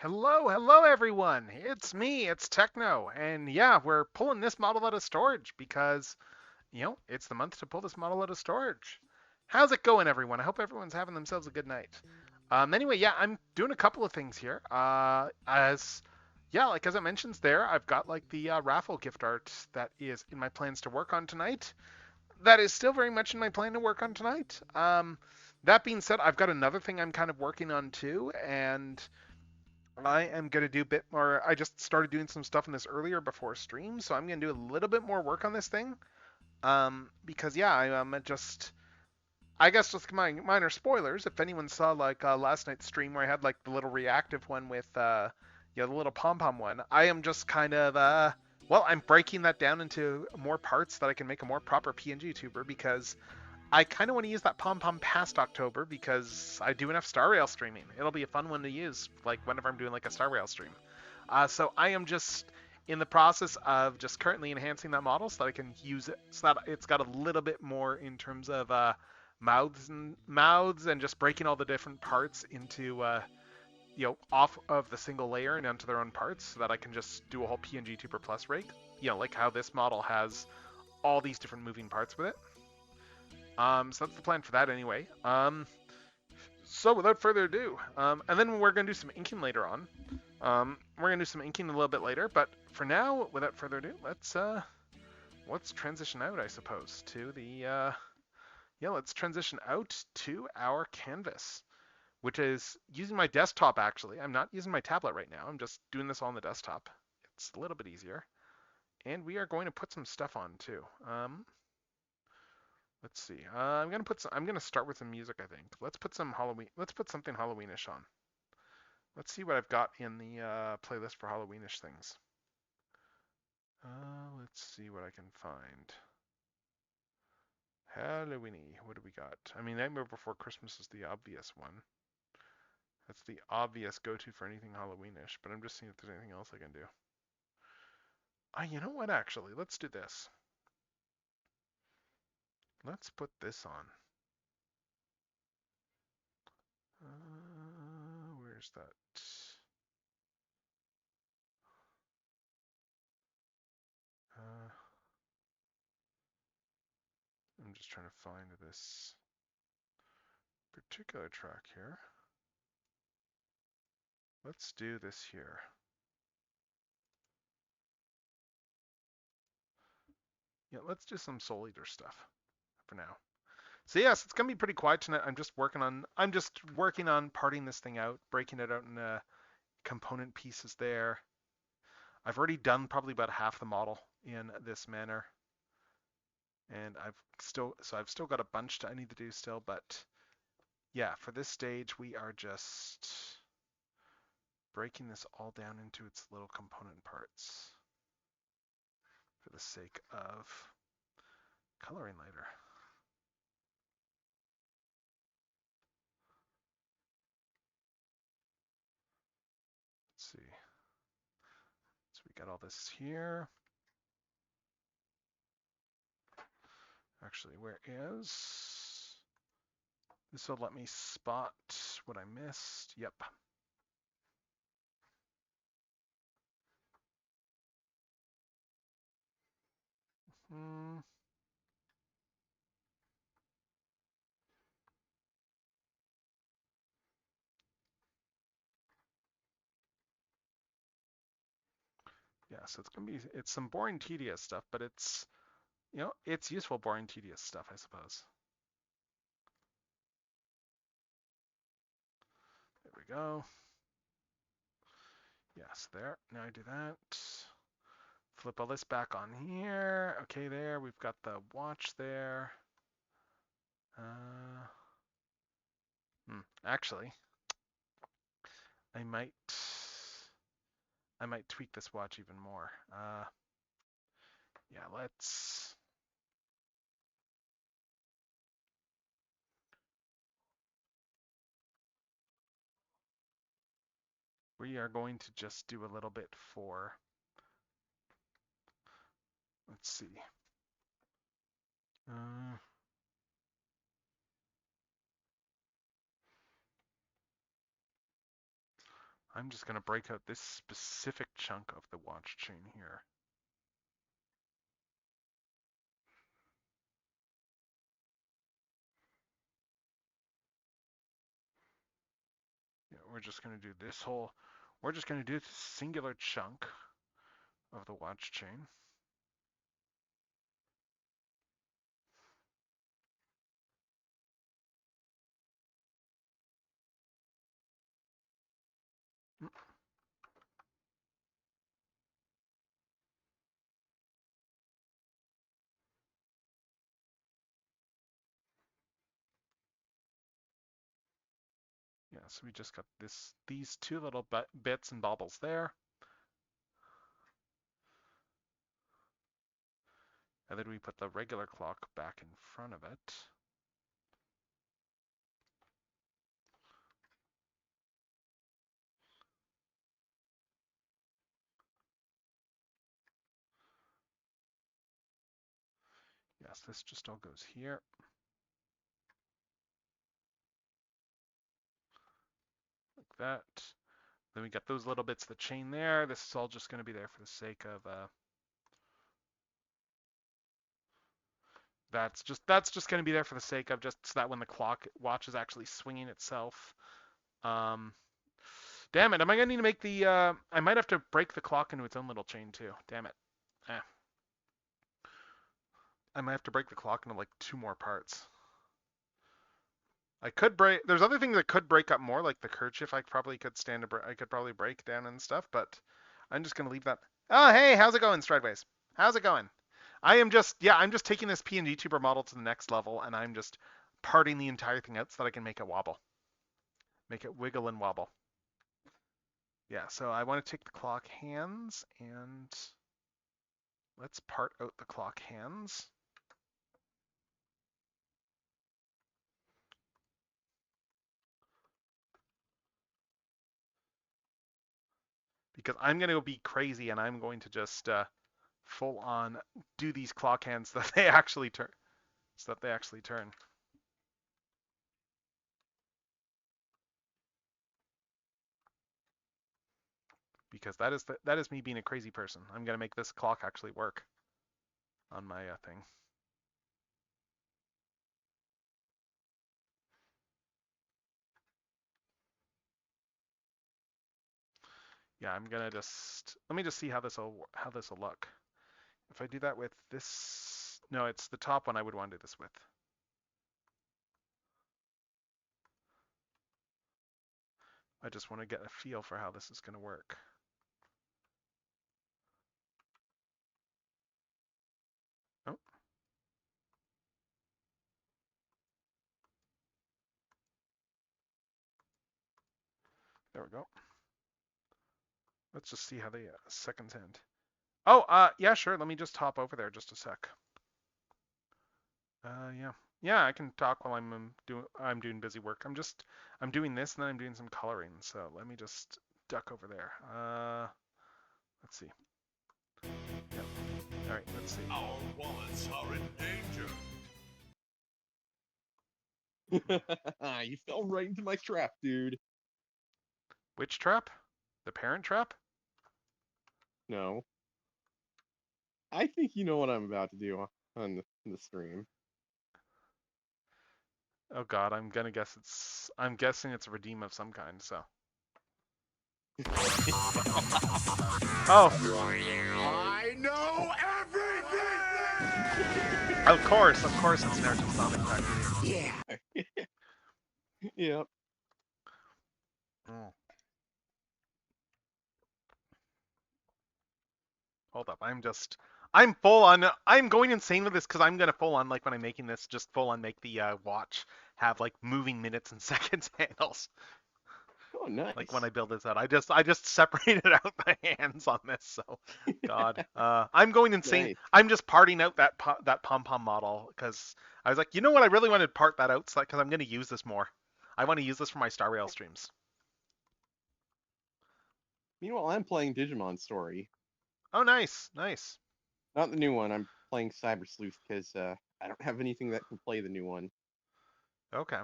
Hello everyone. It's me, it's Techno. And yeah, we're pulling this model out of storage because, it's the month to pull this model out of storage. How's it going, everyone? I hope everyone's having themselves a good night. Anyway, yeah, I'm doing a couple of things here. As I mentioned there, I've got like the raffle gift art that is in my plans to work on tonight. That is still very much in my plan to work on tonight. That being said, I've got another thing I'm kind of working on too, and I am going to do a bit more. I just started doing some stuff in this earlier before stream, so I'm going to do a little bit more work on this thing. Because yeah, I guess just minor spoilers. If anyone saw like last night's stream where I had like the little reactive one with the little pom pom one, I am just kind of I'm breaking that down into more parts that I can make a more proper PNG tuber because I kind of want to use that pom pom past October because I do enough Star Rail streaming. It'll be a fun one to use, like whenever I'm doing like a Star Rail stream. So I am just in the process of just currently enhancing that model so that I can use it, so that it's got a little bit more in terms of mouths and just breaking all the different parts into off of the single layer and onto their own parts, so that I can just do a whole PNG Tuber Plus rig. Like how this model has all these different moving parts with it. So that's the plan for that anyway. So without further ado, and then we're gonna do some inking later on. We're gonna do some inking a little bit later, but for now, without further ado, let's transition out, I suppose, to the let's transition out to our canvas, which is using my desktop. Actually, I'm not using my tablet right now. I'm just doing this on the desktop. It's a little bit easier, and we are going to put some stuff on too. Let's see. I'm gonna start with some music. I think. Let's put some Halloween. Let's put something Halloweenish on. Let's see what I've got in the playlist for Halloweenish things. Let's see what I can find. Halloweeny. What do we got? I mean, Nightmare Before Christmas is the obvious one. That's the obvious go-to for anything Halloweenish. But I'm just seeing if there's anything else I can do. You know what? Actually, let's do this. Let's put this on. Where's that? Uh, I'm just trying to find this particular track here. Let's do this here. Yeah, let's do some Soul Eater stuff for now. So yes, it's gonna be pretty quiet tonight. I'm just working on parting this thing out, breaking it out into component pieces there. I've already done probably about half the model in this manner. And I've still got a bunch I need to do still, but yeah, for this stage we are just breaking this all down into its little component parts for the sake of coloring later. Let's see. So we got all this here. Actually, where is? This will let me spot what I missed. Yep. Hmm. Yeah, so it's some boring, tedious stuff, but it's useful, boring, tedious stuff, I suppose. There we go. Yes, there. Now I do that. Flip all this back on here. Okay, there. We've got the watch there. Uh, actually, I might I might tweak this watch even more. Yeah, let's. We are going to just do a little bit for. Let's see. Uh, I'm just going to break out this specific chunk of the watch chain here. Yeah, we're just going to do this whole, we're just going to do this singular chunk of the watch chain. Yeah, so we just got these two little bits and bobbles there. And then we put the regular clock back in front of it. Yes, this just all goes here. Like that. Then we got those little bits of the chain there. This is all just going to be there for the sake of that's just going to be there for the sake of just so that when the watch is actually swinging itself. Damn it! Am I going to need to make the? I might have to break the clock into its own little chain too. Damn it! I might have to break the clock into like 2 more parts. I could break. There's other things that could break up more, like the kerchief. I probably could I could probably break down and stuff, but I'm just gonna leave that. Oh, hey, how's it going, Strideways? How's it going? I'm just taking this PNG tuber model to the next level, and I'm just parting the entire thing out so that I can make it wobble, make it wiggle and wobble. Yeah, so I want to take the clock hands and let's part out the clock hands. Because I'm going to be crazy and I'm going to just full on do these clock hands so that they actually turn. Because that is me being a crazy person. I'm going to make this clock actually work on my thing. Yeah, I'm gonna let me just see how this will look. If I do that with this, no, it's the top one I would want to do this with. I just want to get a feel for how this is going to work. Oh. There we go. Let's just see how the seconds end. Oh, yeah, sure. Let me just hop over there just a sec. Yeah. Yeah, I can talk while I'm doing busy work. I'm doing this and then I'm doing some coloring. So let me just duck over there. Let's see. Yep. All right, let's see. Our wallets are in danger. You fell right into my trap, dude. Which trap? The parent trap? No. I think you know what I'm about to do on the stream. Oh God, I'm guessing it's a redeem of some kind. So. Oh. I know everything. Of course, it's Naruto Sonic Factory. Yeah. Yep. Oh. Hold up, I'm going insane with this because I'm gonna full on, like when I'm making this, just full on make the watch have like moving minutes and seconds handles. Oh, nice. Like when I build this out, I just separated out the hands on this. So, God, I'm going insane. Nice. I'm just parting out that pom pom model because I was like, you know what, I really wanted to part that out because I'm gonna use this more. I want to use this for my Star Rail streams. Meanwhile, I'm playing Digimon Story. Oh, nice, nice. Not the new one. I'm playing Cyber Sleuth because I don't have anything that can play the new one. Okay.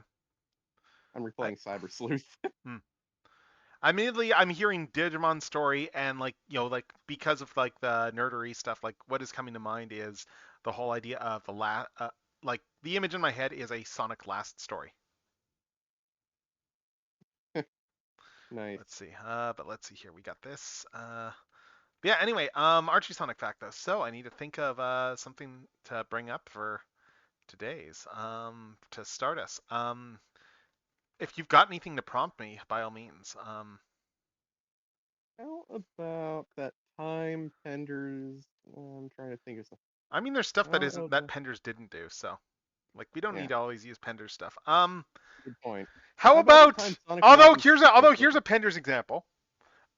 I'm replaying Cyber Sleuth. Immediately, I'm hearing Digimon story, and like like because of like the nerdery stuff, like what is coming to mind is the whole idea of like the image in my head is a Sonic Last story. Nice. Let's see. But let's see here. We got this. Yeah. Anyway, Archie Sonic fact though. So I need to think of something to bring up for today's to start us. If you've got anything to prompt me, by all means. How about that time Penders? I'm trying to think of something. I mean, there's stuff that How isn't that about, Penders didn't do, so like we don't need yeah, to always use Penders stuff. good point. How How about the about time Sonic Mountain? although here's a Penders example.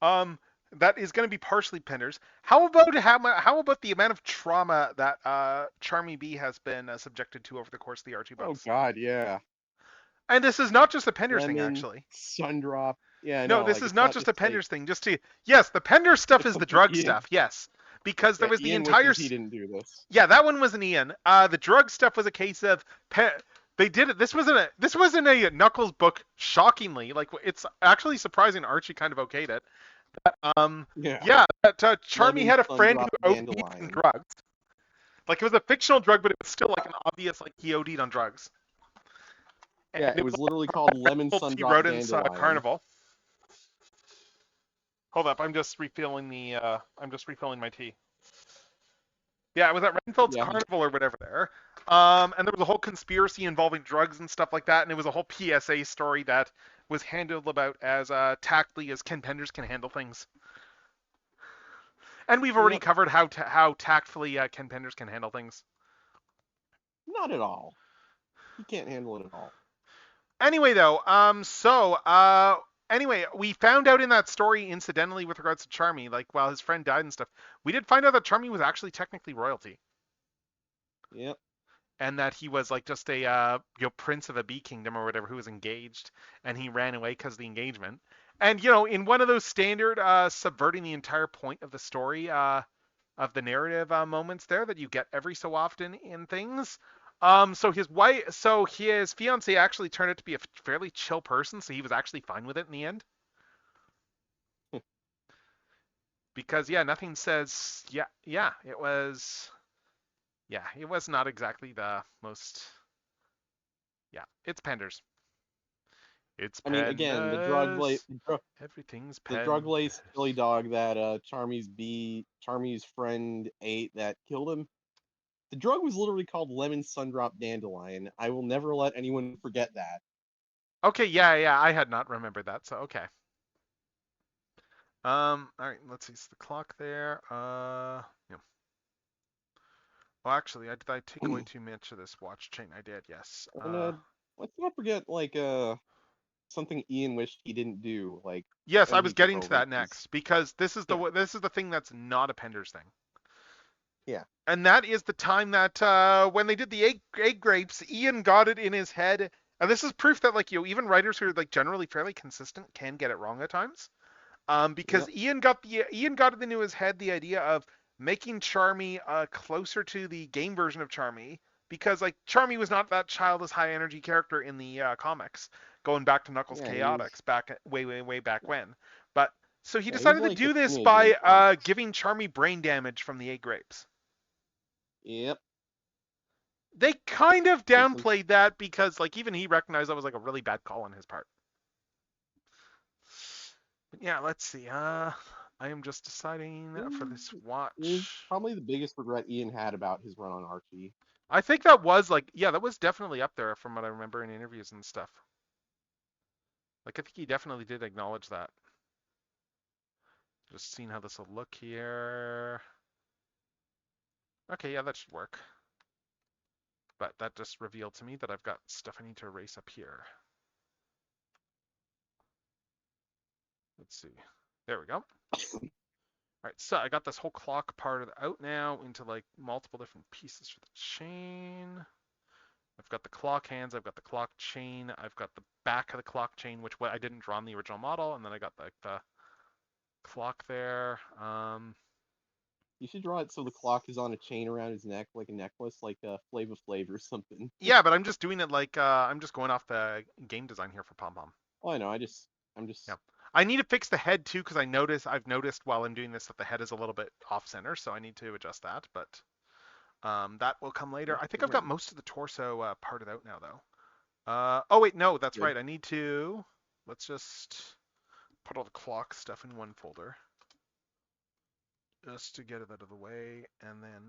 Um, that is going to be partially Penders. How about the amount of trauma that Charmy B has been subjected to over the course of the Archie Oh books? God, yeah. And this is not just a Penders thing, Lemon, actually. Sundrop. Yeah, No, no, this like is it's not not just just a like Penders thing. Just to yes, the Penders stuff is the drug Ian. stuff. Yes, because there Yeah, was the Ian entire wishes he didn't do this. yeah, that one was an Ian. The drug stuff was a case of they did it. This wasn't a Knuckles book. Shockingly, like it's actually surprising. Archie kind of okayed it. Yeah. Yeah, that Charmy Lemon, had a friend Sundrop, who OD'd on Dandelion. drugs. Like it was a fictional drug, but it was still like an obvious like he OD'd on drugs. And Yeah, it was literally called Lemon, T. Sundrop, Rodent's Dandelion. Carnival. Hold up, I'm just refilling my tea. Yeah, it was at Renfeld's Yeah. Carnival or whatever there. And there was a whole conspiracy involving drugs and stuff like that, and it was a whole PSA story that was handled about as tactfully as Ken Penders can handle things. And we've already Yep. covered how tactfully Ken Penders can handle things. Not at all. He can't handle it at all. Anyway, though, anyway, we found out in that story, incidentally, with regards to Charmy, like while his friend died and stuff, we did find out that Charmy was actually technically royalty, Yep. and that he was like just a prince of a bee kingdom or whatever who was engaged, and he ran away because of the engagement. And in one of those standard subverting the entire point of the story of the narrative moments there that you get every so often in things. So his fiance actually turned out to be a fairly chill person, so he was actually fine with it in the end. Because yeah, nothing says it was not exactly the most it's Penders. It's I mean, again, the drug Penders. la- Everything's the drug Penders. laced chili dog that Charmy's friend ate that killed him. The drug was literally called Lemon, Sundrop, Dandelion. I will never let anyone forget that. Okay, yeah, I had not remembered that, so okay. All right, let's see. It's the clock there. Yeah. Well, actually, did I take away too much of this watch chain? I did, yes. And let's not forget something Ian wished he didn't do, like Yes, when I was he took getting to over, that 'cause- next because this is yeah, the thing that's not a Penders thing. yeah, And that is the time that when they did the egg grapes, Ian got it in his head, and this is proof that like even writers who are like generally fairly consistent can get it wrong at times. Because yep, Ian got it into his head the idea of making Charmy closer to the game version of Charmy, because like Charmy was not that childish high energy character in the comics, going back to Knuckles yeah. Chaotix back way back when. But so he He was decided to like do a this teenager in by the comics. giving Charmy brain damage from the egg grapes. Yep. They kind of Makes sense. downplayed that because like even he recognized that was like a really bad call on his part. But yeah, let's see. I am just deciding for this It was watch. probably the biggest regret Ian had about his run on Archie. I think that was like that was definitely up there from what I remember in interviews and stuff. Like I think he definitely did acknowledge that. Just seeing how this will look here. Okay, yeah, that should work. But that just revealed to me that I've got stuff I need to erase up here. Let's see. There we go. All right, so I got this whole clock part out now into like multiple different pieces for the chain. I've got the clock hands, I've got the clock chain, I've got the back of the clock chain, which I didn't draw in the original model, and then I got like the clock there. You should draw it so the clock is on a chain around his neck, like a necklace, like Flava Flav or something. Yeah, but I'm just doing it like I'm just going off the game design here for Pom Pom. Oh, I know. I'm just. Yeah. I need to fix the head too because I've noticed while I'm doing this that the head is a little bit off center, so I need to adjust that. But that will come later. I think I've got most of the torso parted out now though. Oh wait, no, that's Good. right. I need to. Let's just put all the clock stuff in one folder just to get it out of the way, and then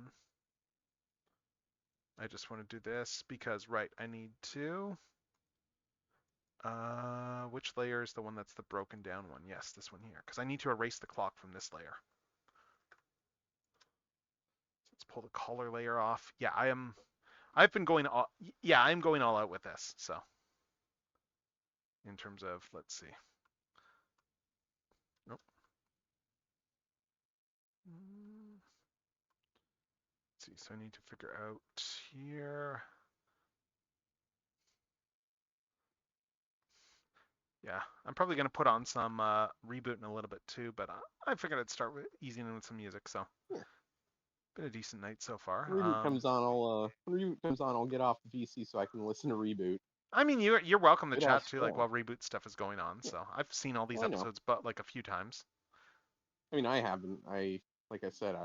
I just want to do this because right, I need to. Which layer is the one that's the broken down one? Yes, this one here, because I need to erase the clock from this layer. So let's pull the color layer off. Yeah, I've been going all. Yeah, I'm going all out with this. So, in terms of, let's see. Nope. Let's see. So I need to figure out here. Yeah, I'm probably going to put on some reboot in a little bit too, but I figured I'd start with easing in with some music. So, Yeah. been a decent night so far. When Reboot comes on, I'll get off the PC so I can listen to Reboot. I mean, you're welcome to It chat all too, like swell. while reboot stuff is going on. Yeah. So I've seen all these I know. episodes, but like a few times. I mean, I haven't. Like I said,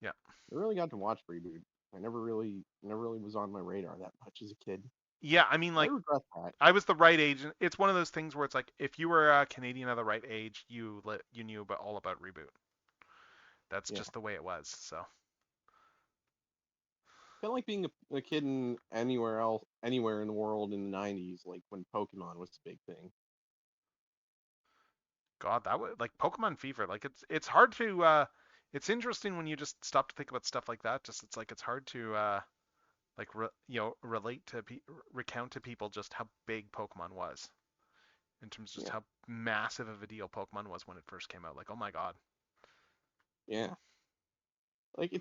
Yeah. never really got to watch Reboot. I never really was on my radar that much as a kid. Yeah, I mean, I like regret that. I was the right age. It's one of those things where it's like if you were a Canadian of the right age, you knew all about reboot. That's Yeah. just the way it was. So Kind of like being a kid in anywhere in the world in the '90s, like when Pokemon was a big thing. God, that was like Pokemon Fever. Like it's hard to. It's interesting when you just stop to think about stuff like that. Just it's hard to like relate to recount to people just how big Pokemon was in terms of just how massive of a deal Pokemon was when it first came out. Like, oh my God. Yeah. Like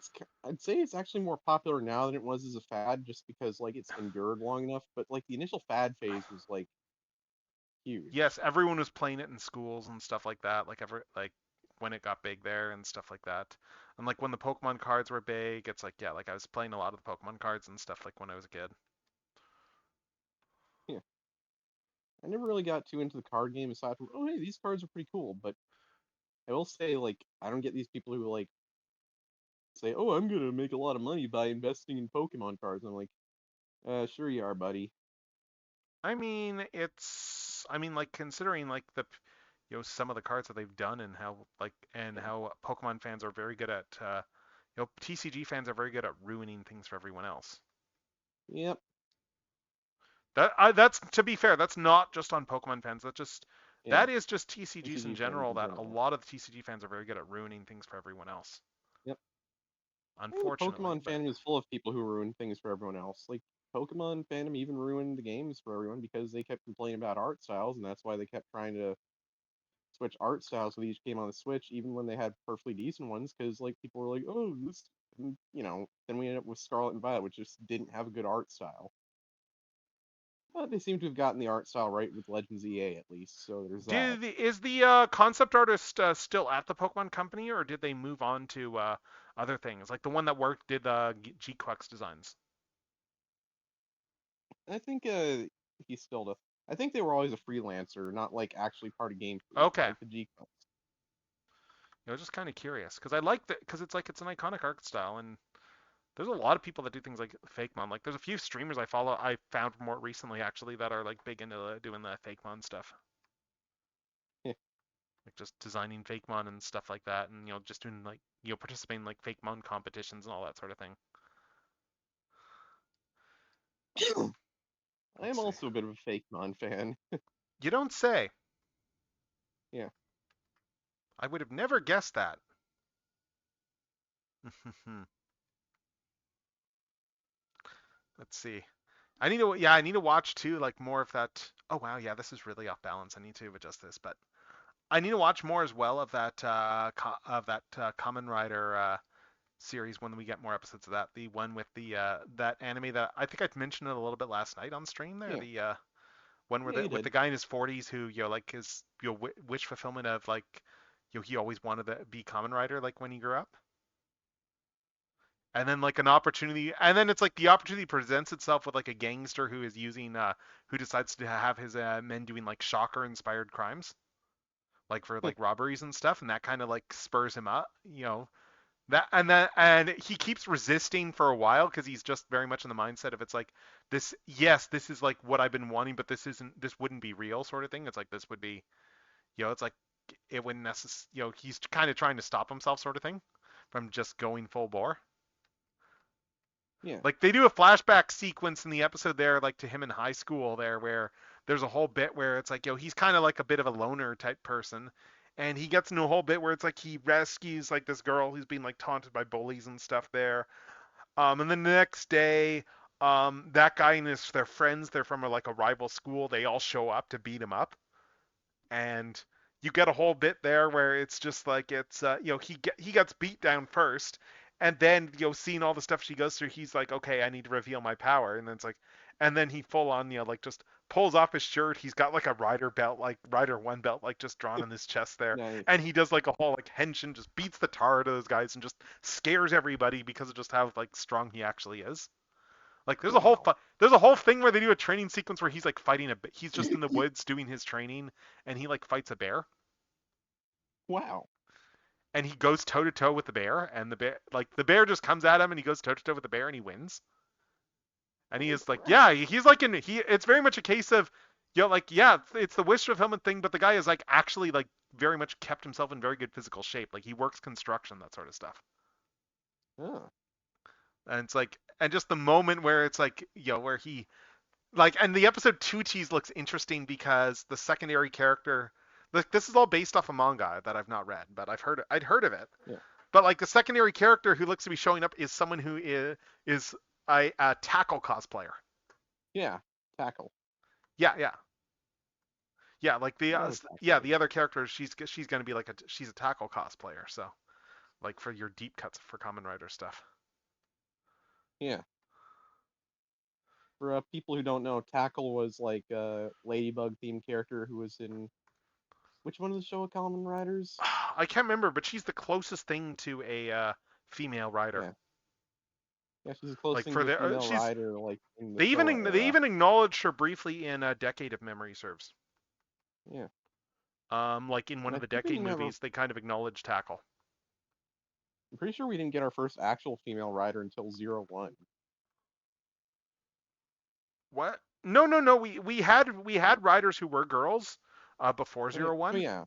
I'd say it's actually more popular now than it was as a fad, just because like it's endured long enough. But like the initial fad phase was like huge. Yes, everyone was playing it in schools and stuff like that. Like when it got big there and stuff like that. And like when the Pokemon cards were big, it's like yeah, like I was playing a lot of the Pokemon cards and stuff like when I was a kid. Yeah. I never really got too into the card game aside from hey, these cards are pretty cool. But I will say like I don't get these people who like say, oh, I'm gonna make a lot of money by investing in Pokemon cards. I'm like, sure you are, buddy. I mean, like considering like the some of the cards that they've done and how Pokemon fans are very good at TCG fans are very good at ruining things for everyone else. Yep. That's to be fair, that's not just on Pokemon fans. That is just TCGs TCG in fans general. in That a general. lot of the TCG fans are very good at ruining things for everyone else. Yep. Unfortunately, Pokemon fandom is full of people who ruin things for everyone else. Like Pokemon fandom even ruined the games for everyone because they kept complaining about art styles, and that's why they kept trying to switch art styles with each game on the Switch, even when they had perfectly decent ones. Because like people were like, oh, this, then we ended up with Scarlet and Violet, which just didn't have a good art style. But they seem to have gotten the art style right with Legends EA at least, so there's that. Is the concept artist still at the Pokemon Company, or did they move on to other things? Like the one that did the G-Quex designs. I think he's still the. I think they were always a freelancer, not like actually part of Game Freak, Okay. like the G Clubs. I was just kind of curious because I like that because it's an iconic art style and there's a lot of people that do things like Fakemon. Like there's a few streamers I follow I found more recently actually that are like big into doing the Fakemon stuff. Yeah. Like just designing Fakemon and stuff like that and just doing like participating in like Fakemon competitions and all that sort of thing. I am also a bit of a Fakemon fan. You don't say. Yeah. I would have never guessed that. Let's see. I need to watch too, like more of that. Oh wow, yeah, this is really off balance. I need to adjust this, but I need to watch more as well of that Kamen Rider series when we get more episodes of that. The one with the that anime that I think I mentioned it a little bit last night on stream there. Yeah. The one where with the guy in his 40s who like his wish fulfillment of like he always wanted to be Kamen Rider like when he grew up. And then like an opportunity, and then it's like the opportunity presents itself with like a gangster who is using, who decides to have his men doing like shocker-inspired crimes. like for like robberies and stuff, and that kind of like spurs him up, and he keeps resisting for a while because he's just very much in the mindset of it's like this. Yes, this is like what I've been wanting, but this wouldn't be real sort of thing. It's like this would be, it's like it wouldn't necessarily, he's kind of trying to stop himself sort of thing from just going full bore. Yeah. Like they do a flashback sequence in the episode there, like to him in high school there, where there's a whole bit where it's like, he's kind of like a bit of a loner type person, and he gets into a whole bit where it's like he rescues like this girl who's being like taunted by bullies and stuff there. And then the next day, that guy and their friends, they're from like a rival school, they all show up to beat him up, and you get a whole bit there where it's just like it's he gets beat down first, and then seeing all the stuff she goes through, he's like, okay, I need to reveal my power, and then it's like, and then he full on like just pulls off his shirt. He's got like a rider belt, like rider one belt, like just drawn on his chest there, Nice. and he does like a whole like henshin, just beats the tar out of those guys and just scares everybody because of just how like strong he actually is. Like there's a whole thing where they do a training sequence where he's like fighting he's just in the woods doing his training, and he like fights a bear, Wow. and he goes toe to toe with the bear, and the bear just comes at him, and he goes toe to toe with the bear, and he wins. And he Holy is like, crap. yeah, he's like it's very much a case of, like, yeah, it's the wish fulfillment thing, but the guy is like actually like very much kept himself in very good physical shape. Like he works construction, that sort of stuff. Oh. And it's like, and just the moment where it's like, where he like, and the episode two tease looks interesting because the secondary character, like this is all based off a manga that I've not read, but I'd heard of it. Yeah. But like the secondary character who looks to be showing up is someone who is a tackle cosplayer. Yeah. Tackle. Yeah, yeah. Yeah, like Tackle. the other character, she's going to be like she's a tackle cosplayer, so like for your deep cuts for Kamen Rider stuff. Yeah. For people who don't know, Tackle was like a Ladybug themed character who was in which one of the Showa Kamen Riders? I can't remember, but she's the closest thing to a female rider. Yeah. Yeah, she's the closest Like thing to a female she's rider, like in the they even Showa they era. even acknowledged her briefly in a Decade of Memory Serves. Yeah. Like in one And of I the think we Decade never. movies, they kind of acknowledged Tackle. I'm pretty sure we didn't get our first actual female rider until 01. What? No, no, no. We had riders who were girls before Oh 01. yeah.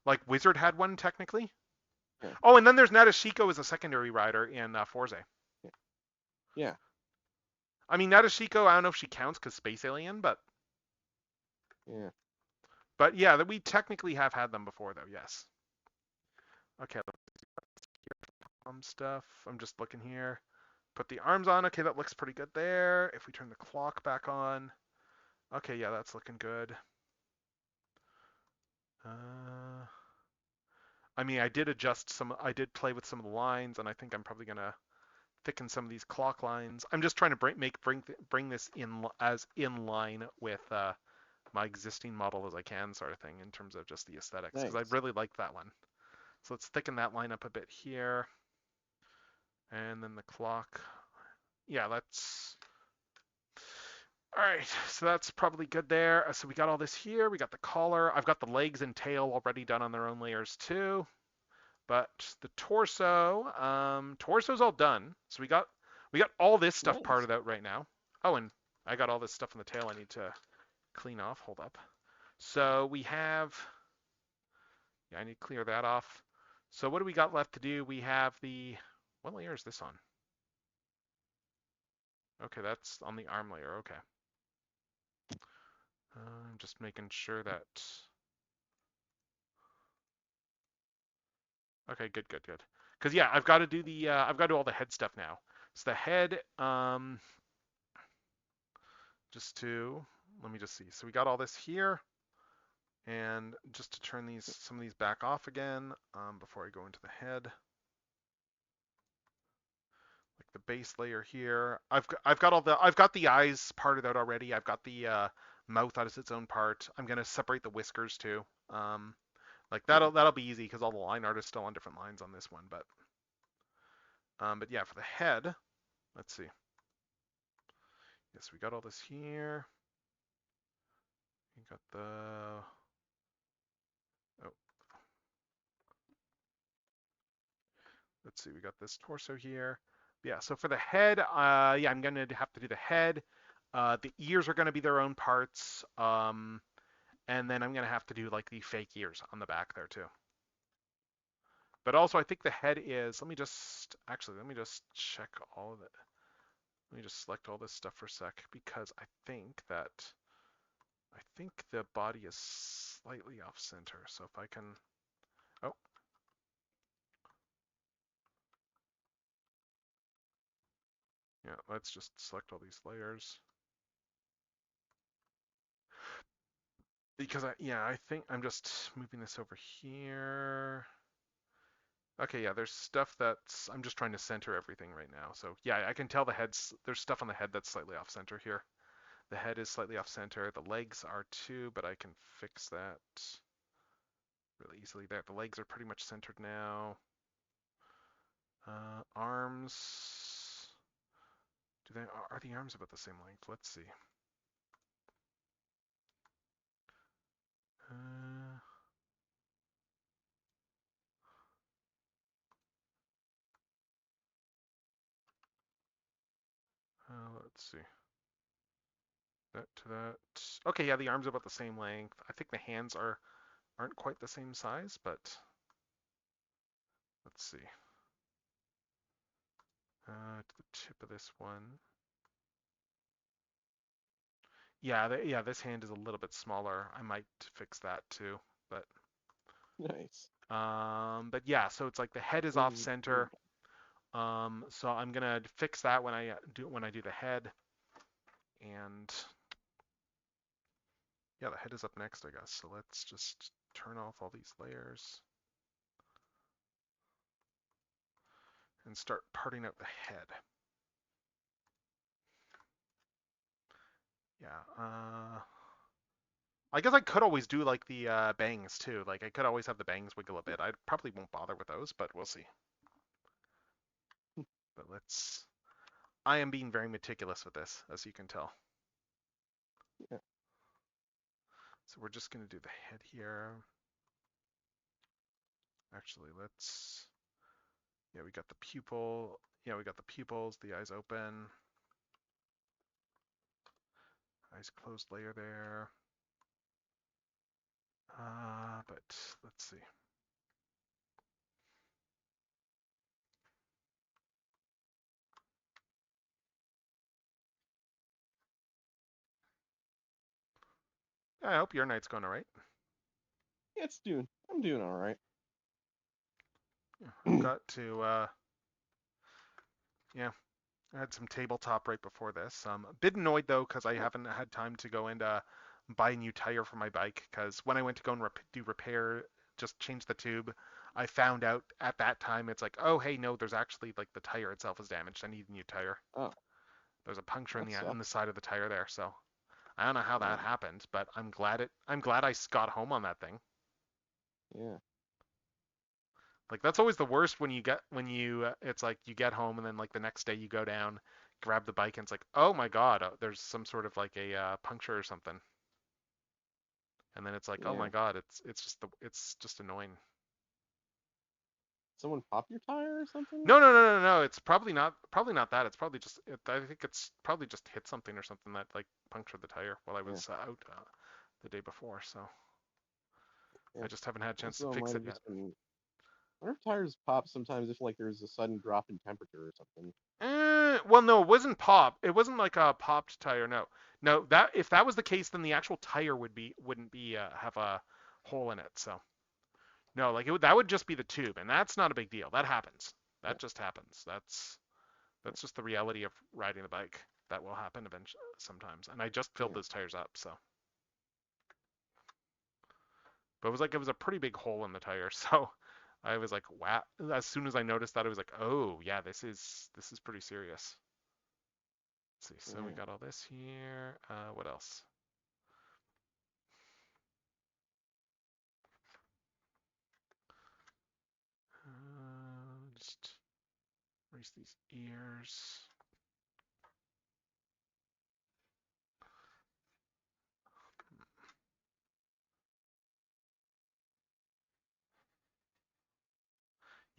Like Wizard had one technically. Yeah. Oh, and then there's Nadeshiko as a secondary rider in Forze. Yeah. I mean, Nadeshiko, I don't know if she counts because Space Alien, but Yeah. yeah, that we technically have had them before though. Yes. Okay. Stuff. I'm just looking here. Put the arms on. Okay, that looks pretty good there. If we turn the clock back on. Okay, yeah, that's looking good. I mean, I did play with some of the lines, and I think I'm probably gonna thicken some of these clock lines. I'm just trying to bring this in line with my existing model as I can, sort of thing, in terms of just the aesthetics, because Nice. I really like that one. So let's thicken that line up a bit here, and then the clock. Yeah, that's all right. So that's probably good there. So we got all this here. We got the collar. I've got the legs and tail already done on their own layers too. But the torso's all done. So we got all this stuff Nice. parted out right now. Oh, and I got all this stuff on the tail I need to clean off. Hold up. So we have, yeah, I need to clear that off. So what do we got left to do? We have what layer is this on? Okay, that's on the arm layer. Okay. Just making sure that. Okay, good. Because yeah, I've got to do all the head stuff now. So the head, let me just see. So we got all this here, and just to turn some of these back off again before I go into the head. Like the base layer here. I've got the eyes parted out already. I've got the mouth out as its own part. I'm gonna separate the whiskers too. Like that'll be easy because all the line art is still on different lines on this one. But yeah, for the head, let's see. Yes, we got all this here. We got the. Oh, let's see, we got this torso here. Yeah, so for the head, yeah, I'm gonna have to do the head. The ears are gonna be their own parts. And then I'm gonna have to do like the fake ears on the back there too. But also, I think the head is. Let me just check all of it. Let me just select all this stuff for a sec because I think the body is slightly off center. So if I can, oh, yeah, let's just select all these layers because I think I'm just moving this over here. Okay, yeah, there's stuff I'm just trying to center everything right now. So yeah, I can tell there's stuff on the head that's slightly off center here. The head is slightly off center. The legs are too, but I can fix that really easily there. The legs are pretty much centered now. Arms, are the arms about the same length? Let's see. Uh, let's see. That to that. Okay, yeah, the arms are about the same length. I think the hands aren't quite the same size, but let's see. To the tip of this one. Yeah, this hand is a little bit smaller. I might fix that too, but Nice. but yeah, so it's like the head is off center. So I'm gonna fix that when I do the head, and yeah, the head is up next, I guess. So let's just turn off all these layers and start parting out the head. Yeah. I guess I could always do like the bangs too. Like I could always have the bangs wiggle a bit. I probably won't bother with those, but we'll see. But I am being very meticulous with this, as you can tell. Yeah. So we're just going to do the head here. Actually, yeah, we got the pupil. Yeah, we got the pupils, the eyes open. Eyes closed layer there. But let's see. I hope your night's going all right. Yeah, I'm doing all right. Yeah, I've got to, yeah, I had some tabletop right before this. A bit annoyed though because I haven't had time to go and buy a new tire for my bike. Because when I went to go and do repair, just change the tube, I found out at that time it's like, oh hey no, there's actually like the tire itself is damaged. I need a new tire. Oh, There's a puncture that in the sucks. side of the tire there. So I don't know how that Oh, happened, but I'm glad I got home on that thing. yeah. Like that's always the worst when it's like you get home and then like the next day you go down, grab the bike and it's like, oh my god, there's some sort of like a puncture or something, and then it's like, oh Yeah. my god, it's just annoying. Someone pop your tire or something? No. It's probably not that. It's probably I think it's probably just hit something or something that like punctured the tire while I Yeah. was out the day before. So Yeah. I just haven't had a chance to Also, it fix might it have yet. just been. I wonder if tires pop sometimes if like there's a sudden drop in temperature or something. Well, no, it wasn't pop. It wasn't like a popped tire. No, no. That if that was the case, then the actual tire wouldn't be have a hole in it. So no, like that would just be the tube, and that's not a big deal. That happens. Yeah. That just happens. Yeah. That's just the reality of riding the bike. That will happen eventually sometimes. And I just filled Yeah. those tires up, so. But it was a pretty big hole in the tire, so I was like, wow. As soon as I noticed that, I was like, oh yeah, this is pretty serious. Let's see. So we Yeah. got all this here. What else? Just erase these ears.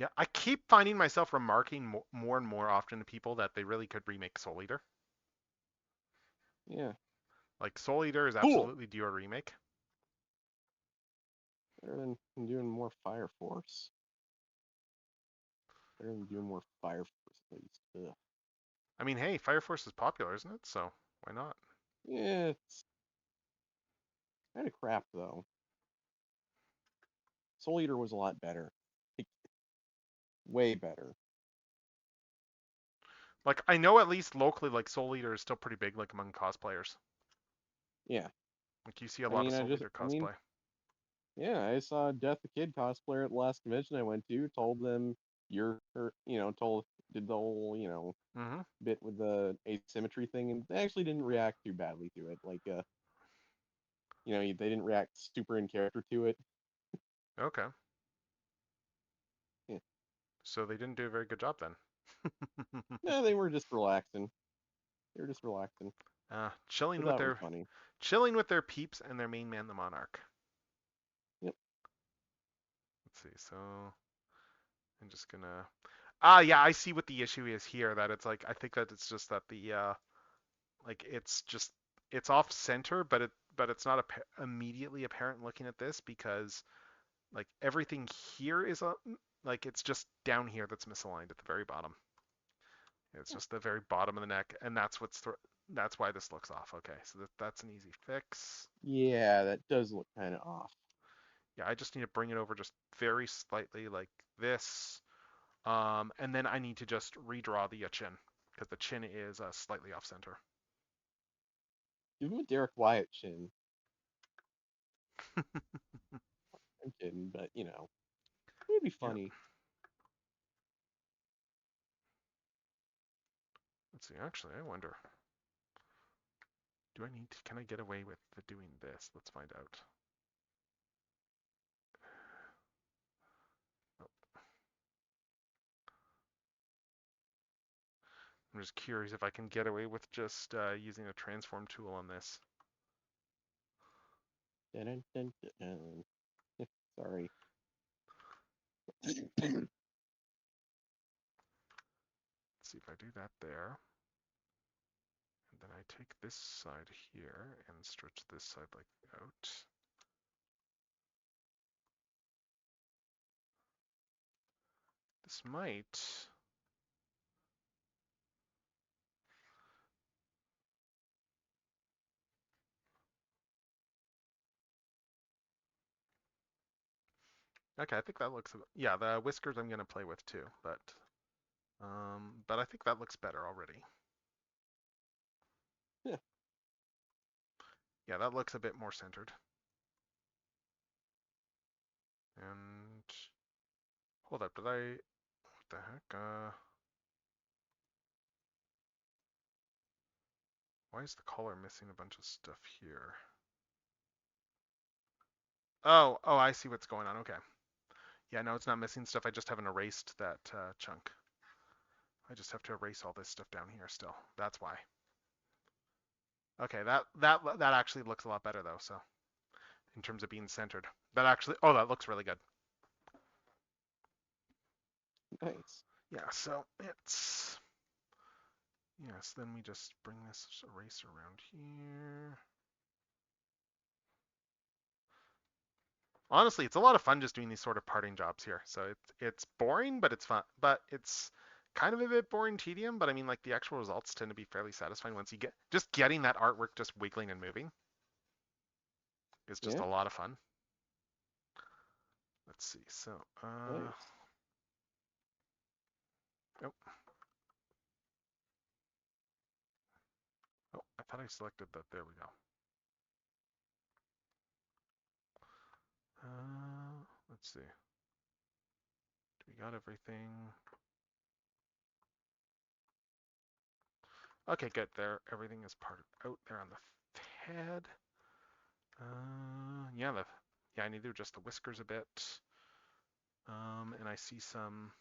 Yeah, I keep finding myself remarking more and more often to people that they really could remake Soul Eater. Yeah, Like Soul Eater is cool. absolutely due a remake. Better than doing more Fire Force. Better than doing more Fire Force, at least. Ugh. I mean, hey, Fire Force is popular, isn't it? So why not? Yeah, it's kind of crap though. Soul Eater was a lot better. Like, way better. Like I know at least locally, like Soul Eater is still pretty big, like among cosplayers. Yeah. Like you see a I lot of mean, Soul Eater cosplay. yeah, I saw Death the Kid cosplayer at the last convention I went to. Told them did the whole Mm-hmm. bit with the asymmetry thing, and they actually didn't react too badly to it. Like, they didn't react super in character to it. Okay. Yeah. So they didn't do a very good job then. No, they were just relaxing. They were just relaxing. Chilling But with that was their funny. peeps and their main man, the Monarch. Yep. Let's see. So I'm just gonna. Yeah, I see what the issue is here. That it's like I think that it's just that the like it's off center, but it's not immediately apparent looking at this because like everything here is like it's just down here that's misaligned at the very bottom. It's just the very bottom of the neck, and that's why this looks off. Okay, so that's an easy fix. Yeah, that does look kind of off. Yeah, I just need to bring it over just very slightly like this. And then I need to just redraw the chin because the chin is slightly off center. Give him a Derek Wyatt chin. I'm kidding, but it would be Yeah, funny. let's see. Actually, I wonder, can I get away with doing this? Let's find out. Oh, I'm just curious if I can get away with just using a transform tool on this. Dun, dun, dun, dun. Sorry. Let's see if I do that there. And then I take this side here and stretch this side like out. This might. Okay, I think that looks. Yeah, the whiskers I'm gonna play with too, but I think that looks better already. Yeah. Yeah, that looks a bit more centered. And hold up, what the heck? Why is the collar missing a bunch of stuff here? Oh, I see what's going on. Okay. Yeah, no, it's not missing stuff. I just haven't erased that chunk. I just have to erase all this stuff down here still. That's why. Okay, that actually looks a lot better though. So in terms of being centered, that looks really good. Nice. Yeah, so it's yes. Then we just bring this eraser around here. Honestly, it's a lot of fun just doing these sort of parting jobs here. So it's boring, but it's fun. But it's kind of a bit boring tedium. But I mean, like the actual results tend to be fairly satisfying once you get just getting that artwork just wiggling and moving is just Yeah. a lot of fun. Let's see. So, Nice. oh, I thought I selected that. There we go. Let's see. Do we got everything? Okay, good. There, everything is parted out there on the head. Yeah, I need to adjust the whiskers a bit. And I see some.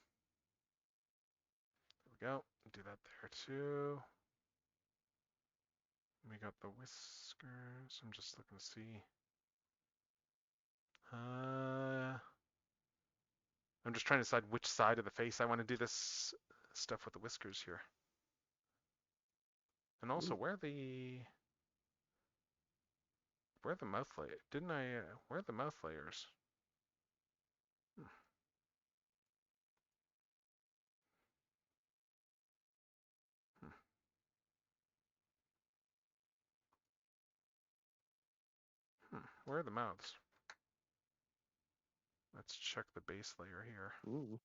There we go. Do that there too. We got the whiskers. I'm just looking to see. I'm just trying to decide which side of the face I want to do this stuff with the whiskers here. And also, where are the mouth layer? Didn't I, where are the mouth layers? Hmm. Hmm. Where are the mouths? Let's check the base layer here. Ooh.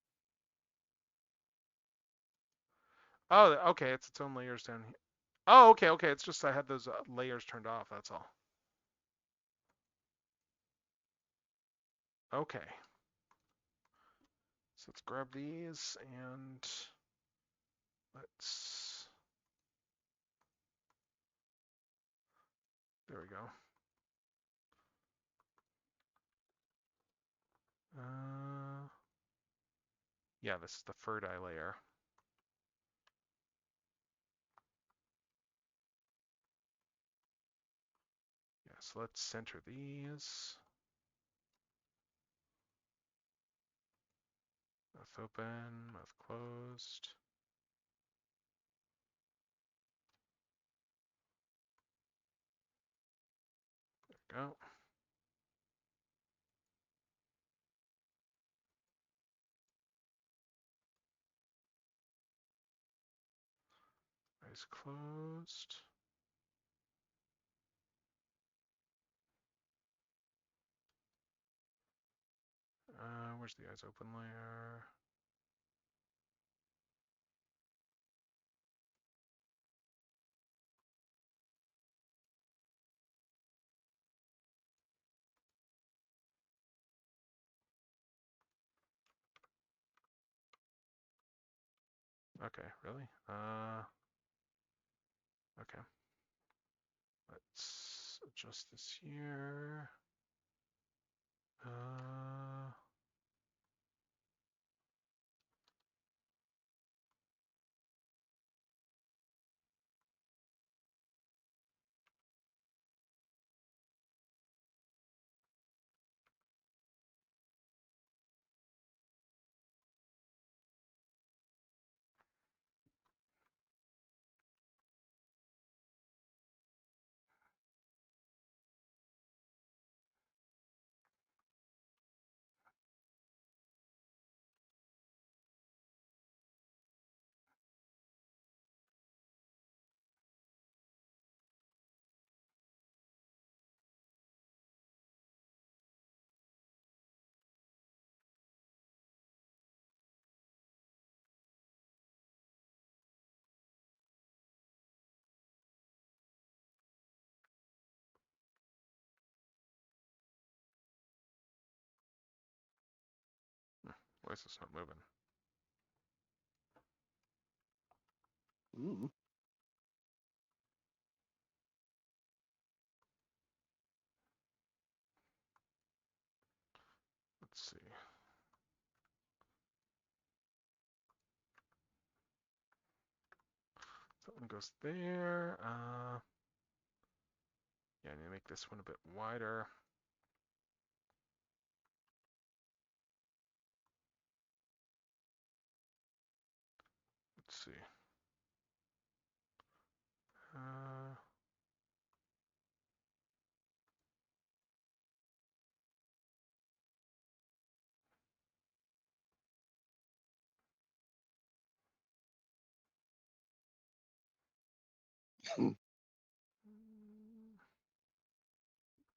Oh, okay, it's its own layers down here. Oh, okay, okay, it's just I had those layers turned off, that's all. Okay. So let's grab these and let's, there we go. Yeah, this is the fur dye layer. Yeah, so let's center these. Mouth open, mouth closed. There we go. Eyes closed. Where's the eyes open layer? Okay, really? Okay. Let's adjust this here. Uh, why is this not moving? Ooh. Let's see. That one goes there. Yeah, I need to make this one a bit wider. Let's see. Uh,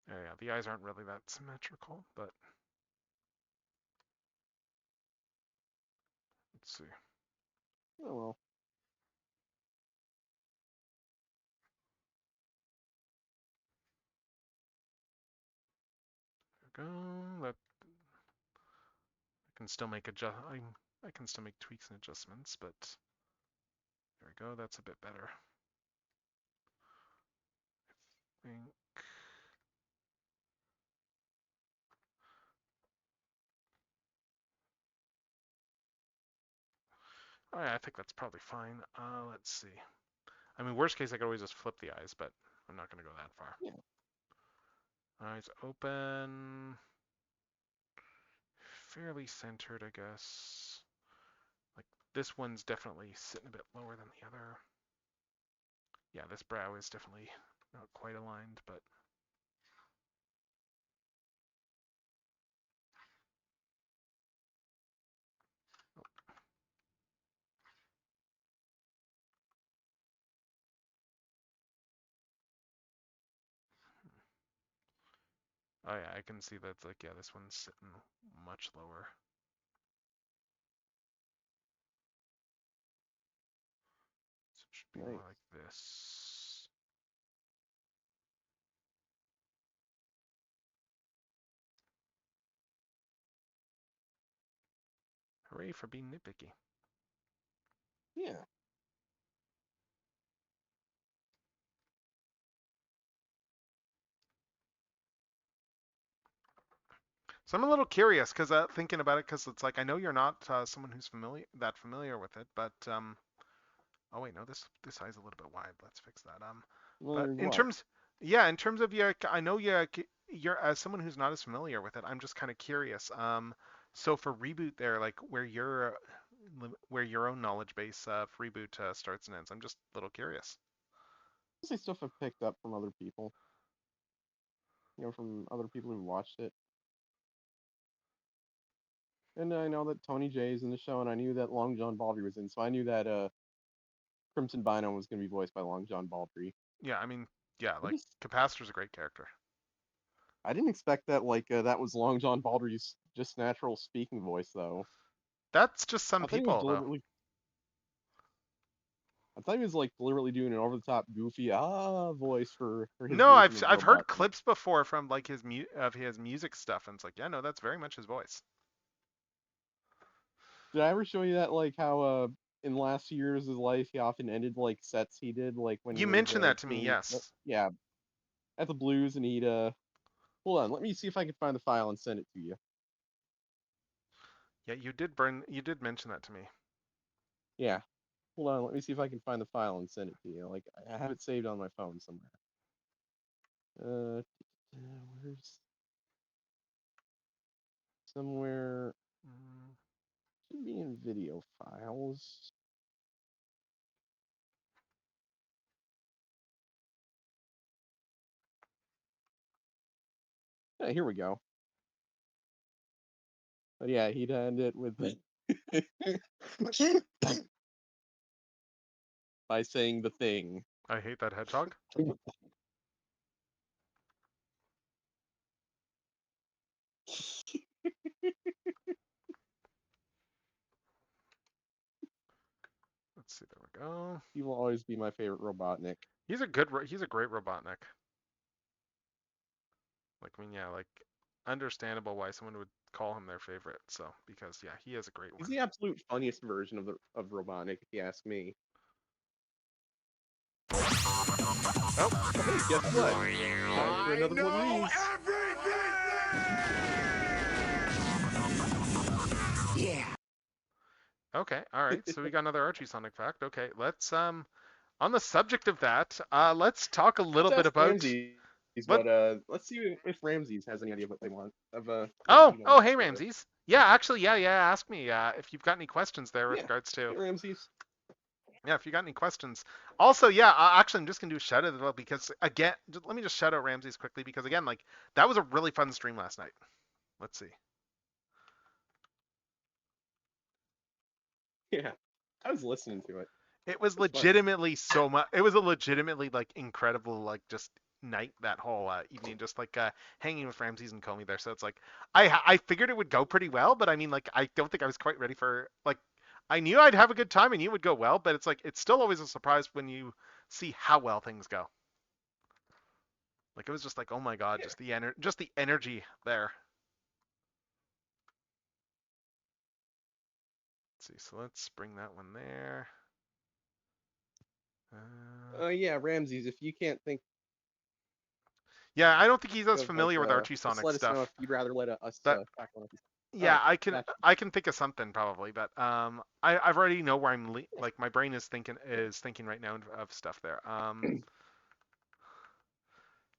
yeah, the eyes aren't really that symmetrical, but let's see. Oh well. There we go. That I can still make I can still make tweaks and adjustments, but there we go. That's a bit better. I think. Oh yeah, I think that's probably fine. Let's see. I mean, worst case, I could always just flip the eyes, but I'm not going to go that far. Yeah. Eyes open. fairly centered, I guess. Like this one's definitely sitting a bit lower than the other. Yeah, this brow is definitely not quite aligned, but oh yeah, I can see that's like, yeah, this one's sitting much lower. So it should be more Nice. like this. Hooray for being nitpicky. Yeah. So I'm a little curious because thinking about it, because it's like I know you're not someone who's familiar with it, but oh wait, no, this eye's a little bit wide. Let's fix that. Well, But there's in what? terms, yeah, in terms of your, I know you're as someone who's not as familiar with it. I'm just kind of curious. So for reboot there, like where your own knowledge base for reboot starts and ends. I'm just a little curious. Mostly stuff I've picked up from other people. From other people who watched it. And I know that Tony J's in the show, and I knew that Long John Baldry was in, so I knew that Crimson Bino was going to be voiced by Long John Baldry. Yeah, I mean, yeah, I like just Capacitor's a great character. I didn't expect that that was Long John Baldry's just natural speaking voice though. That's just some I thought he was people though. deliberately I thought he was like deliberately doing an over the top goofy voice for his No, version of I've heard Robotnik. clips before from like his music stuff, and it's like, yeah, no, that's very much his voice. Did I ever show you that like how in last years of his life he often ended like sets he did like when he You was mentioned that to me, doing yes. yeah at the Blues and he'd hold on, let me see if I can find the file and send it to you. Yeah, you did mention that to me. Yeah. Hold on, let me see if I can find the file and send it to you. Like I have it saved on my phone somewhere. Where's somewhere Mm, should be in video files. Yeah, here we go. But yeah, he'd end it with by saying the thing. I hate that hedgehog. Let's see, there we go. He will always be my favorite Robotnik. He's a great Robotnik. Like, I mean, yeah, like understandable why someone would call him their favorite. So, because yeah, he is a great He's one. the absolute funniest version of Robotnik, if you ask me. Oh, Hey, guess what? Time for I another one of know these. everything! Yeah. okay, all right. So we got another Archie Sonic fact. Okay, let's on the subject of that, let's talk a little Let's bit ask about Ramses, what. but let's see if Ramses has any idea what they want of what Oh, he oh, wants hey for. Ramses. Yeah, actually, yeah. Ask me if you've got any questions there with Yeah. regards to. Hey, Ramses. Yeah, if you got any questions. Also, yeah, actually, I'm just gonna do a shout out as well because again, let me just shout out Ramses quickly because again, like that was a really fun stream last night. Let's see. Yeah. I was listening to it. It was It was fun. legitimately so much. It was a legitimately like incredible like just night that whole evening, just like hanging with Ramses and Comey there. So it's like I figured it would go pretty well, but I mean like I don't think I was quite ready for like I knew I'd have a good time and you would go well, but it's like it's still always a surprise when you see how well things go. Like it was just like oh my god, Yeah. just the energy there. Let's see, so let's bring that one there. Yeah, Ramses, if you can't think Yeah, I don't think he's as of familiar with Archie just Sonic let us know if stuff. you'd rather let us That tackle one of these. All yeah, right, gotcha. I can think of something probably, but I've already know where like my brain is thinking right now of stuff there.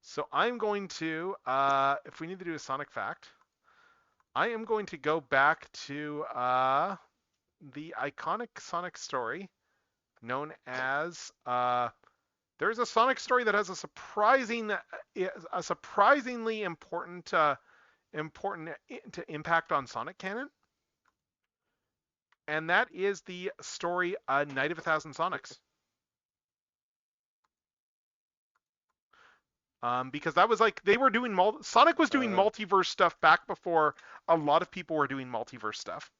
So I'm going to if we need to do a Sonic fact, I am going to go back to the iconic Sonic story known as there's a Sonic story that has a surprisingly important impact on Sonic canon, and that is the story Night of a Thousand Sonics. Because that was like they were doing Sonic was doing multiverse stuff back before a lot of people were doing multiverse stuff.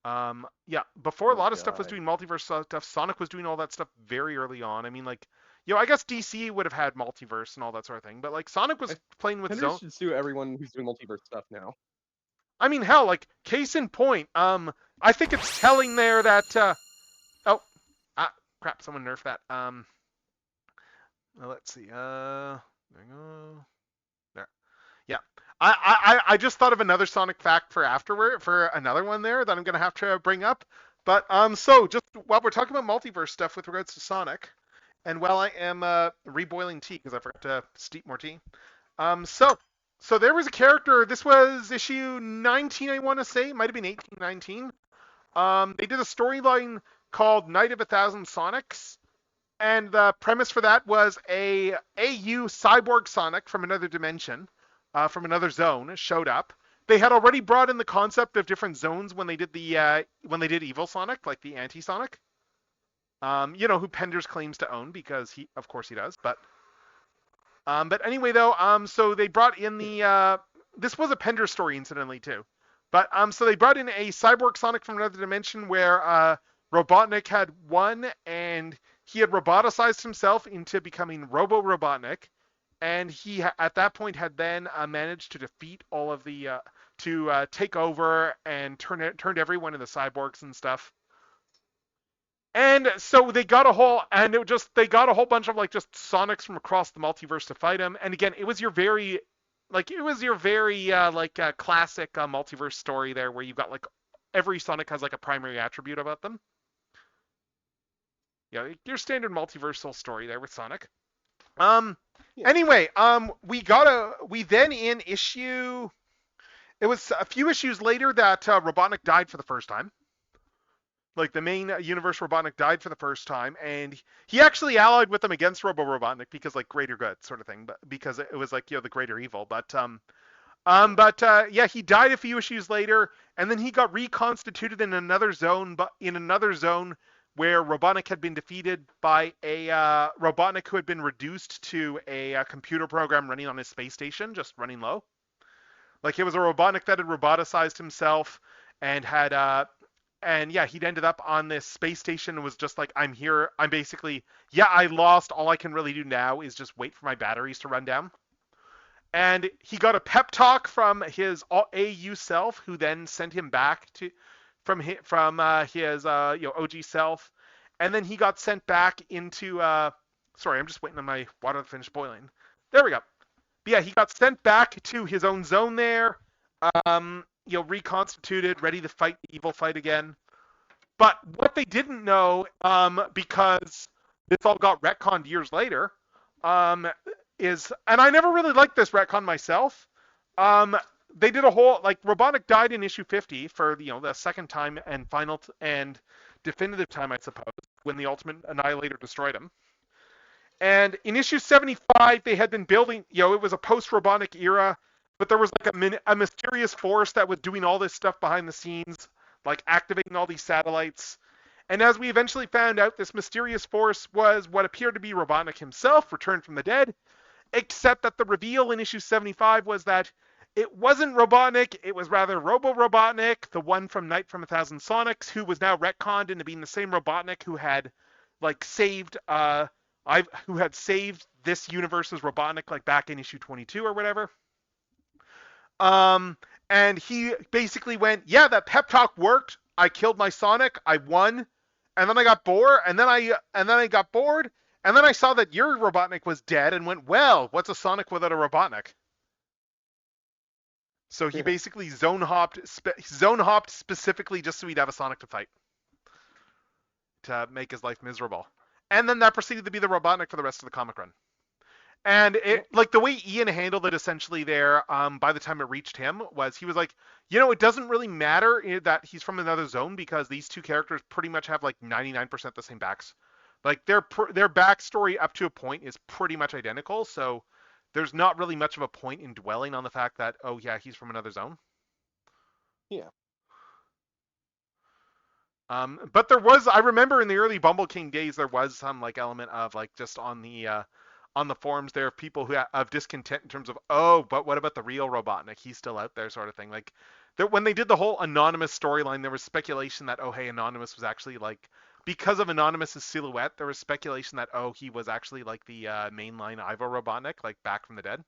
Yeah, before a lot of stuff was doing multiverse stuff, Sonic was doing all that stuff very early on. I mean, like, I guess DC would have had multiverse and all that sort of thing, but like Sonic was playing with Nintendo should sue everyone who's doing multiverse stuff now. I mean, hell, like case in point, I think it's telling there that crap, someone nerfed that. Let's see. There we go. There. Yeah. I just thought of another Sonic fact for afterward for another one there that I'm gonna have to bring up. But so just while we're talking about multiverse stuff with regards to Sonic, and while I am reboiling tea because I forgot to steep more tea. So there was a character. This was issue 19, I want to say. It might have been 1819. They did a storyline called Night of a Thousand Sonics. And the premise for that was a AU cyborg Sonic from another dimension, from another zone, showed up. They had already brought in the concept of different zones when they did Evil Sonic, like the Anti-Sonic. Who Penders claims to own because of course he does. But anyway though, so they brought in this was a Pender story incidentally too. But so they brought in a cyborg Sonic from another dimension where Robotnik had won and he had roboticized himself into becoming Robo Robotnik, and he at that point had then managed to defeat all of the to take over and turned everyone into cyborgs and stuff. And so they got a whole bunch of like just Sonics from across the multiverse to fight him. And again, it was your very classic multiverse story there where you've got like every Sonic has like a primary attribute about them. Yeah, your standard multiversal story there with Sonic. Anyway, we then in issue. It was a few issues later that Robotnik died for the first time. Like the main universe Robotnik died for the first time, and he actually allied with them against Robo Robotnik because like greater good sort of thing, but because it was like the greater evil. But he died a few issues later, and then he got reconstituted in another zone, where Robotnik had been defeated by a Robotnik who had been reduced to a computer program running on his space station, just running low. Like it was a Robotnik that had roboticized himself and had he'd ended up on this space station and was just like, I'm here. I'm basically, I lost. All I can really do now is just wait for my batteries to run down. And he got a pep talk from his AU self, who then sent him back from his OG self, and then he got sent back into sorry, I'm just waiting on my water to finish boiling. There we go. But yeah, he got sent back to his own zone there, reconstituted, ready to fight the evil fight again. But what they didn't know, because this all got retconned years later, is, and I never really liked this retcon myself. They did a whole, like, Robotnik died in issue 50 for, the second time and final and definitive time, I suppose, when the Ultimate Annihilator destroyed him. And in issue 75, they had been building, it was a post-Robotnik era, but there was like a mysterious force that was doing all this stuff behind the scenes, like activating all these satellites. And as we eventually found out, this mysterious force was what appeared to be Robotnik himself, returned from the dead, except that the reveal in issue 75 was that it wasn't Robotnik, it was rather Robo Robotnik, the one from Night from a Thousand Sonics, who was now retconned into being the same Robotnik who had saved this universe's Robotnik like back in issue 22 or whatever. And he basically went, that pep talk worked. I killed my Sonic, I won, and then I got bored, and then I got bored, and then I saw that your Robotnik was dead and went, well, what's a Sonic without a Robotnik? So he basically zone hopped specifically just so he'd have a Sonic to fight, to make his life miserable. And then that proceeded to be the Robotnik for the rest of the comic run. And it Yep. like the way Ian handled it essentially there, by the time it reached him, was he was like, you know, it doesn't really matter that he's from another zone because these two characters pretty much have like 99% the same backs. Like their backstory up to a point is pretty much identical, so there's not really much of a point in dwelling on the fact that, oh yeah, he's from another zone. Yeah. But there was, I remember in the early Bumble King days, there was some like element of like just on the forums there of people who of discontent in terms of, oh, but what about the real Robotnik? He's still out there, sort of thing. Like that when they did the whole Anonymous storyline, there was speculation that, oh hey, Anonymous was actually like, because of Anonymous's silhouette, there was speculation that, oh, he was actually like the mainline Ivo Robotnik, like back from the dead,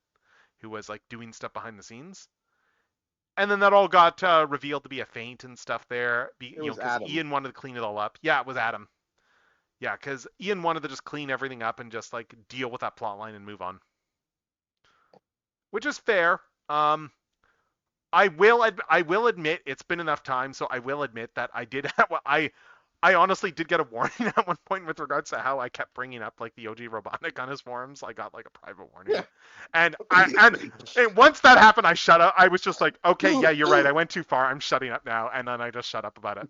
who was like doing stuff behind the scenes. And then that all got revealed to be a feint and stuff there, It you know, was because Adam. Ian wanted to clean it all up. Yeah, it was Adam. Yeah, because Ian wanted to just clean everything up and just like deal with that plot line and move on, which is fair. I will admit it's been enough time, so I will admit that I did have, I honestly did get a warning at one point with regards to how I kept bringing up like the OG Robotnik on his forums. I got like a private warning, Yeah. and once that happened, I shut up. I was just like, okay, yeah, you're right. I went too far. I'm shutting up now, and then I just shut up about it.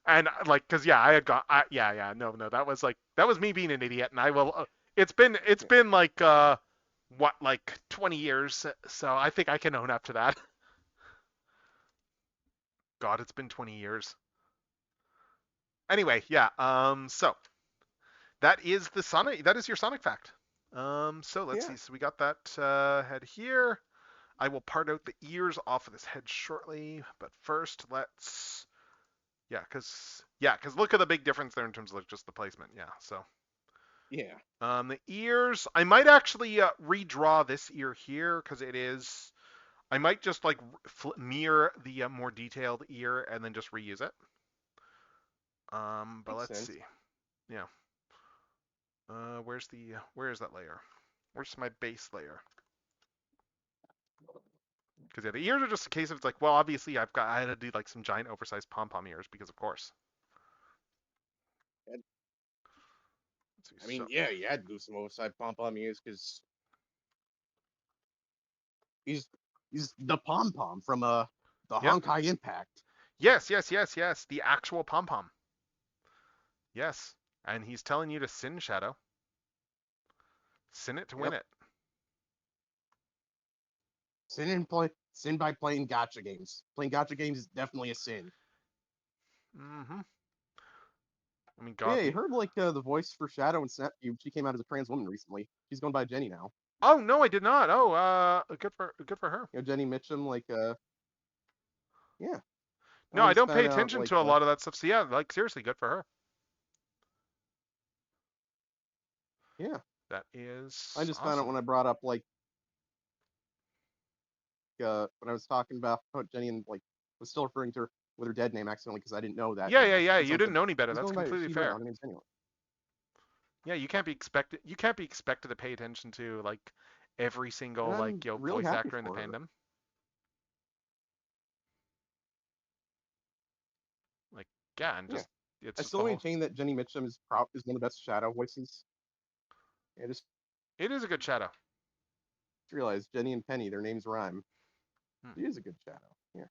And like, cause yeah, I had got, yeah, no, that was like, that was me being an idiot, and I will. It's been like what, like 20 years, so I think I can own up to that. God, it's been 20 years. Anyway, yeah. So that is the Sonic. That is your Sonic fact. So let's Yeah. see. So we got that head here. I will part out the ears off of this head shortly, but first let's. Yeah, cause look at the big difference there in terms of like just the placement. Yeah. So Yeah. the ears. I might actually redraw this ear here because it is. I might just like mirror the more detailed ear and then just reuse it. But Makes let's sense. see. Yeah. Where is that layer? Where's my base layer? Because yeah, the ears are just a case of it's like, well, obviously I had to do like some giant oversized pom pom ears because of course. And- Let's see. I So mean, yeah, you had to do some oversized pom pom ears because he's he's the pom pom from the yep. Honkai Impact. Yes. The actual pom pom. Yes. And he's telling you to sin Shadow. Sin it to win Yep. it. Sin by playing gotcha games. Playing gotcha games is definitely a sin. Mm-hmm. I mean, Yeah, God. you heard like the voice for Shadow and Snap Cube. She came out as a trans woman recently. She's going by Jenny now. Oh no, I did not. Oh, good for her. You know, Jenny Mitchum, like yeah. No, I I just don't pay found out attention like to a lot of that stuff. So yeah, like seriously, good for her. yeah. That I is just found out awesome. when I brought up like when I was talking about how Jenny and like was still referring to her with her dead name accidentally because I didn't know that. Yeah. And You someone didn't said know any better. she's That's going by completely she right now. fair. Her name's Daniel. Yeah, you can't be expected. You can't be expected to pay attention to like every And single I'm like really voice happy actor in the for her. fandom. Like yeah, and Yeah. just it's I just the still whole. maintain that Jenny Mitchum is one of the best Shadow voices. I just It is a good shadow. realized Jenny and Penny, their names rhyme. Hmm. She is a good Shadow. Yeah.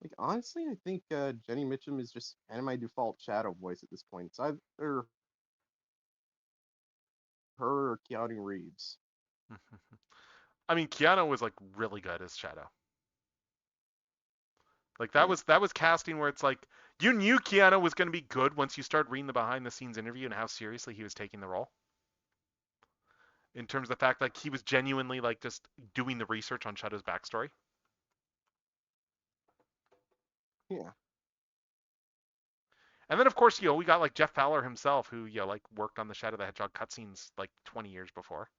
Like honestly, I think Jenny Mitchum is just kind of my default Shadow voice at this point. It's either her or Keanu Reeves. I mean, Keanu was like really good as Shadow. Like Yeah. that was casting where it's like you knew Keanu was going to be good once you start reading the behind the scenes interview and how seriously he was taking the role. In terms of the fact like he was genuinely like just doing the research on Shadow's backstory. Yeah. And then of course, we got like Jeff Fowler himself who, like worked on the Shadow the Hedgehog cutscenes like 20 years before.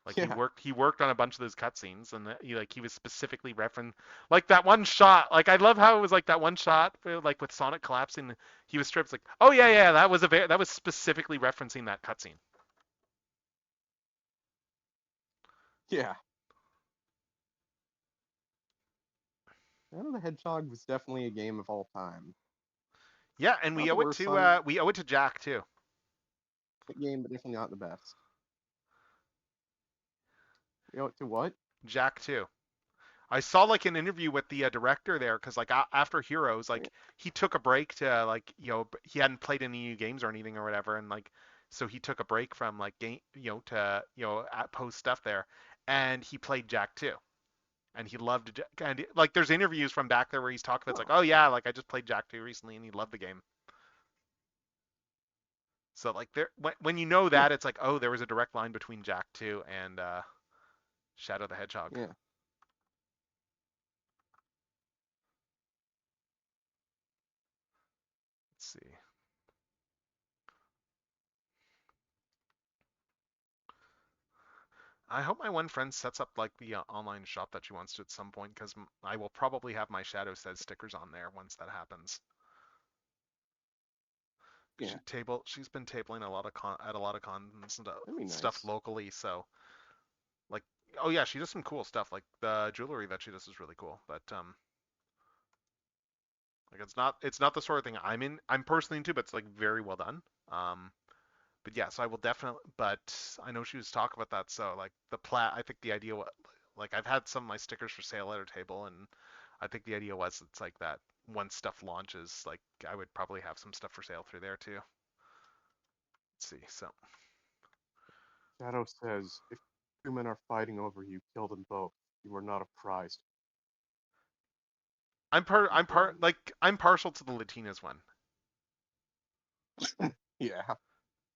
Like he Yeah. worked he worked on a bunch of those cutscenes and he was specifically referenced like that one shot. Like I love how it was like that one shot like with Sonic collapsing, he was stripped. Like, oh yeah, that was specifically referencing that cutscene. Yeah. Shadow the Hedgehog was definitely a game of all time. Yeah, and Not the worst Sonic we owe it to Jack too. game, but definitely not the best. You know to what? Jack too. I saw like an interview with the director there because like after Heroes, Yeah. like he took a break to like he hadn't played any new games or anything or whatever, and like so he took a break from like game to post stuff there, and he played Jack too, and he loved Jack. And like there's interviews from back there where he's talking about it's Oh, like oh yeah like I just played Jack 2 recently and he loved the game. So like there when you know huh. that it's like oh there was a direct line between Jack 2 and Shadow the Hedgehog. Yeah. Let's see. I hope my one friend sets up like the online shop that she wants to at some point because I will probably have my Shadow Says stickers on there once that happens. Yeah. She's been tabling a lot of at a lot of cons and That'd be stuff nice. locally. So like, oh yeah, she does some cool stuff. Like the jewelry that she does is really cool. But like it's not the sort of thing I'm personally into, but it's like very well done. Um, but yeah, so I will definitely. But I know she was talking about that. So like I think the idea was like I've had some of my stickers for sale at her table, and I think the idea was it's like that once stuff launches, like I would probably have some stuff for sale through there too. Let's see. So Shadow says, if two men are fighting over you, kill them both. You are not a prize. Run. I'm partial to the Latinas one. Yeah.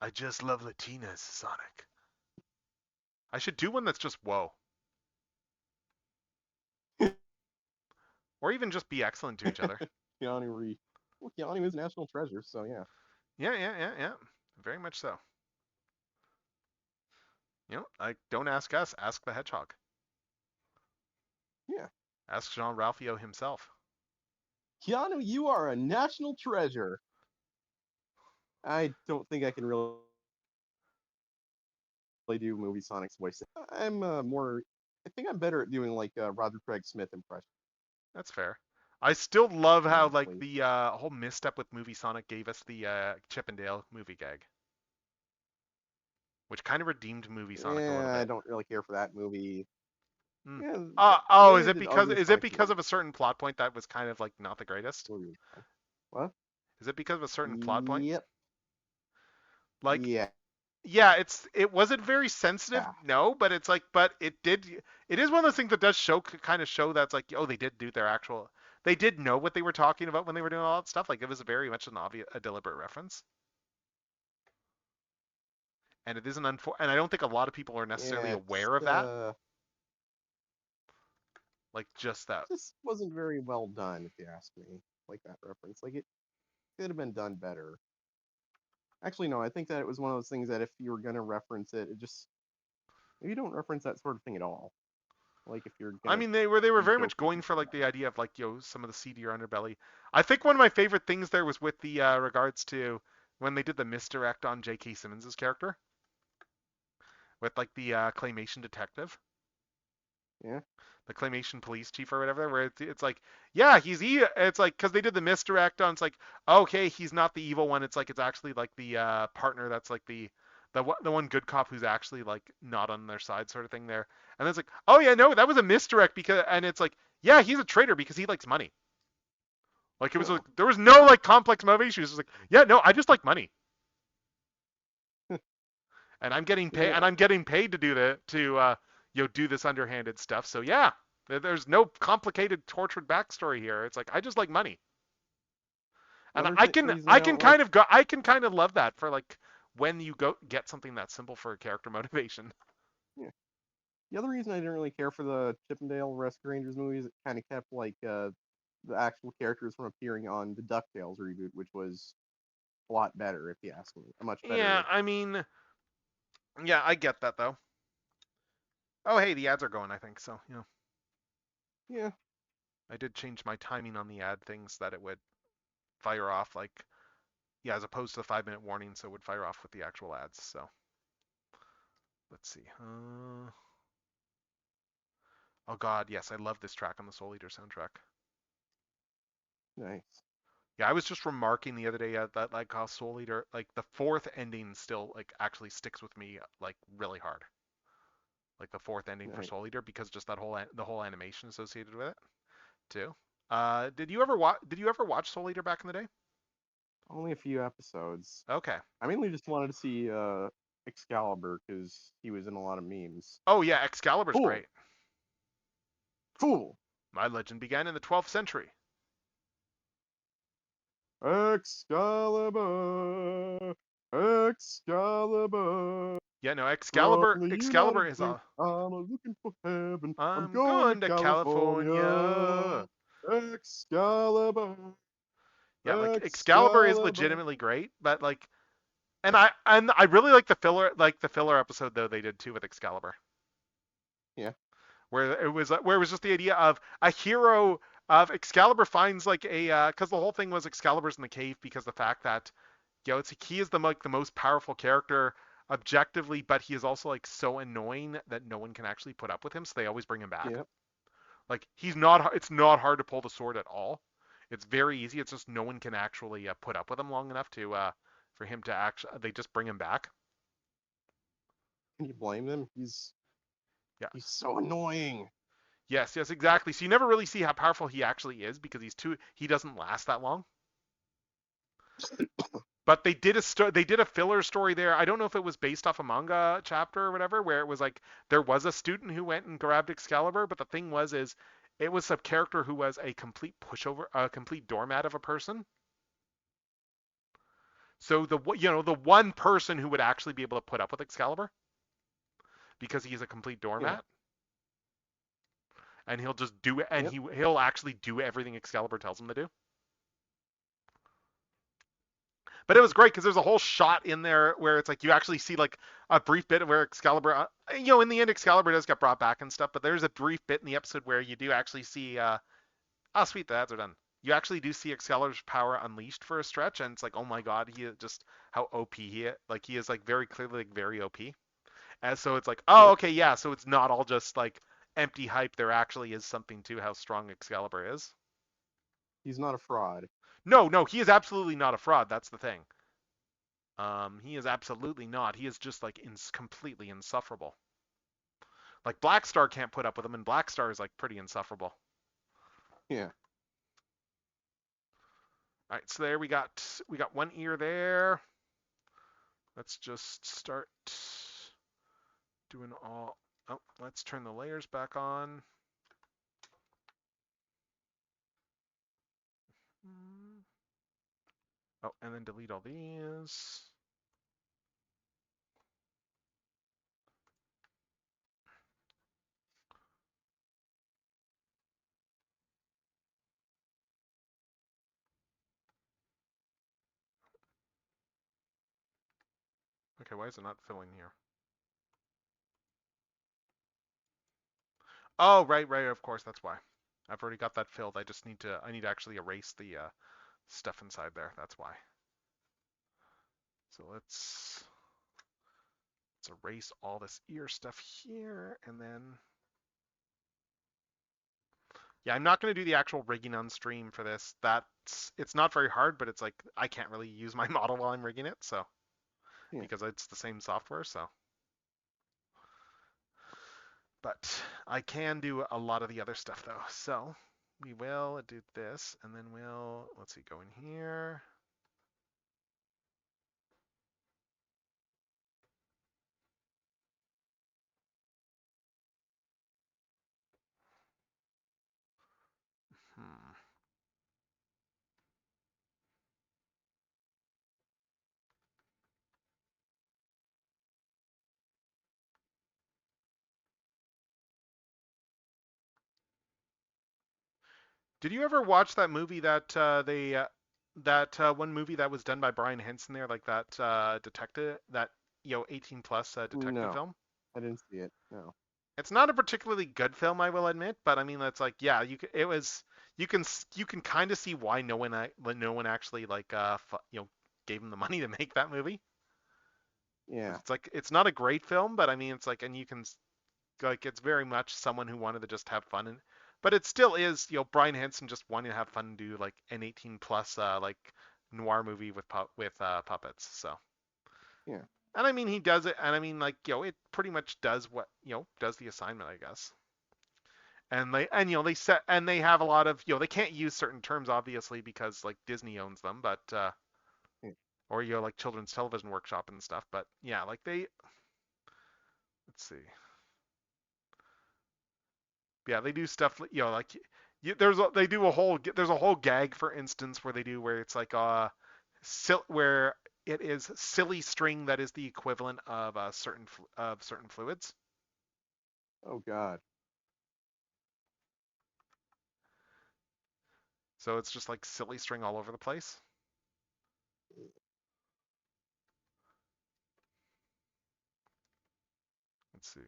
I just love Latinas, Sonic. I should do one that's just whoa. Or even just be excellent to each other. Keanu Reeves. Well, Keanu is national treasure, so yeah. Yeah. Very much so. Like don't ask us, ask the hedgehog. Yeah. Ask Jean Ralphio himself. Keanu, you are a national treasure. I don't think I can really do movie Sonic's voice. I'm more. I think I'm better at doing like Roger Craig Smith impression. That's fair. I still love how like Honestly. the whole misstep with movie Sonic gave us the Chip and Dale movie gag, which kind of redeemed movie Sonic a little Yeah, I bit. don't really care for that movie. Hmm. Yeah, the Oh, way they did Ugly is it Sonic because of a certain plot point that was kind of like not the greatest? movie was fine. What? Is it because of a certain plot point? Yep. Like, Yeah. yeah, it wasn't very sensitive, no, but it's like, but it is one of those things that does kind of show that's like, oh, they did do their actual, they did know what they were talking about when they were doing all that stuff. Like, it was very much an obvious, a deliberate reference, and it isn't and I don't think a lot of people are necessarily Yeah. It's aware of that. Like, just that. just wasn't very well done, if you ask me. Like that reference, like it could have been done better. Actually, no, I think that it was one of those things that if you were gonna reference it, it just maybe you don't reference that sort of thing at all. Like if you're I gonna mean, they were be very much joking going for like about the idea of like some of the seedier underbelly. I think one of my favorite things there was with the regards to when they did the misdirect on J.K. Simmons' character with like the claymation detective, it. Yeah. the claymation police chief or whatever, where it's like, yeah, it's like because they did the misdirect on, it's like, okay, he's not the evil one. It's like it's actually like the partner that's like the one good cop who's actually like not on their side sort of thing there. And it's like, oh yeah, no, that was a misdirect because, and it's like, yeah, he's a traitor because he likes money. Like it was like Oh. there was no like complex motivation. It was just like, yeah, no, I just like money, and Yeah. I'm getting paid to do do this underhanded stuff. So yeah, there's no complicated tortured backstory here. It's like I just like money, and Another reason I don't like. I can kind of love that for like when you go get something that simple for a character motivation. Yeah. The other reason I didn't really care for the Chippendale Rescue Rangers movies, it kind of kept like the actual characters from appearing on the DuckTales reboot, which was a lot better, if you ask me. A much Yeah, better. I mean, yeah, I get that though. Oh, hey, the ads are going, I think. So, Yeah. I did change my timing on the ad things that it would fire off like, yeah, as opposed to the 5-minute warning, so it would fire off with the actual ads. So, let's see. Oh God, yes, I love this track on the Soul Eater soundtrack. Nice. Yeah, I was just remarking the other day that like how Soul Eater, like the fourth ending still like actually sticks with me like really hard. Like the fourth ending for Right. Soul Eater because just that the whole animation associated with it too. Did you ever watch Soul Eater back in the day? Only a few episodes. Okay. I mainly just wanted to see Excalibur because he was in a lot of memes. Oh yeah, Excalibur's Fool! great. Fool! My legend began in the 12th century. Excalibur! Excalibur! Yeah, no, From Excalibur the Excalibur United is States, a I'm looking for heaven. I'm I'm going to going to California. California. Excalibur! Yeah, like Excalibur is Excalibur! legitimately great, but like and I really like the filler episode though they did too with Excalibur. Yeah. Where it was just the idea of a hero of Excalibur finds like a because the whole thing was Excalibur's in the cave because the fact that he is the most powerful character objectively, but he is also like so annoying that no one can actually put up with him, so they always bring him back. Yeah. Like it's not hard to pull the sword at all. It's very easy. It's just no one can actually put up with him long enough to for him to actually they just bring him back. Can you blame them? Yeah. He's so annoying. Yes, yes, exactly. So you never really see how powerful he actually is because he doesn't last that long. But they did a filler story there. I don't know if it was based off a manga chapter or whatever, where it was like there was a student who went and grabbed Excalibur, but the thing was is it was a character who was a complete pushover, a complete doormat of a person. So the one person who would actually be able to put up with Excalibur because he's a complete Yeah. doormat and he'll just do it and Yep. he'll actually do everything Excalibur tells him to do. But it was great because there's a whole shot in there where it's like you actually see like a brief bit of where Excalibur, in the end Excalibur does get brought back and stuff. But there's a brief bit in the episode where you do actually see, oh sweet, the ads are done. You actually do see Excalibur's power unleashed for a stretch, and it's like, oh my god, he is just how OP he is. Like he is like very clearly like very OP. And so it's like, oh Yep. okay, yeah. So it's not all just like empty hype. There actually is something to how strong Excalibur is. He's not a fraud. No, no, he is absolutely not a fraud. That's the thing. He is absolutely not. He is just like completely insufferable. Like Black Star can't put up with him, and Black Star is like pretty insufferable. Yeah. All right, so there we got one ear there. Let's just start doing all. Oh, let's turn the layers back on. Oh, and then delete all these. Okay, why is it not filling here? Oh, right, right, of course, that's why. I've already got that filled. I need to actually erase the stuff inside there. That's why. So let's erase all this ear stuff here, and then yeah, I'm not going to do the actual rigging on stream for this. It's not very hard, but it's like I can't really use my model while I'm rigging it, so Yeah. because it's the same software, so. But I can do a lot of the other stuff though. So we will do this, and then let's see, go in here. Hmm. Did you ever watch that movie that one movie that was done by Brian Henson there, like that detective, that 18 plus detective No, film? I didn't see it. No. It's not a particularly good film, I will admit, but I mean that's like yeah, it was you can kind of see why no one actually like gave him the money to make that movie. 'Cause Yeah. it's like it's not a great film, but I mean it's like and you can like it's very much someone who wanted to just have fun and but it still is, Brian Henson just wanting to have fun and do like an 18 plus like noir movie with puppets. So, Yeah. and I mean he does it, and I mean like it pretty much does what does the assignment, I guess. And they set and they have a lot of they can't use certain terms obviously because like Disney owns them, but Yeah. or like Children's Television Workshop and stuff. But yeah, like let's see. Yeah, they do stuff like they do there's a whole gag, for instance, where it's like where it is silly string that is the equivalent of certain fluids. Oh God. So it's just like silly string all over the place. Let's see.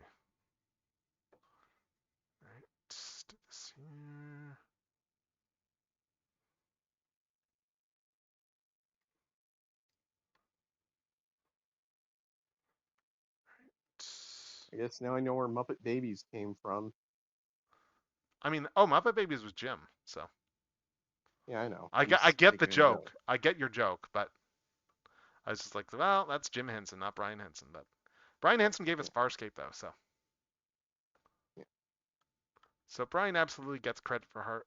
All right, do this here. I guess now I know where Muppet Babies came from. I mean, oh, Muppet Babies was Jim, so Yeah, I know. I I'm get I just get the making a joke. joke. I get your joke, but I was just like, well, that's Jim Henson, not Brian Henson. But Brian Henson gave us Yeah. Farscape though, so Yeah. so Brian absolutely gets credit for her.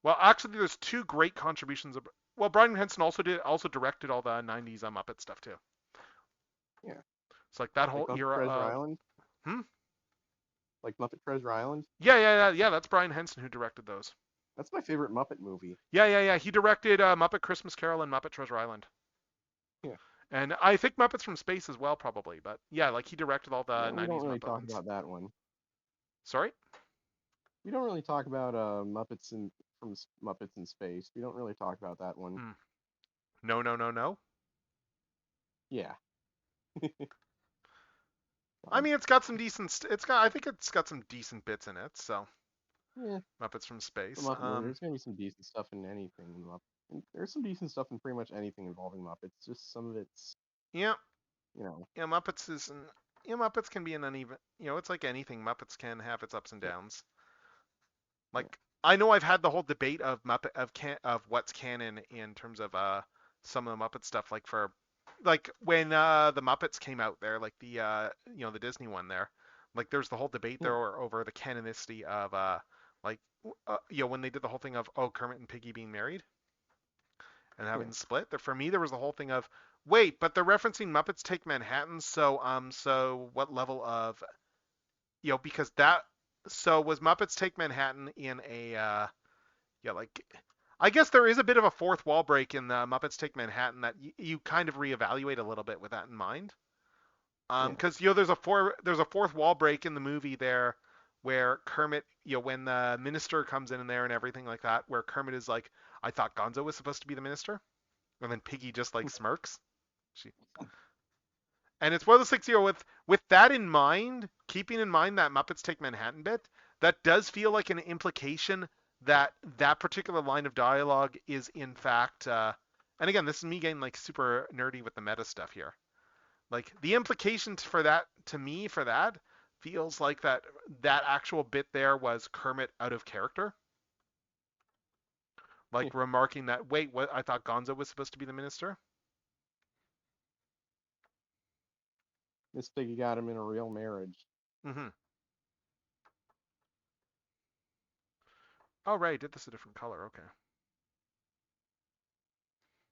Well, actually, there's two great contributions. Well, Brian Henson also directed all the '90s Muppet stuff too. Yeah. It's like that Like whole Muppet era Treasure of Island. hmm. Like Muppet Treasure Island. Yeah. That's Brian Henson who directed those. That's my favorite Muppet movie. Yeah. He directed Muppet Christmas Carol and Muppet Treasure Island. Yeah. And I think Muppets from Space as well, probably. But yeah, like he directed all the Yeah, we don't '90s really Muppet talk ones. about that one. Sorry? We don't really talk about Muppets in Space. We don't really talk about that one. Hmm. No. Yeah. I mean, it's got some decent. I think it's got some decent bits in it. So Yeah. Muppets from The Space. Muppet movie. There's gonna be some decent stuff in anything. There's some decent stuff in pretty much anything involving Muppets. Just some of it's, Yeah, you know. yeah. Muppets can be an uneven. It's like anything. Muppets can have its ups and Yeah. downs. Yeah. Like I know I've had the whole debate of what's canon in terms of some of the Muppet stuff. Like for like when the Muppets came out there, like the Disney one there. Like there's the whole debate Yeah. there over the canonicity of like when they did the whole thing of Kermit and Piggy being married and Yeah. having split. For me, there was the whole thing of wait, but they're referencing Muppets Take Manhattan, so what level of because that so was Muppets Take Manhattan in a like I guess there is a bit of a fourth wall break in the Muppets Take Manhattan that you kind of reevaluate a little bit with that in mind. Yeah. Because there's a fourth wall break in the movie there where Kermit, when the minister comes in there and everything like that, where Kermit is like, I thought Gonzo was supposed to be the minister, and then Piggy just like smirks. She and it's one of those things, with that in mind, keeping in mind that Muppets Take Manhattan bit, that does feel like an implication that that particular line of dialogue is in fact, and again, this is me getting like super nerdy with the meta stuff here. Like the implication for that, to me, for that feels like that actual bit there was Kermit out of character, Yeah. like remarking that, wait, what? I thought Gonzo was supposed to be the minister. Miss Piggy got him in a real marriage. Mm-hmm. Oh, right, did this a different color? Okay.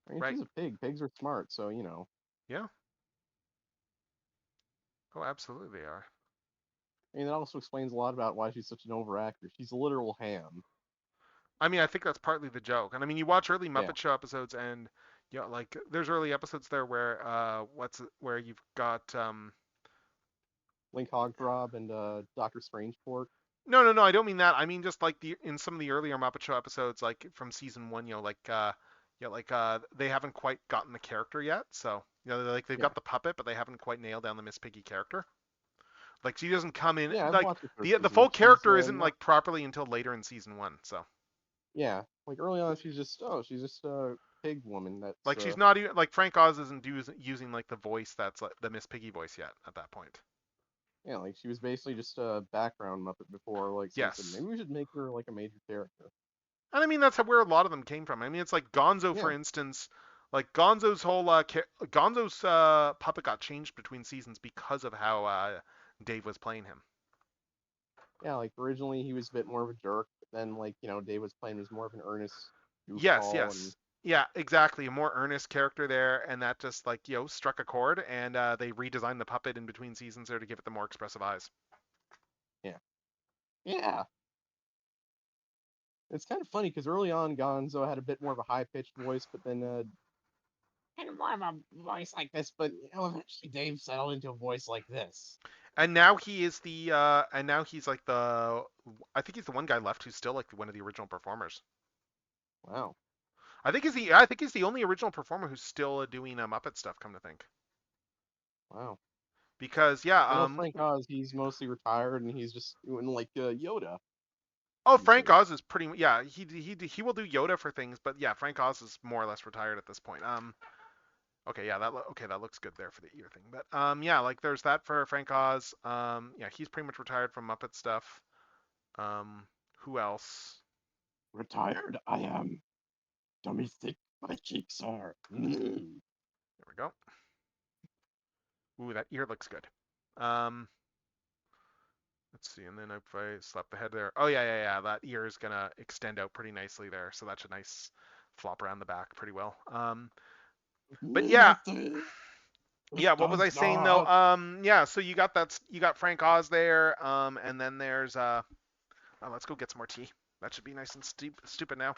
I mean, Right. she's a pig. Pigs are smart, so you know. Yeah. Oh, absolutely they are. I mean, that also explains a lot about why she's such an overactor. She's a literal ham. I mean, I think that's partly the joke. And I mean, you watch early Yeah. Muppet Show episodes, and like there's early episodes there where where you've got Link Hogthrob and Doctor Strangeport. no, I don't mean that. I mean just like in some of the earlier Muppet Show episodes, like from season one, they haven't quite gotten the character yet. So like they've Yeah. got the puppet, but they haven't quite nailed down the Miss Piggy character. Like she doesn't come in Yeah, I've like watched the first the season. full She's, character isn't not. like properly until later in season one. So Yeah, like early on, she's just a pig woman. That's like she's not even like Frank Oz isn't using like the voice that's like the Miss Piggy voice yet at that point. Yeah, like she was basically just a background Muppet before. Like someone said, Yes. maybe we should make her like a major character. And I mean that's where a lot of them came from. I mean it's like Gonzo for Yeah, instance, like Gonzo's whole Gonzo's puppet got changed between seasons because of how Dave was playing him. yeah. Like originally he was a bit more of a jerk, but then like Dave was playing as more of an earnest Yes, goofball, and yes. Yeah, exactly. A more earnest character there, and that just like, struck a chord, and they redesigned the puppet in between seasons there to give it the more expressive eyes. yeah, yeah. It's kind of funny because early on Gonzo had a bit more of a high pitched voice, but then kind of more of a voice like this. But eventually Dave settled into a voice like this. And now he is and now he's like I think he's the one guy left who's still like one of the original performers. Wow, I think he's the only original performer who's still doing Muppet stuff. Come to think, wow. because yeah, I know Frank Oz, he's mostly retired and he's just doing like Yoda oh, these Frank days. Oz is pretty, yeah, he will do Yoda for things, but yeah, Frank Oz is more or less retired at this point. Okay, yeah, that looks good there for the ear thing. But yeah, like there's that for Frank Oz. Yeah, he's pretty much retired from Muppet stuff. Who else? Retired? I am. Dummy thick my cheeks are. Mm. There we go. Ooh, that ear looks good. Um, let's see, and then if I slap the head there, oh yeah, yeah, yeah, that ear is gonna extend out pretty nicely there, so that's a nice flop around the back pretty well. But yeah, Nothing. It yeah, what was I does saying though? not. Yeah, so you got Frank Oz there, and then there's oh, let's go get some more tea. That should be nice and stupid now.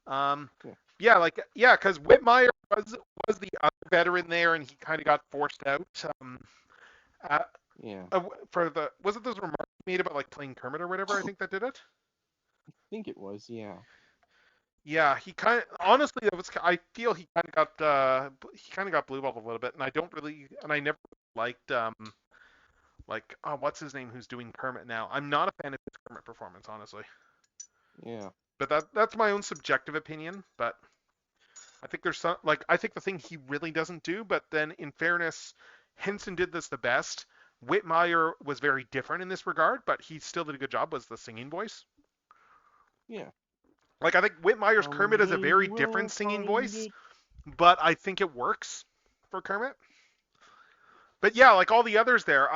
Um, Yeah. yeah, yeah, because Whitmire was the other veteran there, and he kind of got forced out. Uh, Yeah. for the was it those remarks he made about like playing Kermit or whatever? I think that did it. I think it was, yeah. Yeah, he kind of honestly, it was. I feel he kind of got blue balled a little bit, and I don't really, and I never liked like what's his name who's doing Kermit now. I'm not a fan of his Kermit performance, honestly. Yeah. But that's my own subjective opinion. But I think there's some like I think the thing he really doesn't do, but then in fairness, Henson did this the best. Whitmire was very different in this regard, but he still did a good job. Was the singing voice? Yeah. Like I think Whitmire's Kermit is a Someday very we'll different singing find voice, it. but I think it works for Kermit. But yeah, like all the others there,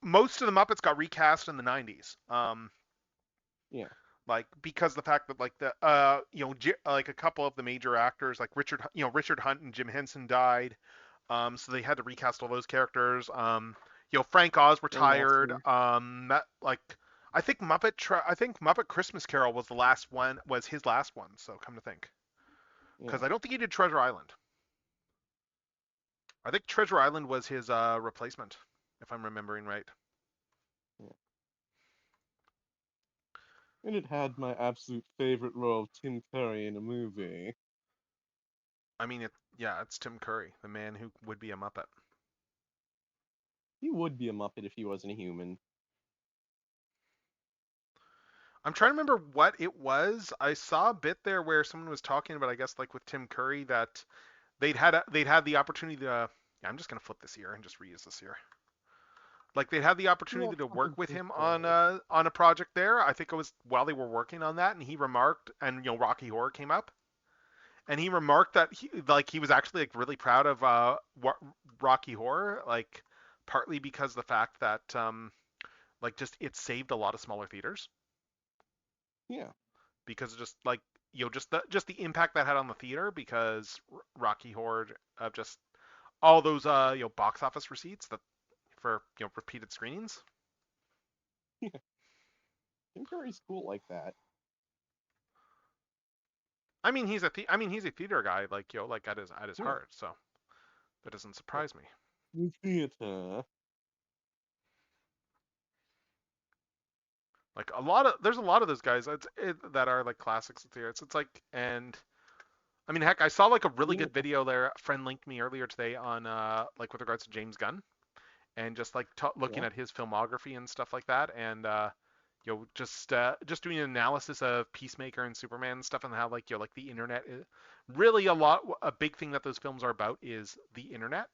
most of the Muppets got recast in the '90s. Yeah. Like because the fact that like the like a couple of the major actors like Richard Hunt and Jim Henson died, so they had to recast all those characters. Frank Oz retired. Remaster. Like I think Muppet Christmas Carol was was his last one. So come to think, because Yeah. I don't think he did Treasure Island. I think Treasure Island was his replacement, if I'm remembering right. Yeah. And it had my absolute favorite role of Tim Curry in a movie. I mean, it's Tim Curry, the man who would be a Muppet. He would be a Muppet if he wasn't a human. I'm trying to remember what it was. I saw a bit there where someone was talking about, I guess, like with Tim Curry, that they'd had the opportunity to. Yeah, I'm just gonna flip this here and just reuse this here. Like they had the Yeah, opportunity to work fucking with Tim him Curry. on a project there. I think it was while they were working on that, and he remarked, and Rocky Horror came up, and he remarked that he was actually like really proud of Rocky Horror, like partly because the fact that like just it saved a lot of smaller theaters Yeah. because of just like just the impact that had on the theater because Rocky Horror of just all those box office receipts that for repeated screenings. Tim Curry's cool like that. I mean he's a theater guy like like at his Yeah. heart, so that doesn't surprise me. The theater. Like there's a lot of those guys that are like classics of theater. It's like and I mean heck I saw like a really You know, good video there. A friend linked me earlier today on like with regards to James Gunn and just like looking yeah. at his filmography and stuff like that and just doing an analysis of Peacemaker and Superman and stuff and how like like the internet is really a big thing that those films are about is the internet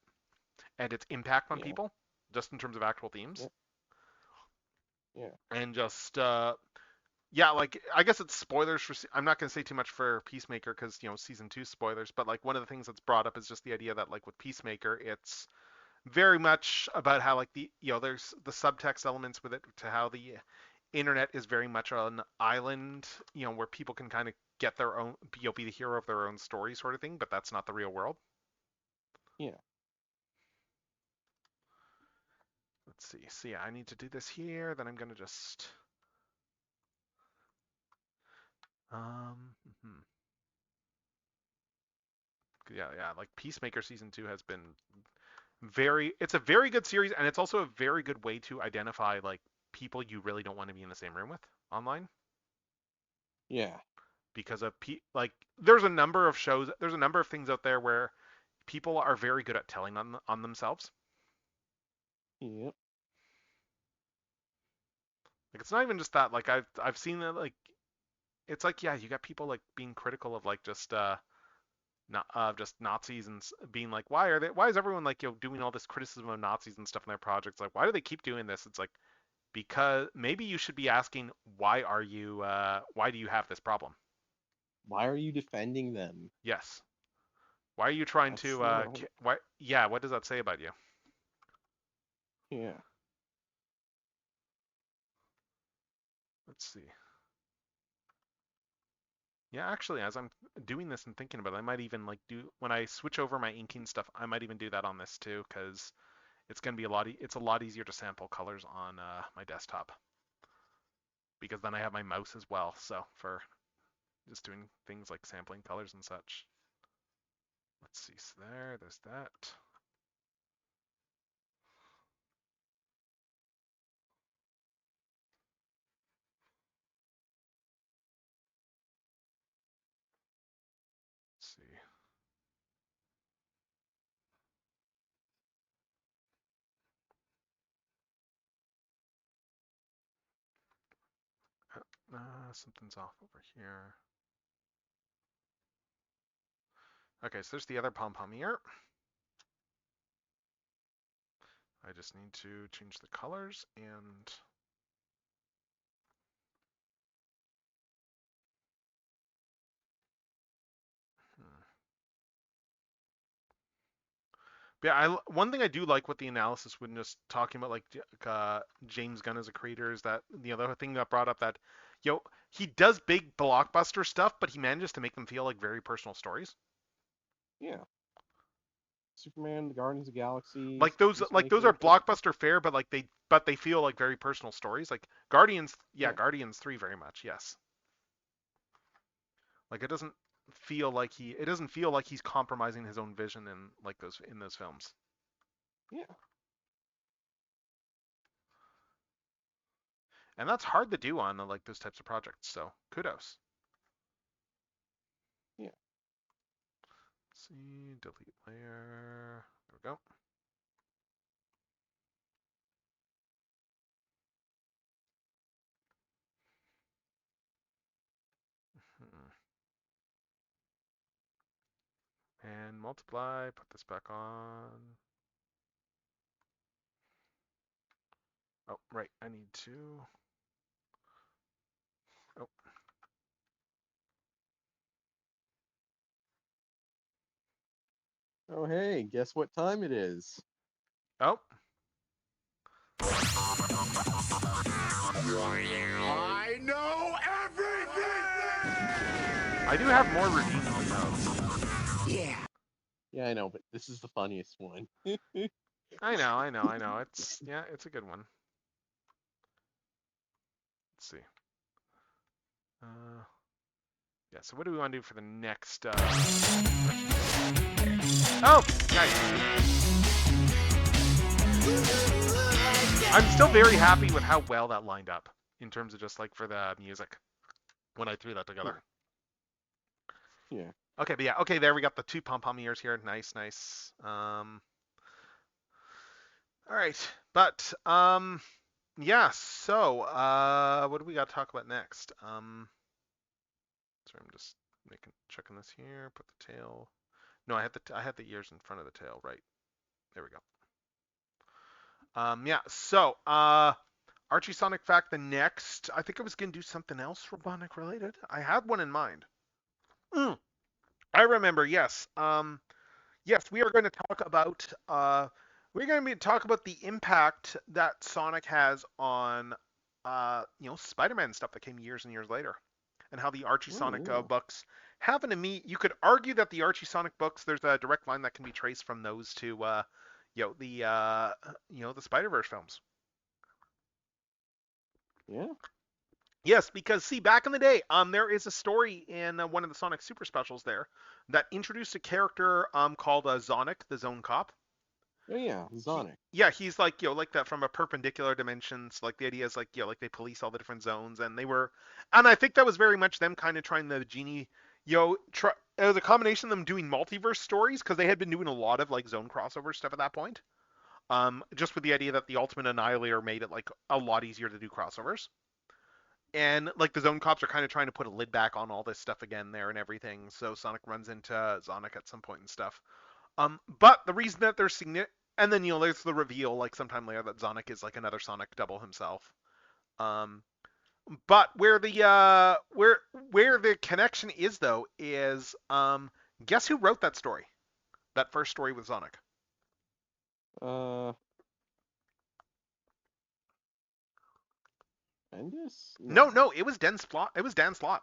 and its impact on Yeah. people just in terms of actual themes. Yeah. Yeah. and just yeah, like I guess it's spoilers for. I'm not gonna say too much for Peacemaker because season 2 spoilers, but like one of the things that's brought up is just the idea that like with Peacemaker, it's very much about how like there's the subtext elements with it to how the internet is very much an island, where people can kind of get their own, be the hero of their own story sort of thing, but that's not the real world. Yeah. Let's see. So yeah, I need to do this here. Then I'm gonna just um. hmm. Yeah. Like Peacemaker season 2 has been it's a very good series, and it's also a very good way to identify like people you really don't want to be in the same room with online Yeah. because of like there's a number of shows, there's a number of things out there where people are very good at telling on themselves. Yep. Like it's not even just that. Like I've seen that. Like it's like, yeah, you got people like being critical of like just not just Nazis and being like, why is everyone like doing all this criticism of Nazis and stuff in their projects? Like why do they keep doing this? It's like, because maybe you should be asking, why do you have this problem? Why are you defending them? Yes. Why are you trying That's to not a whole. why yeah, what does that say about you? Yeah. Let's see. Yeah, actually, as I'm doing this and thinking about it, I might even like do when I switch over my inking stuff, I might even do that on this too, because it's gonna be it's a lot easier to sample colors on my desktop, because then I have my mouse as well. So for just doing things like sampling colors and such. Let's see. So there's that. Let's see. Something's off over here. Okay, so there's the other pom-pom here. I just need to change the colors and hmm. But yeah, one thing I do like with the analysis when just talking about like James Gunn as a creator is that the other thing that brought up that he does big blockbuster stuff, but he manages to make them feel like very personal stories. Yeah. Superman, the Guardians of the Galaxy, Like those are Peacemaker. blockbuster fare, but like they feel like very personal stories. Like Guardians, yeah, Yeah. Guardians 3 very much, yes. Like it doesn't feel like he's compromising his own vision in those films. Yeah. And that's hard to do on like those types of projects. So kudos. Yeah. See, delete layer. There we go. Hmm. And multiply. Put this back on. Oh, right. I need to. Oh, Oh, hey, guess what time it is? oh. I know everything! I do have more redeemable notes. Yeah. Yeah, I know, but this is the funniest one. I know. It's a good one. Let's see. Yeah. So what do we want to do for the next? Oh, nice. I'm still very happy with how well that lined up in terms of just like for the music when I threw that together. Yeah. Okay, but yeah, okay, there we got the two pom-pom ears here. Nice. All right, but yeah. So what do we got to talk about next? Sorry, I'm just checking this here. Put the tail. No, I had the ears in front of the tail. Right. There we go. Yeah. So Archie Sonic fact. The next, I think I was gonna do something else Robotnik related. I had one in mind. Mm, I remember. Yes. Yes, we are going to talk about. We're going to talk about the impact that Sonic has on, Spider-Man stuff that came years and years later, and how the Archie Oh Sonic yeah. books happen to me. You could argue that the Archie Sonic books, there's a direct line that can be traced from those to, the Spider-Verse films. Yeah. Yes, because see, back in the day, there is a story in one of the Sonic Super Specials there that introduced a character called Zonic, the Zone Cop. Oh yeah. Sonic. Yeah, he's like like that from a perpendicular dimensions. Like the idea is like like they police all the different zones, and they were, and I think that was very much them kind of trying the genie, it was a combination of them doing multiverse stories because they had been doing a lot of like zone crossover stuff at that point. Just with the idea that the Ultimate Annihilator made it like a lot easier to do crossovers. And like the Zone Cops are kind of trying to put a lid back on all this stuff again there and everything. So Sonic runs into Sonic at some point and stuff. But the reason that they're significant, and then there's the reveal like sometime later that Sonic is like another Sonic double himself. Um, but where the connection is though is guess who wrote that story? That first story with Sonic. Uh, Bendis? No, No. no, it was Dan Slott. It was Dan Slott.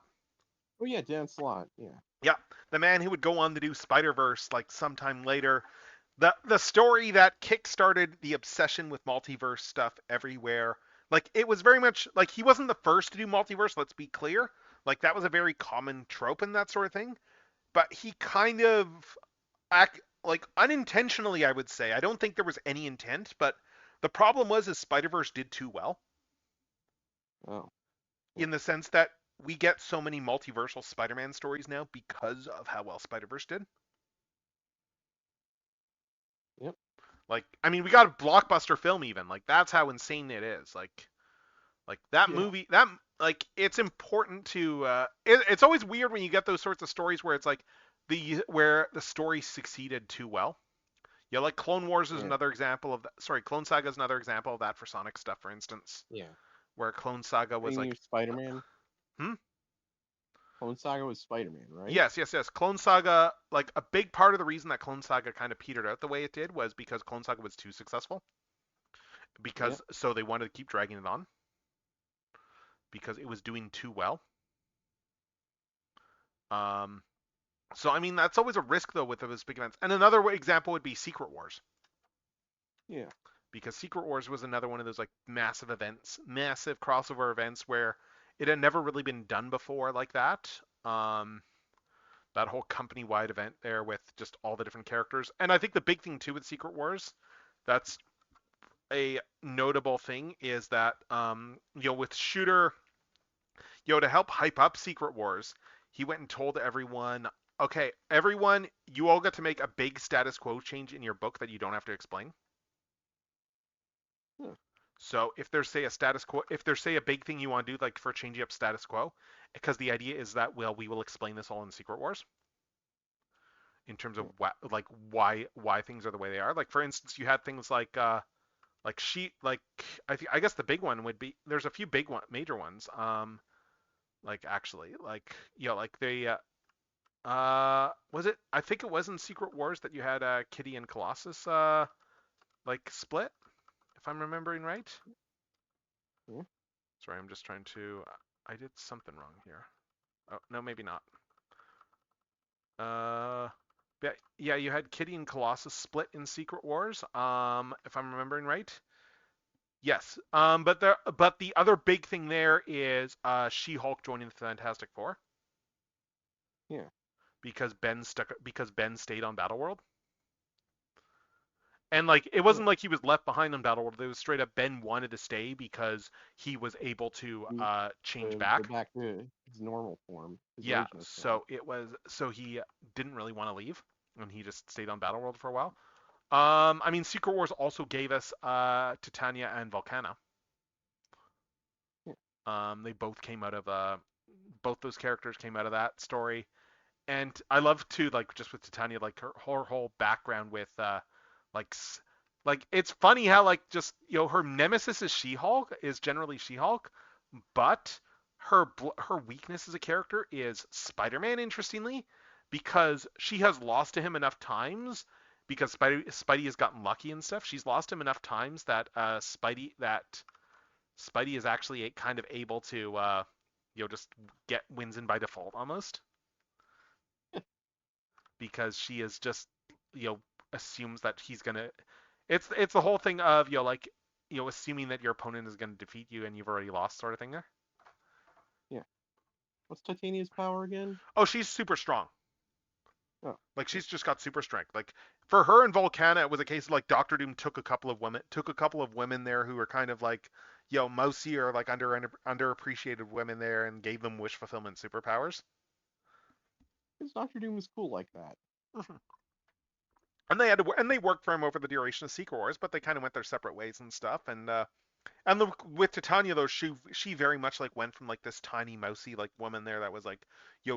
Oh yeah, Dan Slott. Yeah. Yeah, the man who would go on to do Spider Verse like sometime later. The story that kick-started the obsession with multiverse stuff everywhere. Like it was very much like he wasn't the first to do multiverse. Let's be clear. Like that was a very common trope and that sort of thing. But he kind of act like unintentionally, I would say. I don't think there was any intent, but the problem was is Spider Verse did too well Oh. in the sense that we get so many multiversal Spider-Man stories now because of how well Spider Verse did. Yep. Like, I mean, we got a blockbuster film even. Like, that's how insane it is. Like that Yeah. movie, that like it's important to. It's always weird when you get those sorts of stories where it's like where the story succeeded too well. Yeah, like Clone Wars is Yeah. another example of that. Sorry, Clone Saga is another example of that for Sonic stuff, for instance, Yeah. where Clone Saga was Any like, new Spider-Man? hmm. Clone Saga was Spider-Man, right? Yes, yes, yes. Clone Saga, like a big part of the reason that Clone Saga kind of petered out the way it did was because Clone Saga was too successful. Yeah. Because so they wanted to keep dragging it on because it was doing too well. Um, so I mean that's always a risk though with those big events. And another example would be Secret Wars Yeah. because Secret Wars was another one of those like massive events, massive crossover events where it had never really been done before like that. Um, that whole company-wide event there with just all the different characters. And I think the big thing too with Secret Wars, that's a notable thing is that with Shooter, to help hype up Secret Wars, he went and told everyone, okay, everyone, you all get to make a big status quo change in your book that you don't have to explain. Huh. So if there's say a status quo, if there's say a big thing you want to do, like for changing up status quo, because the idea is that we will explain this all in Secret Wars in terms of Yeah. why things are the way they are. Like for instance, you had things like she like I guess the big one would be there's a few major ones. Like actually like like they was it I think it was in Secret Wars that you had Kitty and Colossus like split if I'm remembering right. Yeah. Sorry, I'm just trying to. I did something wrong here. Oh no, maybe not. Uh, yeah, you had Kitty and Colossus split in Secret Wars. If I'm remembering right. Yes. But the other big thing there is She-Hulk joining the Fantastic Four Yeah. because Ben stayed on Battleworld. And like it Yeah. wasn't like he was left behind on Battleworld. It was straight up Ben wanted to stay because he was able to He change go back. back to his normal form, his Yeah, original form. so he didn't really want to leave, and he just stayed on Battleworld for a while. I mean, Secret Wars also gave us Titania and Volcana. Yeah. They both came out of both those characters came out of that story, and I love to like just with Titania like her whole background with like Like it's funny how like just her nemesis is She-Hulk is generally She-Hulk, but her weakness as a character is Spider-Man. Interestingly, because she has lost to him enough times, because Spidey has gotten lucky and stuff. She's lost him enough times that Spidey is actually kind of able to just get wins in by default almost, because she is just assumes that he's gonna. It's the whole thing of assuming that your opponent is gonna defeat you and you've already lost, sort of thing there. Yeah. What's Titania's power again? Oh, she's super strong. Oh. Like she's just got super strength. Like for her and Volcana, it was a case of like Doctor Doom took a couple of women there who were kind of like mousy or like underappreciated women there, and gave them wish fulfillment superpowers. Because Doctor Doom is cool like that. Mm-hmm. And they worked for him over the duration of Secret Wars, but they kind of went their separate ways and stuff. With Titania though, she very much like went from like this tiny mousy like woman there that was like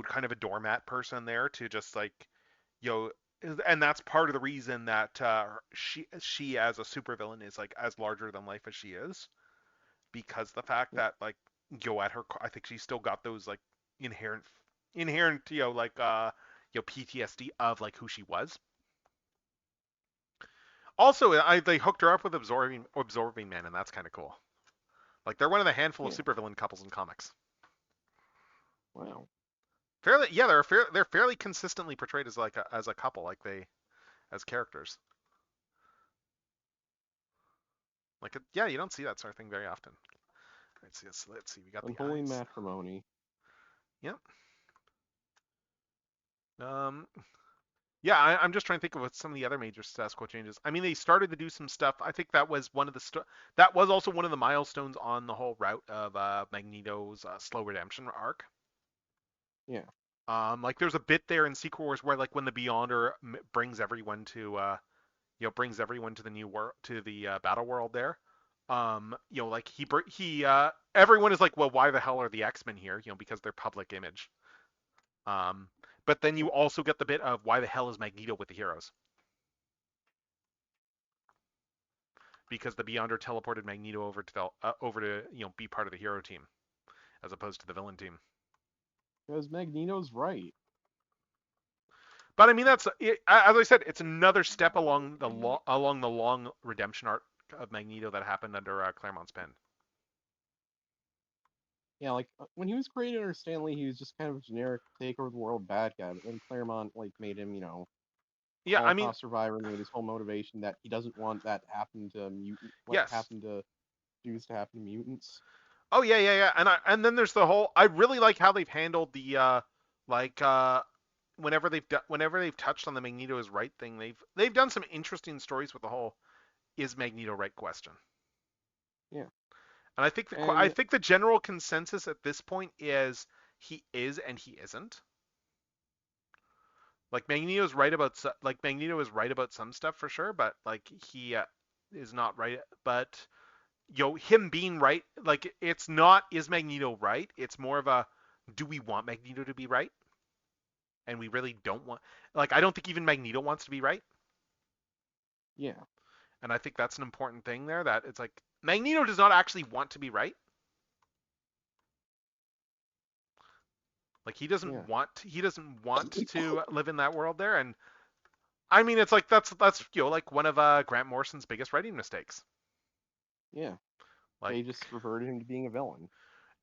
kind of a doormat person there to just like yo and that's part of the reason that she as a supervillain is like as larger than life as she is, because the fact that like at her, I think she's still got those like inherent PTSD of like who she was. Also, they hooked her up with Absorbing Man, and that's kind of cool. Like they're one of the handful of supervillain couples in comics. Wow. They're fairly consistently portrayed as like as a couple, like as characters. Like you don't see that sort of thing very often. Let's see. We got Unholy matrimony. Yep. Yeah, I'm just trying to think of what some of the other major status quo changes. I mean, they started to do some stuff. I think that was that was also one of the milestones on the whole route of Magneto's slow redemption arc. Yeah. Like there's a bit there in Secret Wars where like when the Beyonder brings everyone to the new world, to the battle world there. Like everyone is like, well, why the hell are the X-Men here? Because they're public image. But then you also get the bit of why the hell is Magneto with the heroes? Because the Beyonder teleported Magneto over to be part of the hero team, as opposed to the villain team. Because Magneto's right. But I mean, as I said, it's another step along the long redemption arc of Magneto that happened under Claremont's pen. Yeah, like when he was created under Stan Lee, he was just kind of a generic take over the world bad guy. But then Claremont like made him, Holocaust survivor, made his whole motivation that he doesn't want that to happen to happened to Jews to happen to mutants. Oh yeah. And then there's the whole. I really like how they've handled the whenever they've touched on the Magneto is right thing, they've done some interesting stories with the whole is Magneto right question. Yeah. And I think the general consensus at this point is he is and he isn't. Like Magneto is right about some stuff for sure, but like he is not right. But him being right, like it's not is Magneto right? It's more of a do we want Magneto to be right? And we really don't want. Like I don't think even Magneto wants to be right. Yeah. And I think that's an important thing there. That it's like Magneto does not actually want to be right. Like he doesn't want to live in that world there. And I mean, it's like that's like one of Grant Morrison's biggest writing mistakes. Yeah. Like they just reverted him to being a villain.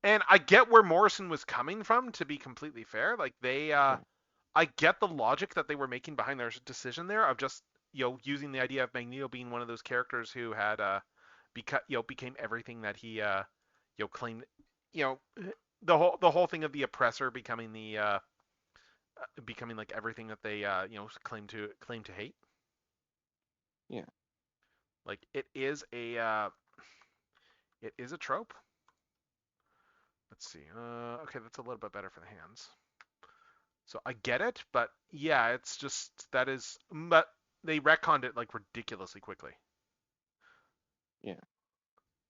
And I get where Morrison was coming from, to be completely fair. Like they I get the logic that they were making behind their decision there of just using the idea of Magneto being one of those characters who had became everything that he claimed, the whole thing of the oppressor becoming becoming like everything that they claim to hate. Yeah. Like it is a trope. Let's see. Okay, that's a little bit better for the hands. So I get it, but yeah, it's just but they retconned it like ridiculously quickly. Yeah.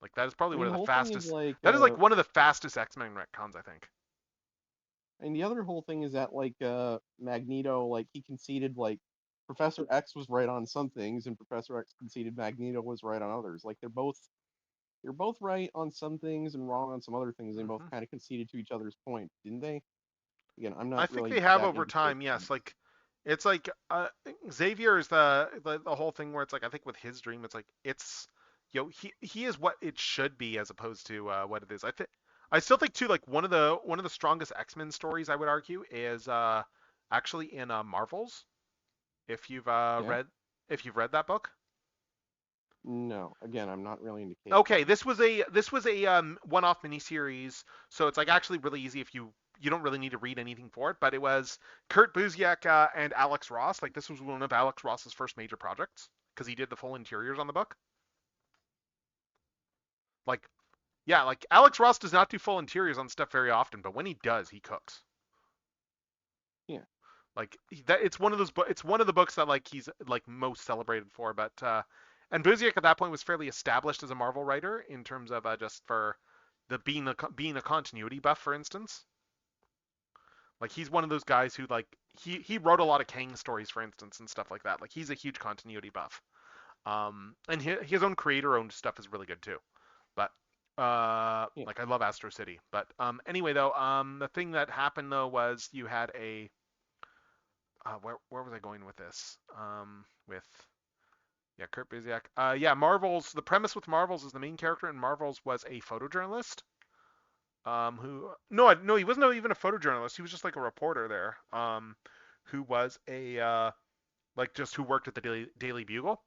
Like that is probably one of the fastest. That is like one of the fastest X-Men retcons, I think. And the other whole thing is that like Magneto, like he conceded like Professor X was right on some things, and Professor X conceded Magneto was right on others. Like they're both right on some things and wrong on some other things. They both Hmm. kind of conceded to each other's point, didn't they? Again, I'm I not think really they have that over into time, yes. Tolkien. Like it's like Xavier is the whole thing where it's like I think with his dream it's like it's he is what it should be as opposed to what it is. I still think too like one of the strongest X-Men stories I would argue is actually in Marvels if you've Yeah. read that book. No, again, I'm not really into Okay, K-pop. this was a one-off miniseries, so it's like actually really easy if you don't really need to read anything for it. But it was Kurt Busiek and Alex Ross. Like this was one of Alex Ross's first major projects because he did the full interiors on the book. Like yeah, like Alex Ross does not do full interiors on stuff very often, but when he does, he cooks. Yeah. Like that, it's one of the books that like he's like most celebrated for. But and Busiek at that point was fairly established as a Marvel writer in terms of just for the being a continuity buff, for instance. Like he's one of those guys who like he wrote a lot of Kang stories, for instance, and stuff like that. Like he's a huge continuity buff. And his own creator owned stuff is really good too. But Yeah. like I love Astro City. But anyway though, the thing that happened though was you had a where was I going with this? With yeah, Kurt Busiek. Yeah, Marvel's the premise with Marvel's is the main character in Marvel's was a photojournalist. Who no he wasn't even a photojournalist. He was just like a reporter there. Who was a like just who worked at the Daily Bugle.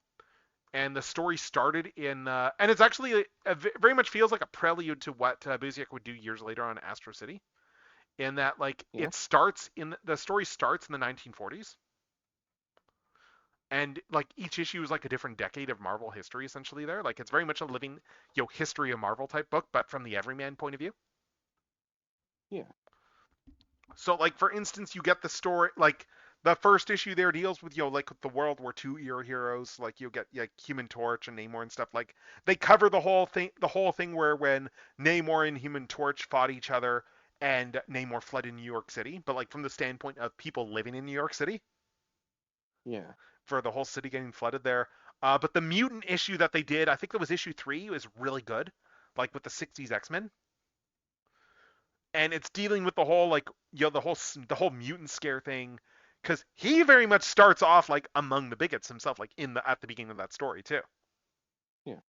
And the story started in and it's actually very much feels like a prelude to what Busiek would do years later on Astro City. In that like Yeah. the story starts in the 1940s and like each issue is like a different decade of Marvel history essentially there. Like it's very much a living history of Marvel type book, but from the everyman point of view. Yeah. So like for instance, you get the story like the first issue there deals with like the World War II era heroes. Like you get like Human Torch and Namor and stuff. Like they cover the whole thing where when Namor and Human Torch fought each other and Namor fled in New York City, but like from the standpoint of people living in New York City Yeah. for the whole city getting flooded there. But the mutant issue that they did, I think that was issue 3, was really good. Like with the 60s X-Men, and it's dealing with the whole like the whole mutant scare thing because he very much starts off like among the bigots himself, like at the beginning of that story too. Yeah.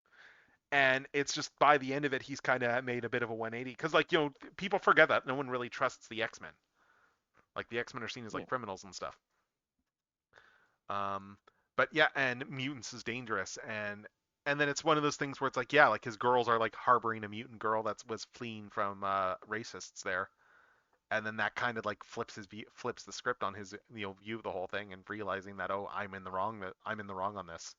And it's just by the end of it, he's kind of made a bit of a 180 because like people forget that no one really trusts the X-Men. Like the X-Men are seen as Yeah. like criminals and stuff. Um, but yeah, and mutants is dangerous, and then it's one of those things where it's like yeah, like his girls are like harboring a mutant girl that was fleeing from racists there, and then that kind of like flips the script on his view of the whole thing and realizing that oh I'm in the wrong on this.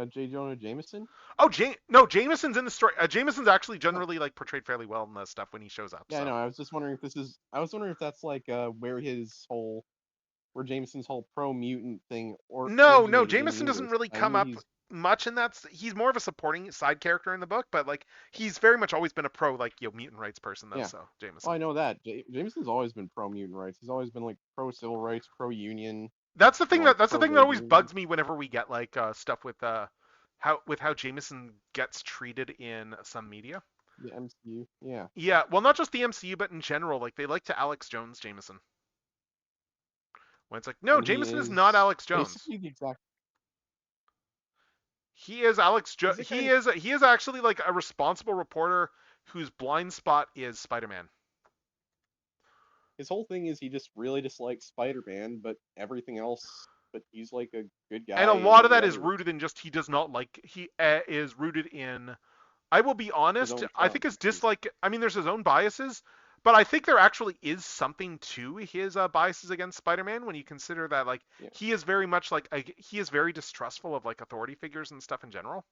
J. Jonah Jameson. Oh, no, Jameson's in the story. Jameson's actually No. generally like portrayed fairly well in the stuff when he shows up. Yeah, I So know. I was just wondering if this is. I was wondering if that's like where Jameson's whole pro mutant thing no, originated in the Jameson doesn't universe. really I come knew up he's. much in that. He's more of a supporting side character in the book, but like he's very much always been a pro like mutant rights person though. Yeah. So Oh, Jameson. I know that. Jameson's always been pro mutant rights. He's always been like pro civil rights, pro union, like That's the pro thing that labor always unions. bugs me whenever we get like stuff with how Jameson gets treated in some media. The MCU. Yeah. Yeah, well, not just the MCU, but in general, like they like to Alex Jones Jameson. When it's like, no, When he Jameson is not is Alex Jones. basically the exact. He is Alex. He's the kind of. He is actually like a responsible reporter whose blind spot is Spider-Man. His whole thing is he just really dislikes Spider-Man, but everything else. But he's like a good And guy a in lot of every that is other rooted in just he does not like he is rooted in. I will be his honest. own I traumas. think his dislike. I mean, there's his own biases, but I think there actually is something to his biases against Spider-Man when you consider that like Yeah. he is very much like he is very distrustful of like authority figures and stuff in general,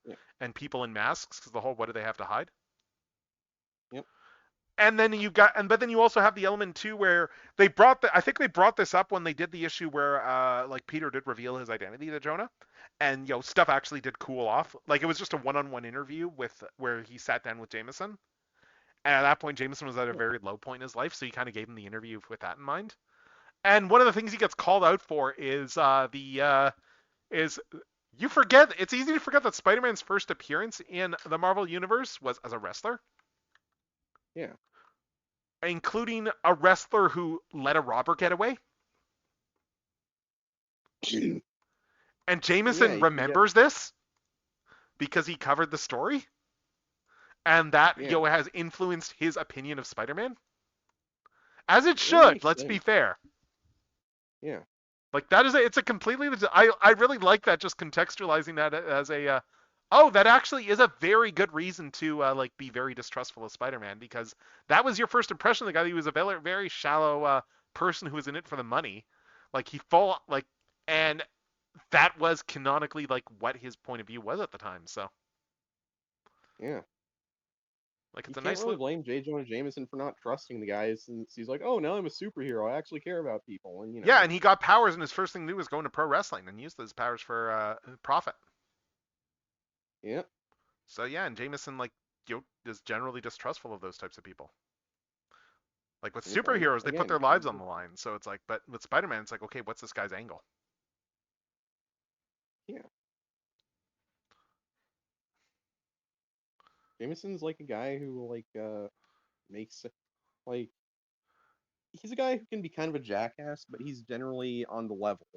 Yeah. and people in masks because the whole what do they have to hide? Yep. And then but then you also have the element too where I think they brought this up when they did the issue where like Peter did reveal his identity to Jonah, and stuff actually did cool off. Like it was just a one-on-one interview with where he sat down with Jameson, and at that point Jameson was at a Yeah. very low point in his life, so he kind of gave him the interview with that in mind. And one of the things he gets called out for is you forget, it's easy to forget that Spider-Man's first appearance in the Marvel Universe was as a wrestler, Yeah. including a wrestler who let a robber get away. And Yeah, Jameson you forget. remembers this because he covered the story, and that Yeah. has influenced his opinion of Spider-Man. As it Well, that should, makes let's be sense. fair. Yeah. Like that is it's a completely I really like that, just contextualizing that as a oh, that actually is a very good reason to like be very distrustful of Spider-Man, because that was your first impression of the guy. He was a very, very shallow person who was in it for the money. Like he fall like and that was canonically like what his point of view was at the time. So Yeah. like You it's a can't nice really blame J. Jonah Jameson for not trusting the guy since he's like, oh, now I'm a superhero. I actually care about people, and yeah, and he got powers, and his first thing to do was go into pro wrestling and use those powers for profit. yeah. So yeah, and Jameson like is generally distrustful of those types of people. Like with Yeah. Well, superheroes, they put again, their lives on the line. So it's like, but with Spider-Man, it's like, okay, what's this guy's angle? yeah. Jameson's like a guy who makes like he's a guy who can be kind of a jackass, but he's generally on the level.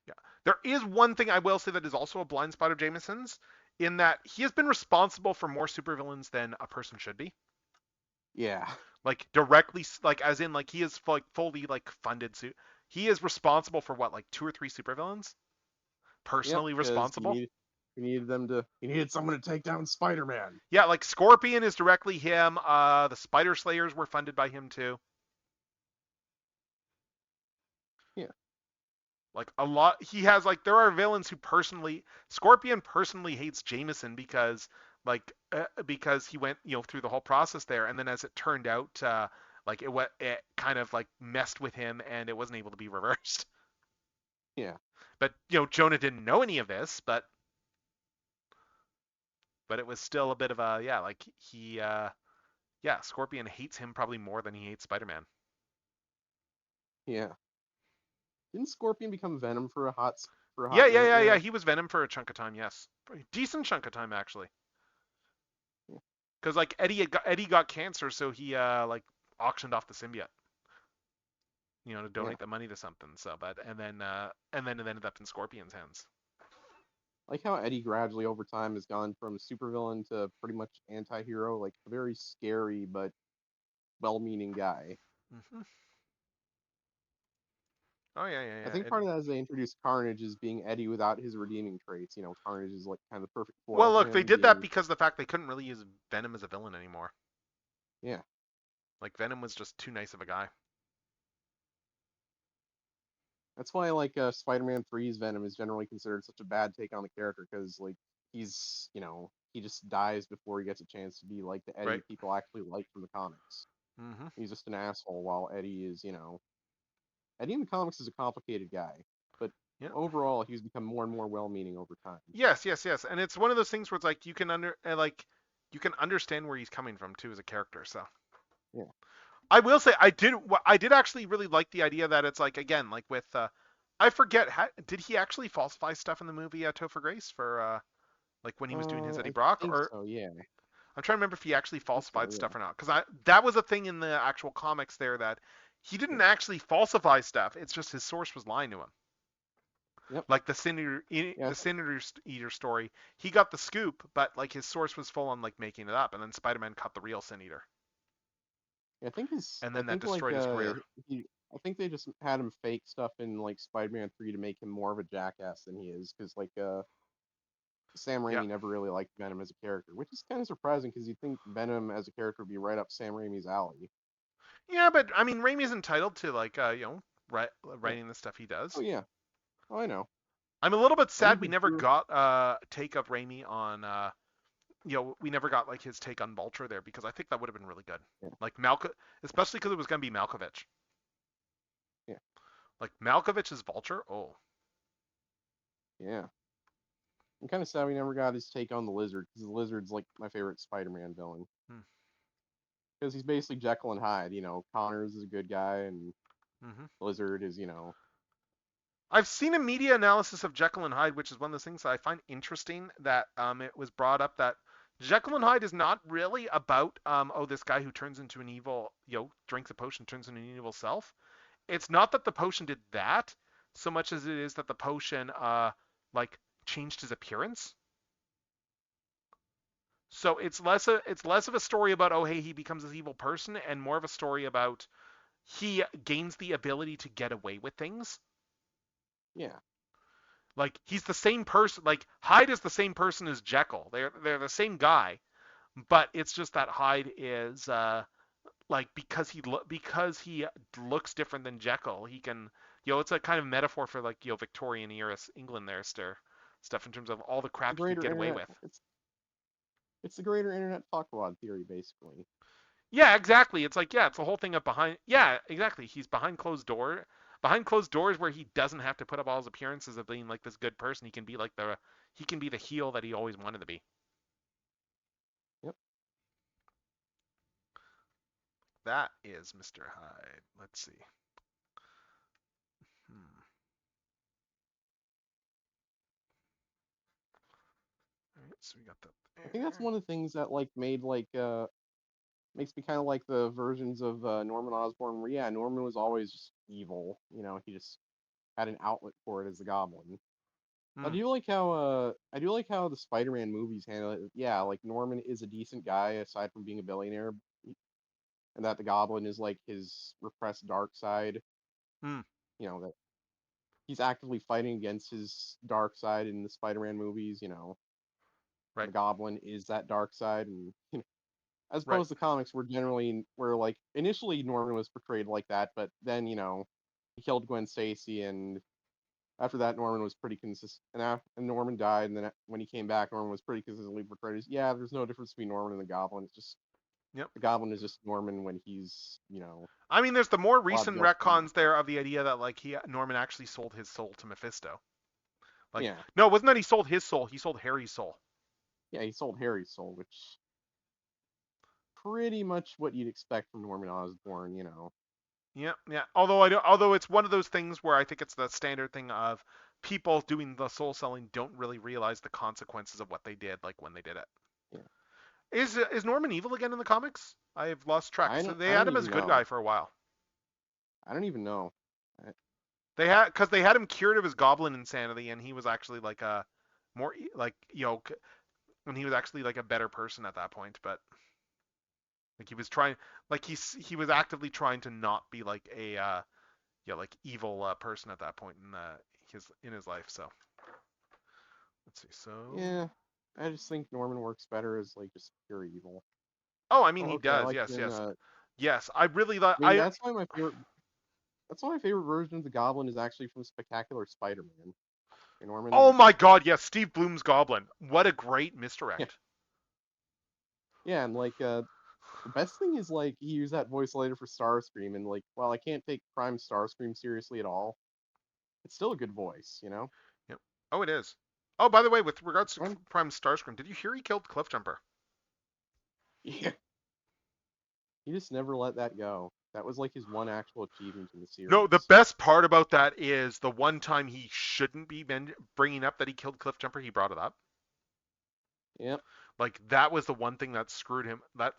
Yeah. There is one thing I will say that is also a blind spot of Jameson's, in that he has been responsible for more supervillains than a person should be. Yeah. Like directly, like as in like he is like fully like funded suit. He is responsible for what, like 2 or 3 supervillains, Yep. personally Because responsible. he needed someone to take down Spider-Man. Yeah, like Scorpion is directly him. The Spider Slayers were funded by him too. Yeah. Like a lot, he has like there are villains who personally, Scorpion personally hates Jameson because he went through the whole process there, and then as it turned out, like it kind of like messed with him, and it wasn't able to be reversed. Yeah. But Jonah didn't know any of this, but it was still a bit of a, yeah, like he yeah, Scorpion hates him probably more than he hates Spider-Man. Yeah. Didn't Scorpion become Venom for a Yeah, hot yeah, minute yeah, yeah. there? He was Venom for a chunk of time, yes. Decent chunk of time actually. Yeah. Because like Eddie got cancer, so he like auctioned off the symbiote, to Yeah. donate the money to something. So, but and then it ended up in Scorpion's hands. Like how Eddie gradually over time has gone from supervillain to pretty much anti-hero, like a very scary but well-meaning guy. Hmm. Oh yeah, yeah, I yeah. think part of that is they introduced Carnage as being Eddie without his redeeming traits. Carnage is like kind of the perfect foil Well, for look, they him, did that being because of the fact they couldn't really use Venom as a villain anymore. yeah. Like Venom was just too nice of a guy. That's why Spider-Man 3's Venom is generally considered such a bad take on the character because he just dies before he gets a chance to be like the Right. Eddie people actually like from the comics. Hmm. He's just an asshole while Eddie is, Eddie in the comics is a complicated guy, but Yeah. overall he's become more and more well-meaning over time. Yes, yes, yes. And it's one of those things where it's like you can understand where he's coming from too as a character. So Yeah. I will say I did actually really like the idea that it's like, again, like with I forget, did he actually falsify stuff in the movie Topher Grace for like when he was doing his Eddie I Brock? think Or so, yeah. I'm trying to remember if he actually I think so, falsified yeah. stuff or not, because I that was a thing in the actual comics there, that he didn't Yeah. actually falsify stuff. It's just his source was lying to him. Yep. Like the Yeah. Senator Eater story, he got the scoop, but like his source was full on like making it up, and then Spider-Man caught the real Sin Eater, and I then that think destroyed his career. I think they just had him fake stuff in like Spider-Man 3 to make him more of a jackass than he is because Sam Yeah. Raimi never really liked Venom as a character, which is kind of surprising because you'd think Venom as a character would be right up Sam Raimi's alley. Yeah, but I mean, Raimi's entitled to like Yeah. writing the stuff he Oh does. yeah. Oh, I know. I'm a little bit I think sad we the never true got take of Raimi on we never got like his take on Vulture there, because I think that would have been really good. yeah, Like especially because it was gonna be Malkovich. yeah, Like Malkovich's Vulture. Oh. yeah. I'm kind of sad we never got his take on the Lizard because the Lizard's like my favorite Spider-Man villain Hmm. because he's basically Jekyll and Hyde. Connors is a good guy and Hmm. Blizzard is, I've seen a media analysis of Jekyll and Hyde, which is one of those things that I find interesting. That it was brought up that Jekyll and Hyde is not really about this guy who turns into an evil, drinks a potion, turns into an evil self. It's not that the potion did that so much as it is that the potion like changed his appearance. So it's less of a story about, oh hey, he becomes this evil person, and more of a story about he gains the ability to get away with things. yeah. Like he's the same person. Like Hyde is the same person as Jekyll. They're the same guy, but it's just that Hyde is like because he looks different than Jekyll. He can, it's a kind of metaphor for like Victorian era England there, stuff in terms of all the The crap he could greater get away internet, with. it's the greater internet fuckwad theory, basically. Yeah, exactly. It's like, yeah, it's the whole thing of behind. Yeah, exactly. He's behind closed doors where he doesn't have to put up all his appearances of being like this good person. He can be the heel that he always wanted to be. Yep. That is Mr. Hyde. Let's see. Hmm. All right, so we got that I think that's there. one of the things that like made like makes me kind of like the versions of Norman Osborn where yeah, Norman was always just evil. He just had an outlet for it as the Goblin. Hmm. I do like how the Spider-Man movies handle it. Yeah, like Norman is a decent guy aside from being a billionaire, and that the Goblin is like his repressed dark side. Hmm. That he's actively fighting against his dark side in the Spider-Man movies. Right. The Goblin is that dark side, and as Right. opposed to comics where like initially Norman was portrayed like that, but then he killed Gwen Stacy, and after that Norman was pretty consistent. And Norman died, and then when he came back, Norman was pretty consistently portrayed as yeah. There's no difference between Norman and the Goblin. It's just Yep. the Goblin is just Norman when he's I mean, there's the more allowed to recent go full retcons Norman. there of the idea that like Norman actually sold his soul to Mephisto. Like, Yeah, no, it wasn't that he sold his soul. He sold Harry's soul. yeah. He sold Harry's soul, which pretty much what you'd expect from Norman Osborn. Yeah, yeah. Although it's one of those things where I think it's the standard thing of people doing the soul selling don't really realize the consequences of what they did, like when they did it. Yeah. Is Norman evil again in the comics? I've lost track. So they I had don't him as even a good guy know. for a while. I don't even know. I, They had him cured of his goblin insanity, and he was actually like a more like when he was actually like a better person at that point. But like he was trying, like he was actively trying to not be like a like evil person at that point in his life. So let's see. So yeah, I just think Norman works better as like just pure evil. oh, I mean Oh, he okay. I does. like Yes, when. yes, yes. I really like. I mean, that's why my favorite. That's why my favorite version of the Goblin is actually from Spectacular Spider-Man. Oh Norman. my God, yes, Steve Bloom's Goblin. What a great Yeah, misdirect. yeah, and like the best thing is like he used that voice later for Starscream, and like while I can't take Prime Starscream seriously at all, it's still a good voice. Yep. Oh, it is. Oh, by the way, with regards to Prime, Prime Starscream, did you hear he killed Cliffjumper? yeah, he just never let that go. That was like his one actual achievement in the No, the series. best part about that is the one time he shouldn't be bringing up that he killed Cliffjumper, he brought it up. Yep. Like that was the one thing that screwed him. That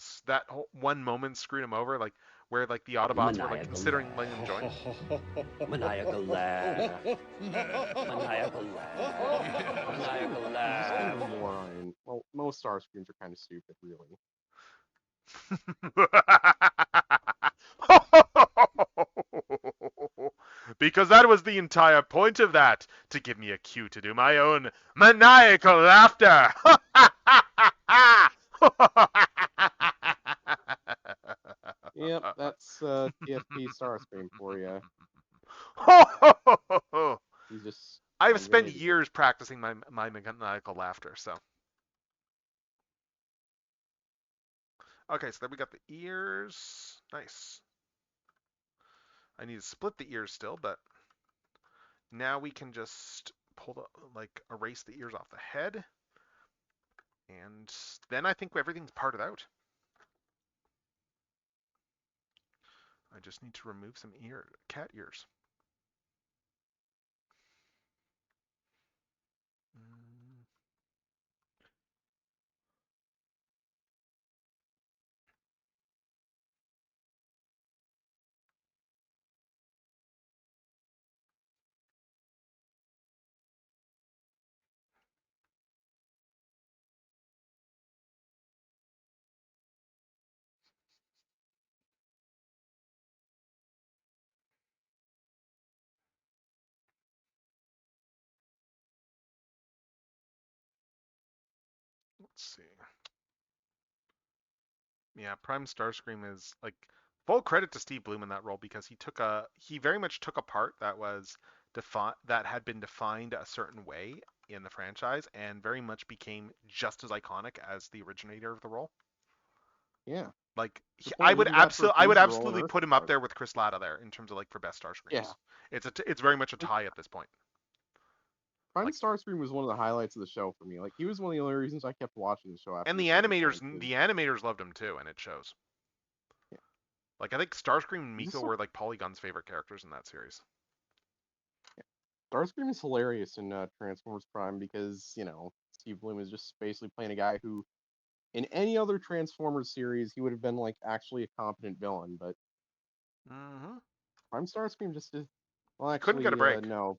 one moment screwed him over. Like where like the Autobots were like Maniacal considering letting him join. laugh. Maniacal laugh. Yeah. Maniacal laugh. Maniacal He's just kind of a laugh. moron. Well, most Starscreams are kind of stupid, really. Because that was the entire point of that, to give me a cue to do my own maniacal laughter. Yep, that's TFP Starscream for you. He's just I've kind of an spent idiot. years practicing my maniacal laughter, so. Okay, so then we got the ears. Nice. I need to split the ears still, but now we can just pull like erase the ears off the head. And then I think everything's parted out. I just need to remove some cat ears. Mm. Let's see. Yeah, Prime Starscream is like full credit to Steve Blum in that role because he very much took a part that was that had been defined a certain way in the franchise and very much became just as iconic as the originator of the role. Yeah. Like The I point would he got to I would reprise the role in absolutely put him up Earthstar. there with Chris Latta there in terms of like for best Starscreams. Yeah. It's very much a tie at this point. Prime Like- Starscream was one of the highlights of the show for me. Like he was one of the only reasons I kept watching the show after. And the animators loved him too, and it shows. Yeah. Like I think Starscream and He's Miko just were like Polygon's favorite characters in that series. Starscream is hilarious in Transformers Prime because, you know, Steve Blum is just basically playing a guy who, in any other Transformers series, he would have been like actually a competent villain, but Mm-hmm. Prime Starscream just is. Well, Couldn't actually, get a break. no.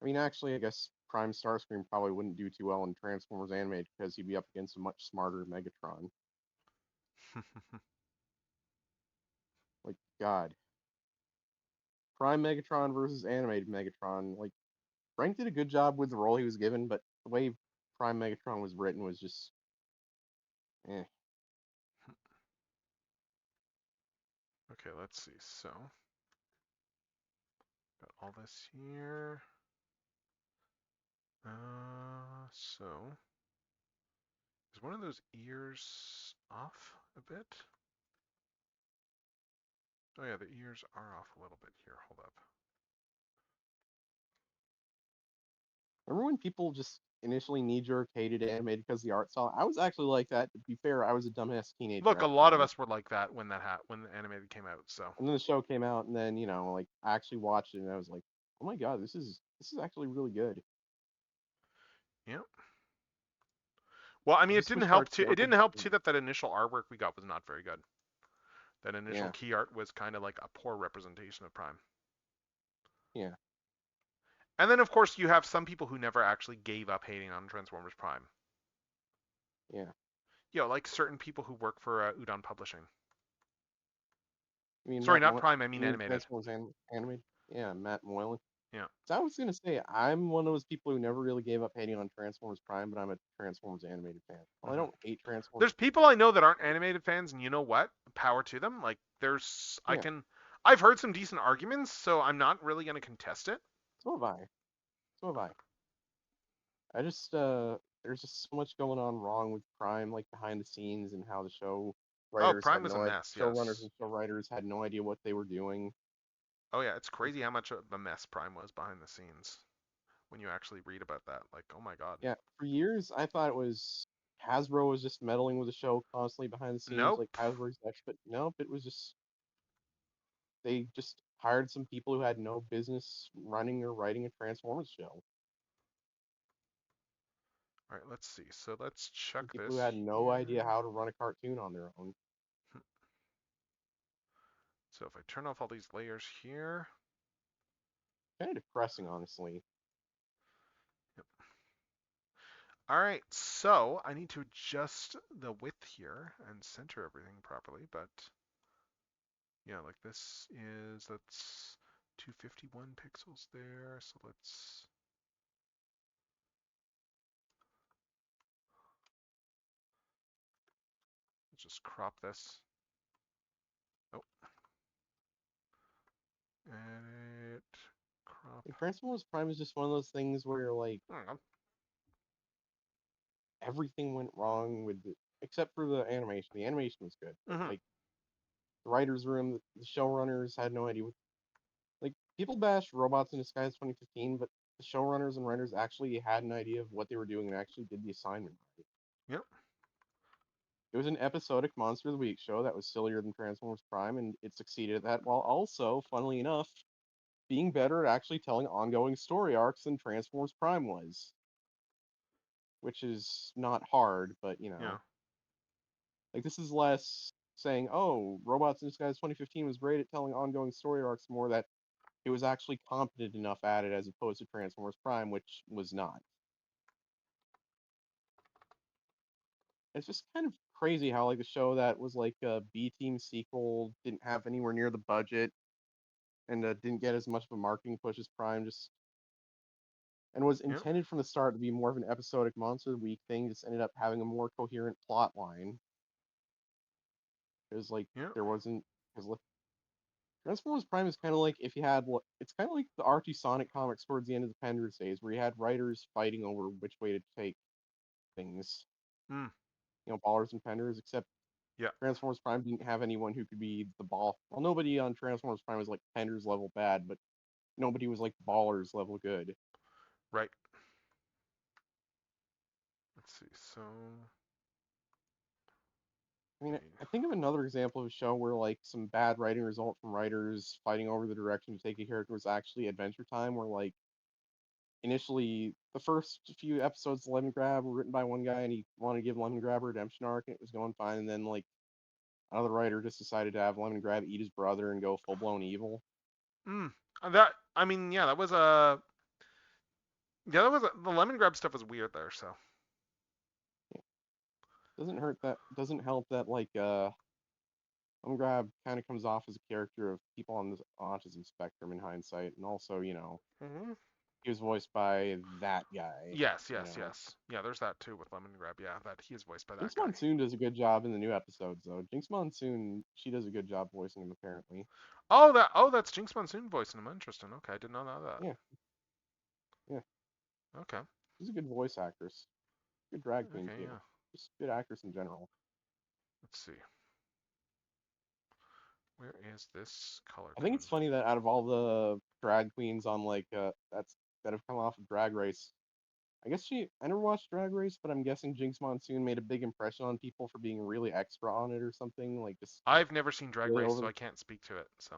I mean, actually, I guess Prime Starscream probably wouldn't do too well in Transformers Animated because he'd be up against a much smarter Megatron. Like, God. Prime Megatron versus animated Megatron. Like, Frank did a good job with the role he was given, but the way Prime Megatron was written was just, eh. Okay, let's see. So, got all this here. So, is one of those ears off a bit? Oh yeah, the ears are off a little bit here. Hold up. Remember when people just initially knee-jerk hated animated because of the art style? I was actually like that. To be fair, I was a dumbass teenager. Look, at a the lot of time. us were like that when when the animated came out. So, And then the show came out, and then, you know, like I actually watched it, and I was like, oh my god, this is actually really good. yeah. Well, I mean, I it just didn't wish help Dark too. It Saber didn't help too that initial artwork we got was not very good. That initial Yeah. key art was kind of like a poor representation of Prime. Yeah. And then, of course, you have some people who never actually gave up hating on Transformers Prime. Yeah. You know, like certain people who work for Udon Publishing. I mean, Sorry, not Prime. I mean you animated. Transformers animated? Yeah, Matt Moylan. Yeah. So I was gonna say I'm one of those people who never really gave up hating on Transformers Prime, but I'm a Transformers animated fan. Well, I don't hate Transformers. There's people I know that aren't animated fans, and you know what? Power to them. Like, I've heard some decent arguments, so I'm not really gonna contest it. So have I. So have I. I just there's just so much going on wrong with Prime, like behind the scenes, and how the show writers Prime had was no a idea, mess, showrunners yes. and show writers had no idea what they were doing. Oh yeah, it's crazy how much of a mess Prime was behind the scenes when you actually read about that. Like, oh my god. Yeah, for years I thought it was Hasbro was just meddling with the show constantly behind the scenes, Nope. like Hasbro execs, but nope, it was just they just hired some people who had no business running or writing a Transformers show. All right, let's see. So let's check People this. who had no idea here. how to run a cartoon on their own. So if I turn off all these layers here. Kind of depressing, honestly. Yep. All right, so I need to adjust the width here and center everything properly, but yeah, like that's 251 pixels there. So let's just crop this. Oh. Edit. Crop. Like, Transformers Prime is just one of those things where, like, everything went wrong with it, except for the animation. The animation was good. Mhm. Like, the writer's room, the showrunners had no idea what. Like, people bash Robots in Disguise 2015, but the showrunners and writers actually had an idea of what they were doing and actually did the assignment right. Yep. It was an episodic Monster of the Week show that was sillier than Transformers Prime, and it succeeded at that, while also, funnily enough, being better at actually telling ongoing story arcs than Transformers Prime was. Which is not hard, but Yeah. like this is less saying, "Oh, Robots in Disguise 2015 was great at telling ongoing story arcs," more that it was actually competent enough at it, as opposed to Transformers Prime, which was not. It's just kind of crazy how like a show that was like a B team sequel didn't have anywhere near the budget and didn't get as much of a marketing push as Prime, just and was Yeah. intended from the start to be more of an episodic Monster of the Week thing, just ended up having a more coherent plot line. Because like Yeah. there wasn't, because Transformers Prime is kind of like if you had, it's kind of like the Archie Sonic comics towards the end of the Penders days, where you had writers fighting over which way to take things. Mm. Ballers and Penders, except Yeah. Transformers Prime didn't have anyone who could be the ball. Well, nobody on Transformers Prime was like Penders level bad, but nobody was like Ballers level good. Right. Let's see. So. I mean, I think of another example of a show where like some bad writing result from writers fighting over the direction to take a character was actually Adventure Time, where like initially the first few episodes of Lemon Grab were written by one guy and he wanted to give Lemon Grab a redemption arc and it was going fine, and then like another writer just decided to have Lemon Grab eat his brother and go full blown evil. That. I mean, yeah. That was a. Yeah, that was the lemon grab stuff was weird there. So. Doesn't help that like Lemon Grab kind of comes off as a character of people on the autism spectrum in hindsight, and also Mm-hmm. he was voiced by that guy. Yes. Yeah, there's that too with lemon grab. Yeah, that he is voiced by that Jinx guy. Monsoon does a good job in the new episodes, though. Jinx Monsoon, she does a good job voicing him, apparently. That's Jinx Monsoon voicing him. Interesting. Okay, I did not know that. Yeah. Yeah. Okay. She's a good voice actress. Good drag queen, Okay. too. Yeah. Just good actress in general. Let's see. Where is this color? I think it's funny that out of all the drag queens on like that have come off of Drag Race, I never watched Drag Race, but I'm guessing Jinx Monsoon made a big impression on people for being really extra on it or something, like just I've never seen Drag really Race, over so the. I can't speak to it. So.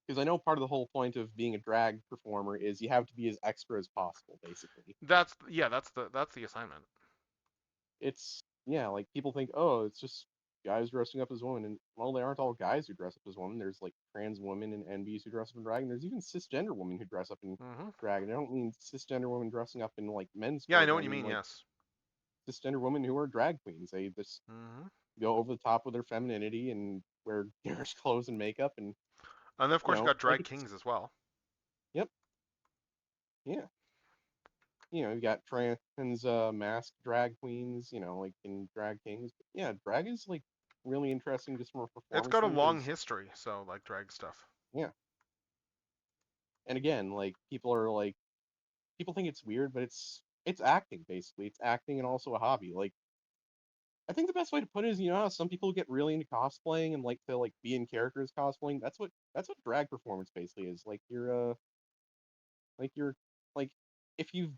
Because I know part of the whole point of being a drag performer is you have to be as extra as possible, basically. That's the assignment. It's yeah, like people think, oh, it's just guys dressing up as women, and well, they aren't all guys who dress up as women. There's like trans women and NBs who dress up in drag, and there's even cisgender women who dress up in Mm-hmm. drag. And I don't mean cisgender women dressing up in like men's Yeah, I clothes. know I what you mean mean. like Yes. cisgender women who are drag queens. They just Mm-hmm. go over the top with their femininity and wear garish clothes and makeup, and And then of course you got like drag kings as well. yep, yeah. You got trans masked drag queens, like in Drag Kings. But yeah, drag is like really interesting just from a It's performance got a thing, long 'cause, history, so like drag stuff. yeah. And again, like people think it's weird, but it's acting basically. It's acting and also a hobby. Like I think the best way to put it is, how some people get really into cosplaying and like to like be in characters cosplaying. That's what drag performance basically is. Like you're like if you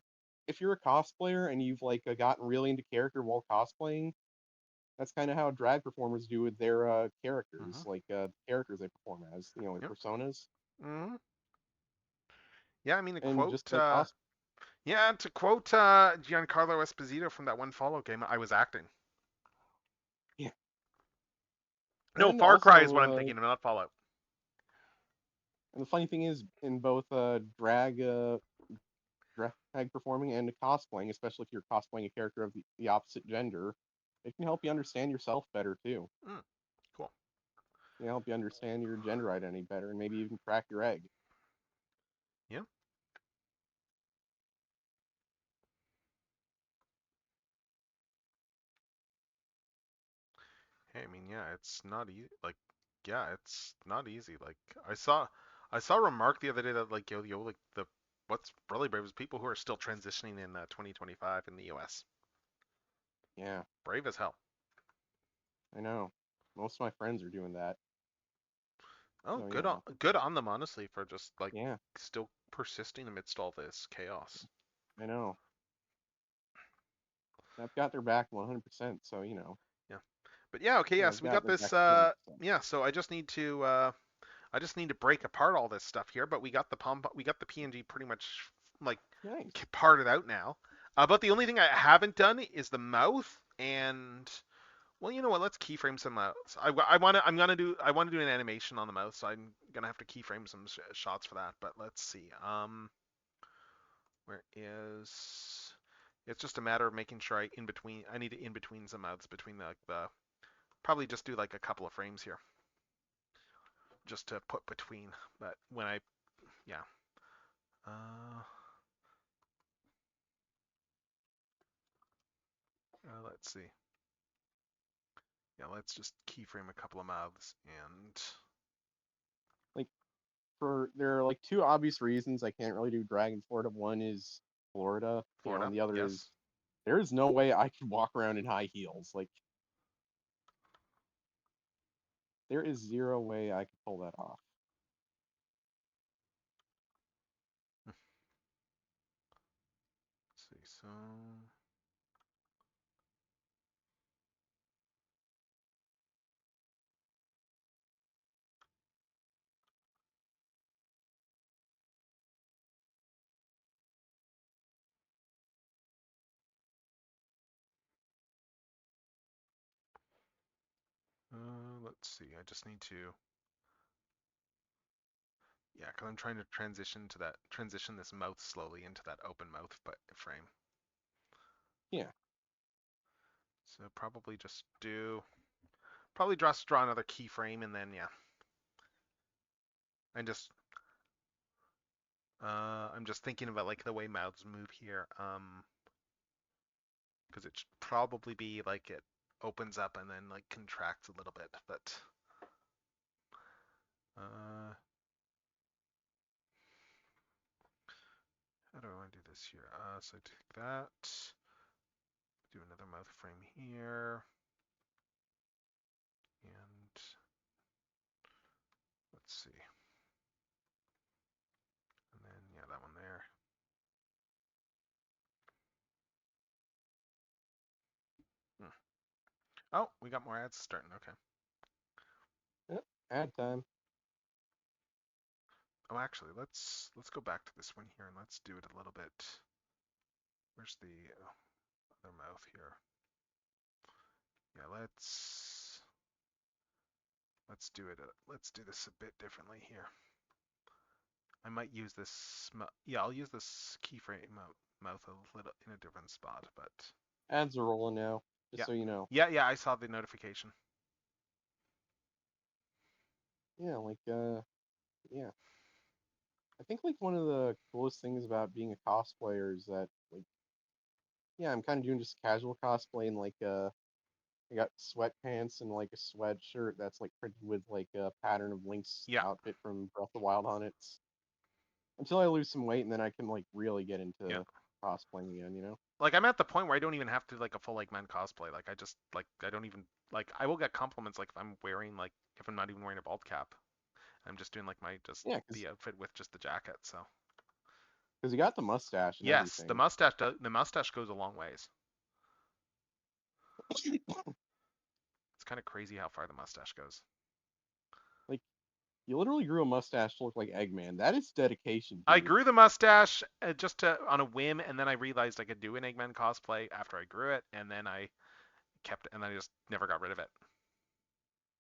if you're a cosplayer and you've like gotten really into character while cosplaying, that's kind of how drag performers do with their characters, Mm-hmm. like characters they perform as, like Yep. personas, Mm-hmm. Yeah, I mean to and just quote. like Yeah, to quote Giancarlo Esposito from that one Fallout game, I was acting. yeah. No, And Far Cry is also, what I'm thinking of, not Fallout. and the funny thing is, in both drag performing and cosplaying, especially if you're cosplaying a character of the opposite gender, it can help you understand yourself better too. Cool. It can help you understand your gender identity better, and maybe even crack your egg. Yeah. Hey, I mean, yeah, it's not easy. Like, yeah, it's not easy. Like, I saw a remark the other day that like, like what's really brave is people who are still transitioning in 2025 in the U.S. Yeah, Brave as hell. I know. Most of my friends are doing that. Oh, So, good on them, honestly, for just like yeah, still persisting amidst all this chaos. I know. I've got their back 100%. So you know. But yeah, okay, Yeah, yeah. I've So we got got their this. back 100%. Yeah. So I just need to. I just need to break apart all this stuff here. But we got the we got the PNG pretty much like Nice. parted out now. But the only thing I haven't done is the mouth. And well, you know what? Let's keyframe some mouths. I want to. I want to do an animation on the mouth. So I'm gonna have to keyframe some shots for that. But let's see. Where is? It's just a matter of making sure I need to in between some mouths between the probably just do like a couple of frames here just to put between. But when I, yeah. Let's see. Yeah, let's just keyframe a couple of mouths and. Like, there are like two obvious reasons I can't really do Dragon Florida. One is Florida, and the other yes. is there is no way I could walk around in high heels. Like, there is zero way I could pull that off. Let's see, so. Let's see. I just need to. Yeah, because I'm trying to transition this mouth slowly into that open mouth frame. Yeah. So probably just draw another keyframe and then yeah. I'm just thinking about like the way mouths move here. Because it should probably be like it opens up and then like contracts a little bit, but how do I want to do this here? So take that, do another mouth frame here, and let's see, and then yeah, that one there. Oh, we got more ads starting. Okay. Yep. Ad time. Oh, actually, let's go back to this one here and let's do it a little bit. Where's the other mouth here? Yeah, let's do it. Let's do this a bit differently here. I might use this. Yeah, I'll use this keyframe mouth a little in a different spot, but Ads are rolling now, just yeah. so you know. Yeah, I saw the notification. Yeah, like yeah. I think like one of the coolest things about being a cosplayer is that like yeah, I'm kind of doing just casual cosplay and like I got sweatpants and like a sweatshirt that's like printed with like a pattern of Link's Yeah. outfit from Breath of the Wild on it. Until I lose some weight and then I can like really get into cosplaying again, you know? Like I'm at the point where I don't even have to like a full like man cosplay. Like I just like I don't even like I will get compliments like if I'm wearing like if I'm not even wearing a bald cap. I'm just doing like my the outfit with just the jacket. So. Because you got the mustache and yes, everything. the mustache goes a long ways. It's kind of crazy how far the mustache goes. Like, you literally grew a mustache to look like Eggman. That is dedication. Dude. I grew the mustache just on a whim, and then I realized I could do an Eggman cosplay after I grew it, and then I kept it, and I just never got rid of it.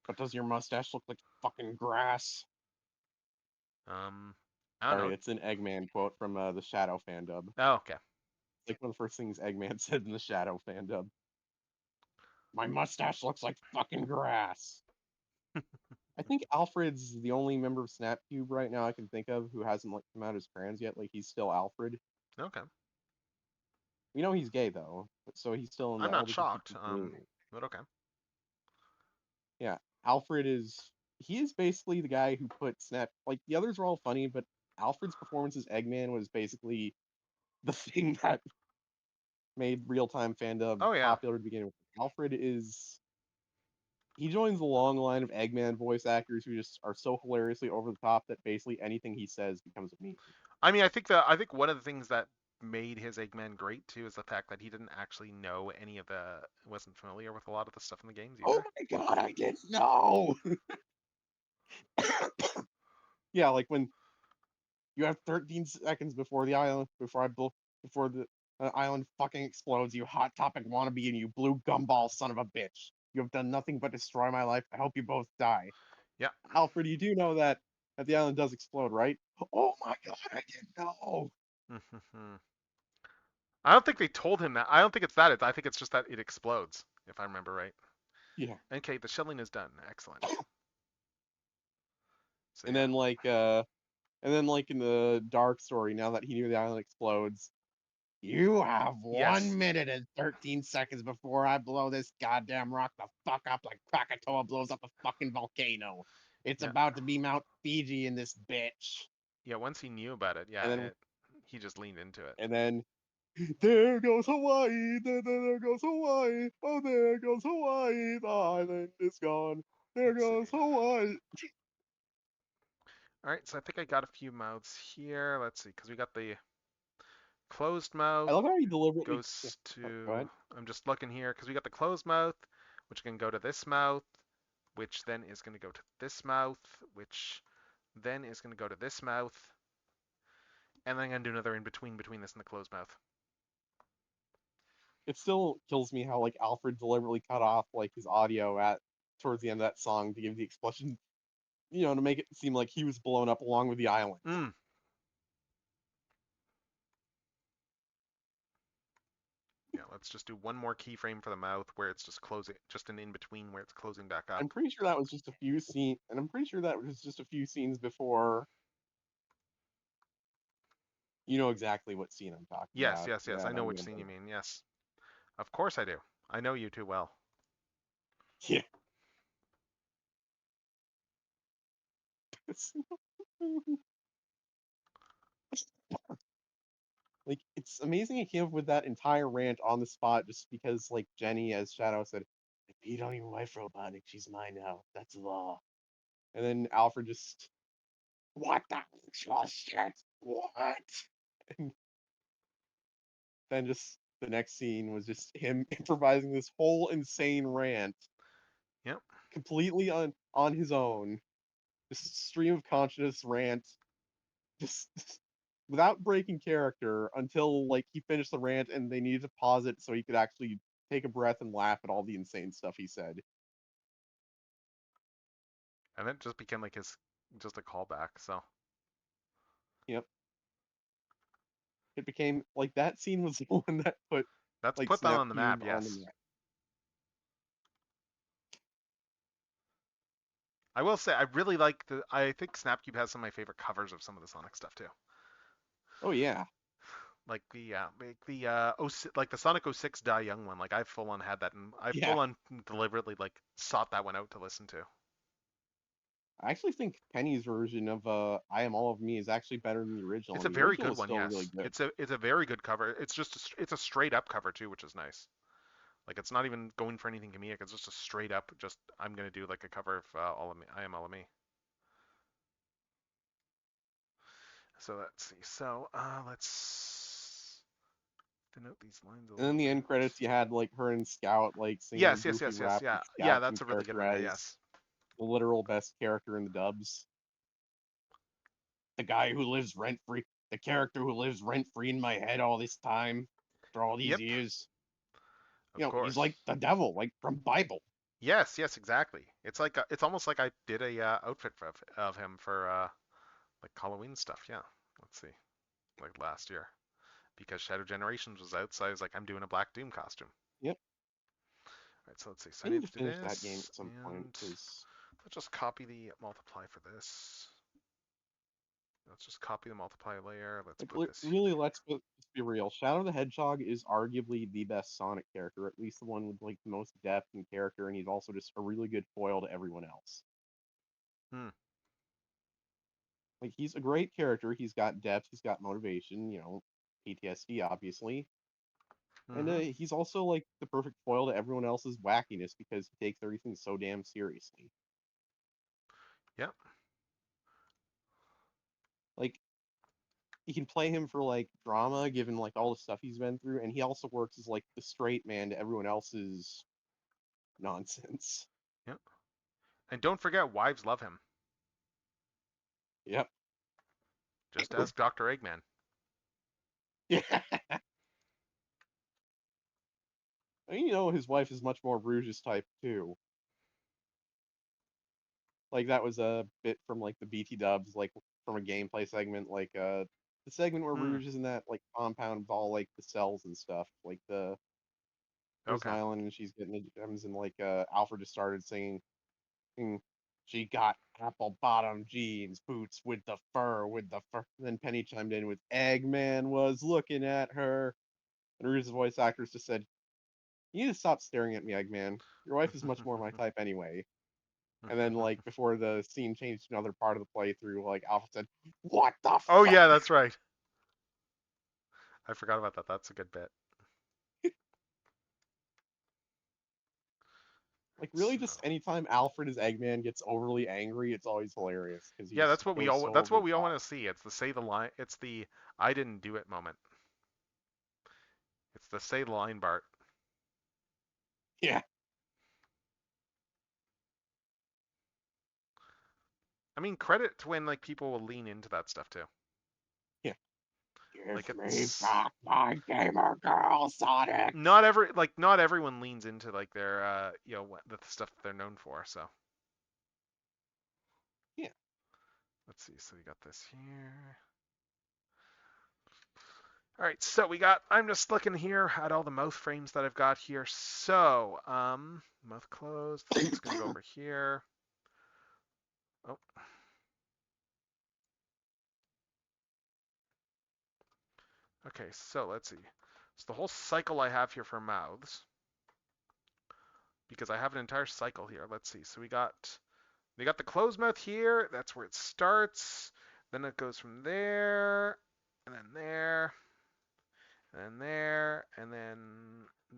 But does your mustache look like fucking grass? I don't know. It's an Eggman quote from the Shadow fan dub. Oh, okay. Like one of the first things Eggman said in the Shadow fan dub. My mustache looks like fucking grass. I think Alfred's the only member of Snapcube right now I can think of who hasn't like come out as trans yet. Like he's still Alfred. Okay. We know he's gay though, so he's still in the. I'm not shocked. But okay. Yeah, Alfred is. He is basically the guy who put Snap. Like the others were all funny, but Alfred's performance as Eggman was basically the thing that made real-time fandom popular to begin with. Alfred is. He joins the long line of Eggman voice actors who just are so hilariously over the top that basically anything he says becomes a meme. I mean, I think one of the things that made his Eggman great too is the fact that he didn't actually know wasn't familiar with a lot of the stuff in the games Oh either. my god, I didn't know. Yeah, like when you have 13 seconds before the island, before the island fucking explodes, you hot topic wannabe and you blue gumball son of a bitch. You have done nothing but destroy my life. I hope you both die. Yeah. Alfred, you do know that the island does explode, right? Oh my god, I didn't know. I don't think they told him that. I don't think it's that. I think it's just that it explodes, if I remember right. Yeah. Okay, the shelling is done. Excellent. So And yeah. then like in the Dark story, now that he knew the island explodes, you have Yes. 1 minute and 13 seconds before I blow this goddamn rock the fuck up like Krakatoa blows up a fucking volcano. It's Yeah. about to be Mount Fiji in this bitch. Yeah, once he knew about it, yeah, And then he just leaned into it. and then there goes Hawaii, there goes Hawaii, oh there goes Hawaii, the island is gone. There Let's goes see. Hawaii. All right, so I think I got a few mouths here. Let's see, because we got the closed mouth I love how he deliberately goes Go to. ahead. I'm just looking here because we got the closed mouth, which can go to this mouth, which then is going to go to this mouth, which then is going to go to this mouth, and then I'm going to do another in between this and the closed mouth. It still kills me how like Alfred deliberately cut off like his audio at towards the end of that song to give the explosion, to make it seem like he was blown up along with the island. Yeah, let's just do one more keyframe for the mouth where it's just closing, just an in between where it's closing back up. I'm pretty sure that was just a few scenes, and I'm pretty sure that was just a few scenes before. You know exactly what scene I'm talking Yes, about. yes, yes. I know which scene you mean. Yes, of course I do. I know you too well. Yeah. Like, it's amazing he came up with that entire rant on the spot just because, like, Jenny, as Shadow said, I beat on your wife, Robotnik. She's mine now. That's law. And then Alfred just, what the shit? What? And then just the next scene was just him improvising this whole insane rant. Yep. Completely on his own. Just stream of consciousness rant. Just without breaking character until like he finished the rant and they needed to pause it so he could actually take a breath and laugh at all the insane stuff he said. And it just became like just a callback. So. Yep. It became like that scene was the one that put That's like put that Snap on the Cube map. on the Yes. map. I will say I really like the. I think Snapcube has some of my favorite covers of some of the Sonic stuff too. Oh yeah. Like the Sonic 06 Die Young one. Like I full on had that, and I Yeah. full on deliberately like sought that one out to listen to. I actually think Penny's version of I Am All of Me is actually better than the original. It's And a the very original good is one. still Yes, really good. it's a very good cover. It's just it's a straight up cover too, which is nice. Like it's not even going for anything comedic. It's just a straight up. Just I'm gonna do like a cover of All of Me. I Am All of Me. So let's see. So let's denote these lines a And little then the bit. end credits, you had like her and Scout like singing Yes, yes, goofy yes, yes, rap. yeah, With yeah. Scout That's a really good one. as Yes. the literal best character in the dubs. The guy who lives rent free, the character who lives rent free in my head all this time, for all these Yep. years. Of He's course. like the devil, like from Bible. Yes, yes, exactly. It's like it's almost like I did a outfit of him for like Halloween stuff. Yeah. Let's see. Like last year. Because Shadow Generations was out, so I was like, I'm doing a Black Doom costume. Yep. All right, so let's see. So I I need need to to do finish that game this, at some point and because let's just copy the multiply for this. Let's just copy the multiply layer. Let's put this. really, let's be real. Shadow the Hedgehog is arguably the best Sonic character, at least the one with like the most depth and character, and he's also just a really good foil to everyone else. Like he's a great character. He's got depth. He's got motivation. PTSD obviously, and he's also like the perfect foil to everyone else's wackiness because he takes everything so damn seriously. Yep. Like you can play him for like drama, given like all the stuff he's been through, and he also works as like the straight man to everyone else's nonsense. Yep. And don't forget, wives love him. Yep. Just ask Dr. Eggman. Yeah. I mean, his wife is much more Rouge's type too. Like that was a bit from like the BT dubs, like from a gameplay segment, like the segment where Hmm. Rouge is in that like compound with all like the cells and stuff, like the Prison Okay. Island, and she's getting the gems, and like Alfred just started singing, she got apple bottom jeans, boots with the fur, with the fur. And then Penny chimed in with Eggman was looking at her, and Rouge's voice actress just said, "You need to stop staring at me, Eggman. Your wife is much more my type anyway." And then, like, before the scene changed to another part of the playthrough, like, Alpha said, "What the Oh fuck?" yeah, that's right. I forgot about that. That's a good bit. Like, really, So just anytime Alfred as Eggman gets overly angry, it's always hilarious, because yeah, he that's what we goes all so that's over what the we all top. want to see. It's the say the line. It's the I didn't do it moment. It's the say the line Bart. Yeah. I mean, credit to when like people will lean into that stuff too. Yeah. Like Give me it's back my gamer girl, Sonic! not everyone leans into like their the stuff that they're known for. So Yeah. let's see. So we got this here. All right, so I'm just looking here at all the mouth frames that I've got here. So, mouth closed. It's gonna go over here. Oh, okay. So let's see. So the whole cycle I have here for mouths, because I have an entire cycle here. Let's see. So we got the closed mouth here. That's where it starts. Then it goes from there, and then there, and there, and then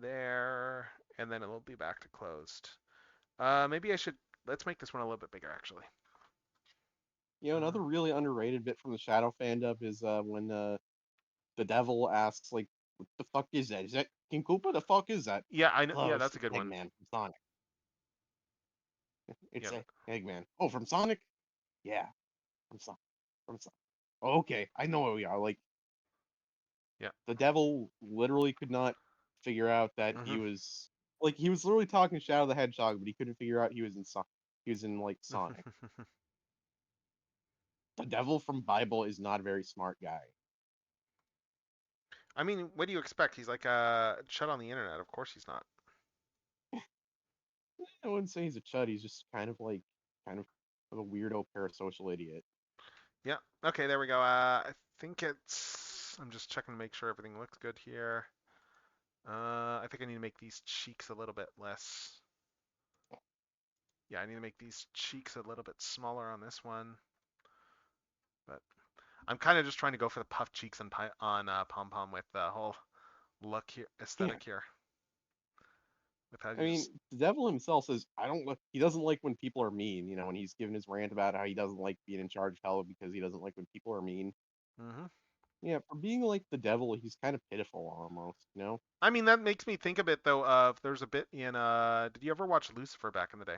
there, and then it'll be back to closed. Maybe let's make this one a little bit bigger, actually. Another really underrated bit from the Shadow fandom is when the devil asks, like, what the fuck is that? Is that King Koopa? The fuck is that? Yeah, I know. Oh, Yeah, it's that's a good one. Eggman from Sonic. It's Yeah, Eggman. Oh, from Sonic? Yeah, from Sonic. From Sonic. Okay, I know where we are. Like, yeah. the devil literally could not figure out that Hmm. he was like he was literally talking Shadow the Hedgehog, but he couldn't figure out he was in like Sonic. The devil from Bible is not a very smart guy. I mean, what do you expect? He's like shut on the internet. Of course he's not. I wouldn't say he's a chud. He's just kind of a weirdo parasocial idiot. Yeah. Okay, there we go. I think it's. I'm just checking to make sure everything looks good here. I think I need to make these cheeks a little bit less. Yeah, I need to make these cheeks a little bit smaller on this one. But I'm kind of just trying to go for the puffed cheeks on Pom Pom with the whole look here, Yeah. aesthetic here. With how I you mean, just. the devil himself says, I don't look, he doesn't like when people are mean, when he's giving his rant about how he doesn't like being in charge of hell because he doesn't like when people are mean. Hmm. Yeah, for being like the devil, he's kind of pitiful almost. I mean, that makes me think a bit though of there's a bit in did you ever watch Lucifer back in the day?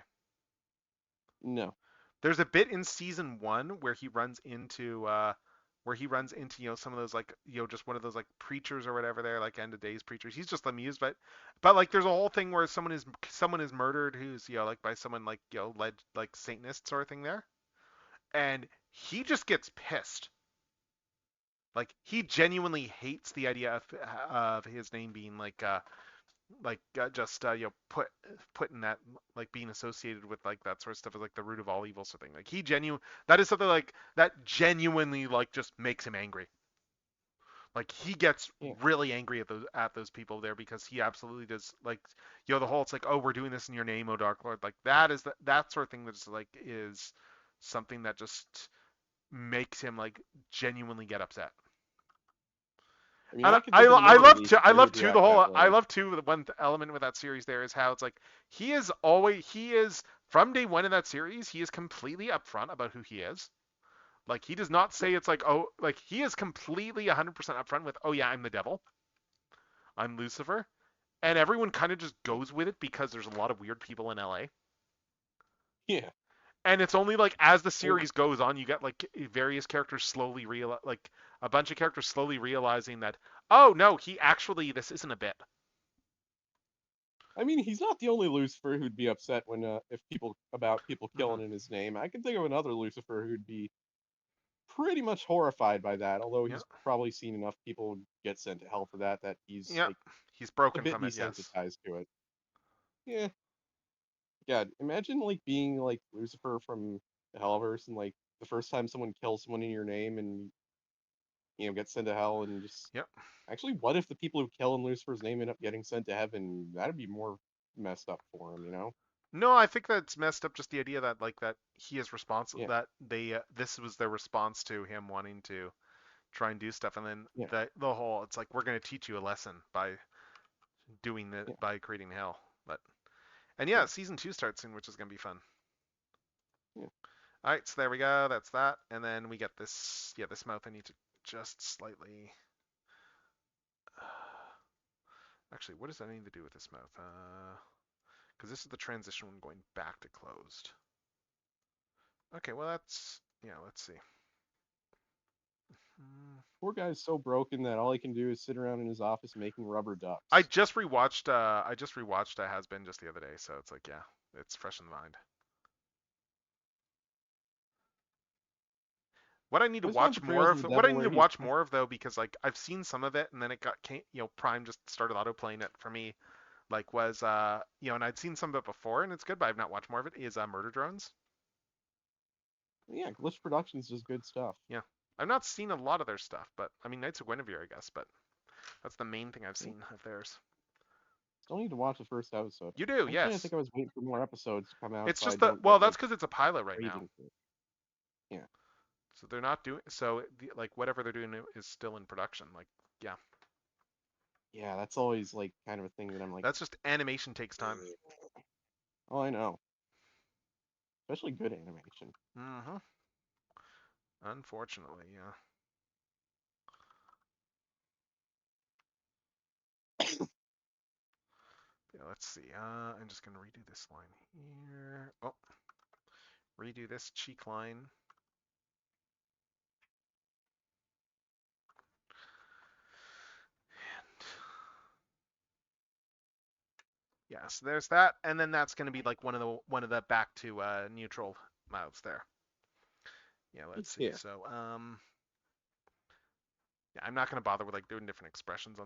No. There's a bit in season 1 where he runs into some of those like just one of those like preachers or whatever they're like end of days preachers. He's just amused, but like there's a whole thing where someone is murdered who's like by someone like led like Satanist sort of thing there, and he just gets pissed. Like he genuinely hates the idea of his name being just putting that like being associated with like that sort of stuff as like the root of all evil sort of thing. Like that is something like that genuinely like just makes him angry. Like he gets Yeah. really angry at those people there because he absolutely does like the whole it's like, oh, we're doing this in your name, oh Dark Lord. Like that sort of thing that's like is something that just makes him like genuinely get upset. I mean, And I can think of another release I where love he'd too react that I way. love too the one element with that series there is how it's like he is from day one in that series he is completely upfront about who he is. Like he does not say it's like, oh, like he is completely 100% upfront with, oh yeah, I'm the devil, I'm Lucifer, and everyone kind of just goes with it because there's a lot of weird people in LA. Yeah. And it's only like as the Well, series goes on, you get like various characters slowly like a bunch of characters slowly realizing that, oh no, he actually this isn't a bit. I mean, he's not the only Lucifer who'd be upset when if people Hmm. killing in his name. I can think of another Lucifer who'd be pretty much horrified by that. Although Yeah, he's probably seen enough people get sent to hell for that he's yeah, like he's a broken bit from it. Yes. desensitized to it. Yeah, God, imagine like being like Lucifer from the Hellverse and like the first time someone kills someone in your name and get sent to hell and just Yep. actually, what if the people who kill in Lucifer's name end up getting sent to heaven? That'd be more messed up for him. No, I think that's messed up. Just the idea that like that he is responsible, Yeah, that they this was their response to him wanting to try and do stuff, and then yeah, the whole it's like we're gonna teach you a lesson by doing that yeah, by creating hell. But and yeah, yeah, season 2 starts soon, which is gonna be fun. yeah. All right, so there we go. That's that, and then we get this. Yeah, this mouth I need to just slightly. Actually, what does that need to do with this mouth? Because this is the transition one going back to closed. Okay, well that's yeah. Let's see. Hmm. Poor guy's so broken that all he can do is sit around in his office making rubber I ducks. just rewatched. I just rewatched Has Been just the other day, so it's like yeah, it's fresh in the mind. What I need to I always found watch more portrayals of of, the what I devil need where to he, watch more of though, because like I've seen some of it, and then it got Prime just started auto playing it for me. Like was and I'd seen some of it before, and it's good, but I've not watched more of it. Is Murder Drones? yeah, Glitch Productions does good stuff. Yeah, I've not seen a lot of their stuff, but I mean Knights of Guinevere, I guess, but that's the main thing I've Yeah. seen of theirs. Still need to watch the first episode. You do, Actually, I yes. think I was waiting for more episodes to come out It's so I just that don't get well, that's like because it's a pilot right now. raging for it. Yeah, So they're not doing so like whatever they're doing is still in production. Like yeah, yeah, that's always like kind of a thing that I'm like, that's just animation takes time. oh, I know, especially good animation. Hmm. Unfortunately, yeah. Yeah, let's see. I'm just gonna redo this line here. Oh, redo this cheek line. Yeah, so there's that, and then that's gonna be like one of the back to neutral mouths there. Yeah, let's see. Yeah, So yeah, I'm not gonna bother with like doing different expressions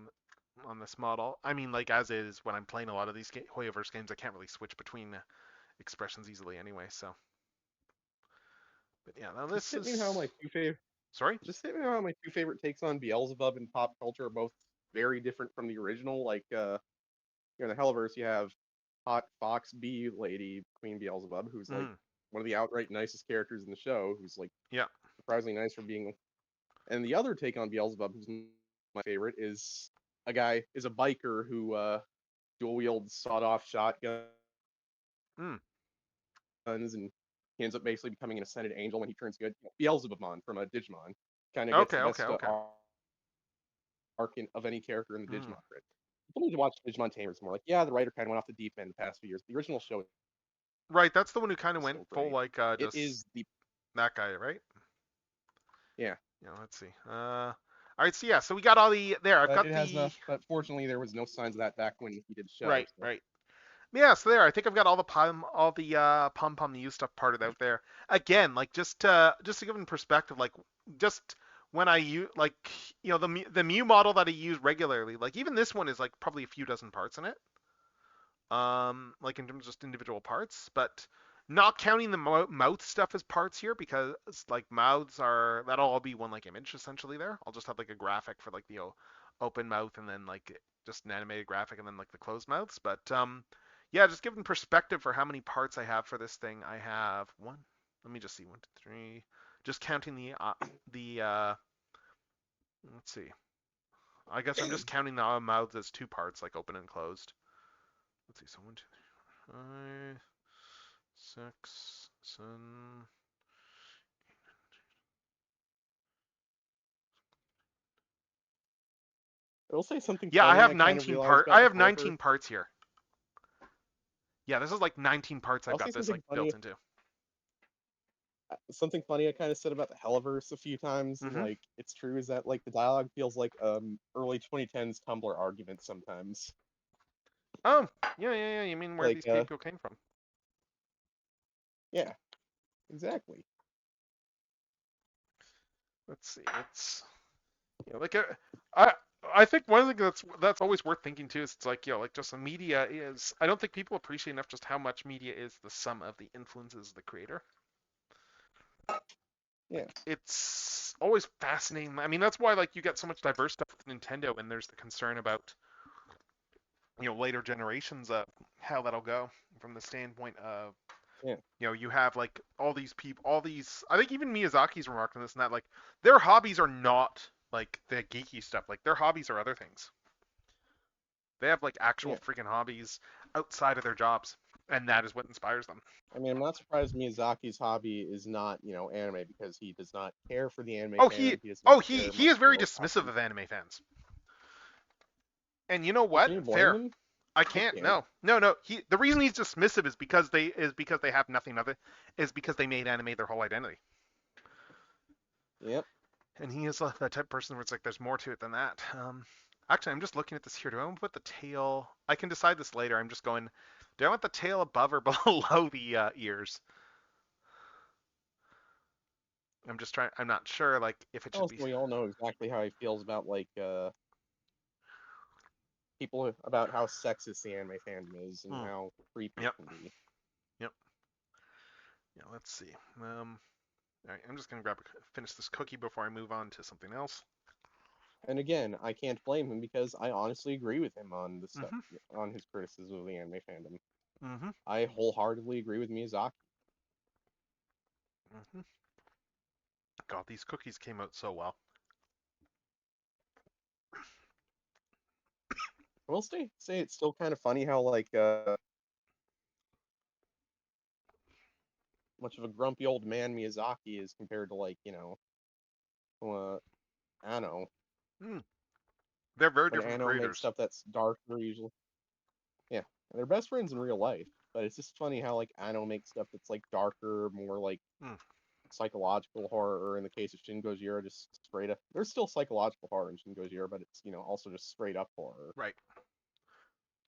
on this model. I mean, like as is when I'm playing a lot of these Hoyoverse games, I can't really switch between expressions easily anyway. So, but yeah, now just this hit me how is my two favorite. sorry. Just hit me how my two favorite takes on Beelzebub and pop culture are both very different from the original. Like, in the Hellverse, you have hot Fox Bee lady Queen Beelzebub, who's like Mm, one of the outright nicest characters in the show, who's like yeah. surprisingly nice for being. And the other take on Beelzebub, who's my favorite, is a biker who dual wields sawed-off shotguns, Mm, and he ends up basically becoming an ascended angel when he turns good. Beelzebubmon from a Digimon kind of gets okay. the Okay. best Okay. arc of any character in the Mm. Digimon grid. People need to watch Digimon Tamers more. Like, yeah, the writer kind of went off the deep end the past few years. The original show Right, that's the one who kind of is went still full great. like It just is the that guy, right? yeah, Yeah, let's see. All right, so yeah, so we got all the there. I've but got it has the but fortunately there was no signs of that back when he did the show. right, So right. Yeah, so there. I think I've got all the pom pom the U stuff parted out there. Again, like just to give in perspective, like just when I use like the Mew model that I use regularly, like even this one is like probably a few dozen parts in it. Like in terms of just individual parts, but not counting the mouth stuff as parts here because like mouths are that'll all be one like image essentially there. I'll just have like a graphic for like the open mouth and then like just an animated graphic and then like the closed mouths. But yeah, just giving perspective for how many parts I have for this thing. I have one. Let me just see, 1, 2, 3. Just counting the let's see. I guess I'm just counting the mouths as two parts, like open and closed. Let's see. So 1, 2, 3, 5, 6, 7, I will say something Yeah, I funny have I kind of 19 realized I about have the Helver. 19 parts here. Yeah, this is like 19 parts I've I'll say got this something like funny. built into. Something funny I kind of said about the Helliverse a few times, and Mhm. like it's true, is that like the dialogue feels like early 2010s Tumblr arguments sometimes. Oh, yeah. You mean where Like these people came from? yeah, exactly. Let's see. It's like I I think one thing that's always worth thinking too is it's like like just the media is. I don't think people appreciate enough just how much media is the sum of the influences of the creator. Yeah. It's always fascinating. I mean, that's why like you get so much diverse stuff with Nintendo, and there's the concern about later generations of how that'll go from the standpoint of Yeah. you have like all these people, all these. I think even Miyazaki's remarked on this and that like their hobbies are not like the geeky stuff. Like their hobbies are other things. They have like actual Yeah. freaking hobbies outside of their jobs, and that is what inspires them. I mean, I'm not surprised Miyazaki's hobby is not, anime, because he does not care for the anime Oh, fandom. He does oh not care he much is for very the dismissive otaku. of anime fans. And you know Well, what? can you blame Fair. him? I I can't. can't. No. The reason he's dismissive is because they have nothing other is because they made anime their whole identity. Yep. And he is that type of person where it's like there's more to it than that. Actually, I'm just looking at this here. Do I want to put the tail? I can decide this later. I'm just going. Do I want the tail above or below the ears? I'm just trying. I'm not sure. Like if it should Also, be. we all know exactly how he feels about like people, about how sexist the anime fandom is and Hmm. how creepy Yep. it can be. Yep. Yeah. Let's see. All right. I'm just gonna finish this cookie before I move on to something else. And again, I can't blame him because I honestly agree with him on the stuff, Mhm. on his criticism of the anime fandom. Mhm. I wholeheartedly agree with Miyazaki. Mhm. God, these cookies came out so well. I will say it's still kind of funny how like much of a grumpy old man Miyazaki is compared to like uh, Anno. Mm. They're very When different Anno makes creators. stuff that's darker usually. Yeah, and they're best friends in real life. But it's just funny how like Anno makes stuff that's like darker, more like Mm. psychological horror, or in the case of Shin Gojira, just straight up. There's still psychological horror in Shin Gojira, but it's also just straight up horror. Right.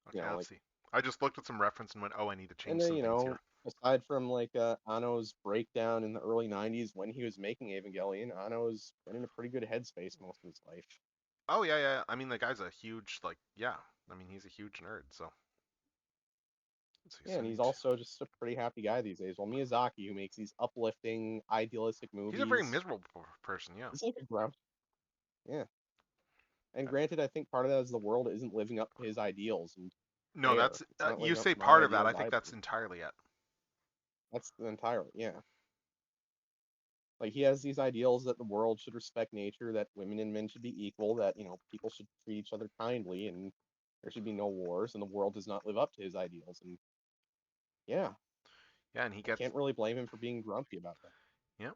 Okay. Let's Like, see. I just looked at some reference and went, "Oh, I need to and change then some things here." aside from like Anno's breakdown in the early '90s when he was making Evangelion, Anno's been in a pretty good headspace most of his life. Oh yeah. I mean, the guy's a huge yeah. I mean, he's a huge nerd. So. Let's see, Yeah, and he's also just a pretty happy guy these days. While Miyazaki, who makes these uplifting, idealistic he's a very movies, miserable person. Yeah. is like a grunt. Yeah. And granted, I think part of that is the world isn't living up to his ideals, and No, fair. that's It's not you living up say to my part of that. I ideals think either. that's entirely it. That's entirely, yeah. Like, he has these ideals that the world should respect nature, that women and men should be equal, that, people should treat each other kindly, and there should be no wars, and the world does not live up to his ideals. And yeah, Yeah, and he I gets can't really blame him for being grumpy about that. yeah.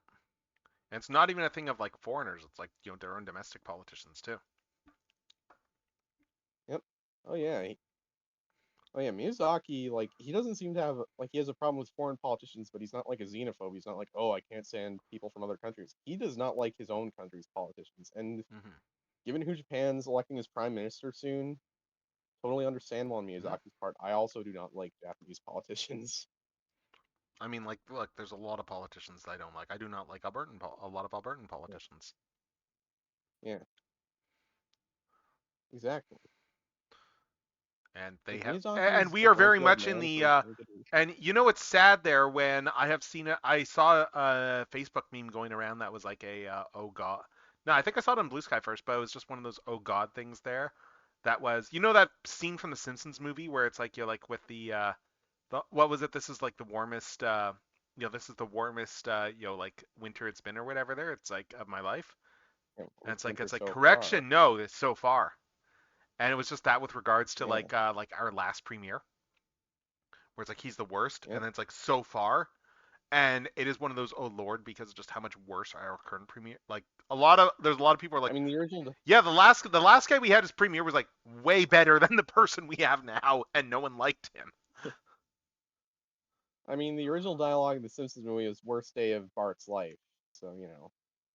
And it's not even a thing of like foreigners. It's like their own domestic politicians too. Yep. Oh yeah. Oh yeah, Miyazaki, like, he doesn't seem to have, like, he has a problem with foreign politicians, but he's not like a xenophobe. He's not like, oh, I can't stand people from other countries. He does not like his own country's politicians. And Mm-hmm. given who Japan's electing as prime minister soon, totally understandable on Mm-hmm. Miyazaki's part. I also do not like Japanese politicians. I mean, like, look, there's a lot of politicians that I don't like. I do not like a lot of Albertan Yeah, politicians. yeah, exactly. And they Like, have, Miyazaki and is we a are very grumpy old much in man for the, a very good reason. and it's sad there when I have seen it. I saw a Facebook meme going around that was like oh god. No, I think I saw it on Blue Sky first, but it was just one of those oh god things there. That was, that scene from the Simpsons movie where it's like you're like with the what was it? This is like the warmest, this is the warmest, like winter it's been or whatever. There, it's like of my life, Yeah, and it's like winter so far. correction, no, it's so far, and it was just that with regards to Yeah, like our last premiere, where it's like he's the worst, yep, and then it's like so far, and it is one of those, oh lord, because of just how much worse our current premiere. Like there's a lot of people are I like, mean, the original. yeah, the last guy we had as premiere was like way better than the person we have now, and no one liked him. I mean, the original dialogue in the Simpsons movie was worst day of Bart's life. So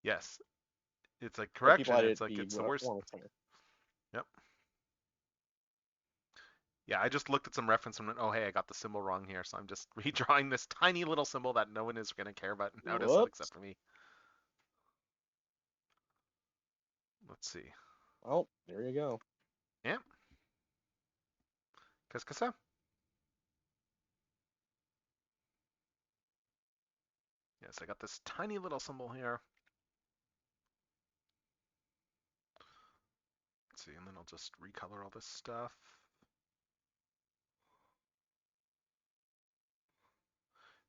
Yes, it's like but people correction. had It's it like be it's the worst. more center. Yep. Yeah, I just looked at some reference and went, oh hey, I got the symbol wrong here, so I'm just redrawing this tiny little symbol that no one is going to care about and notice it Whoops. except for me. Let's see. Well, there you go. Yeah. Qu'est-ce que ça? Yes, I got this tiny little symbol here. Let's see, and then I'll just recolor all this stuff.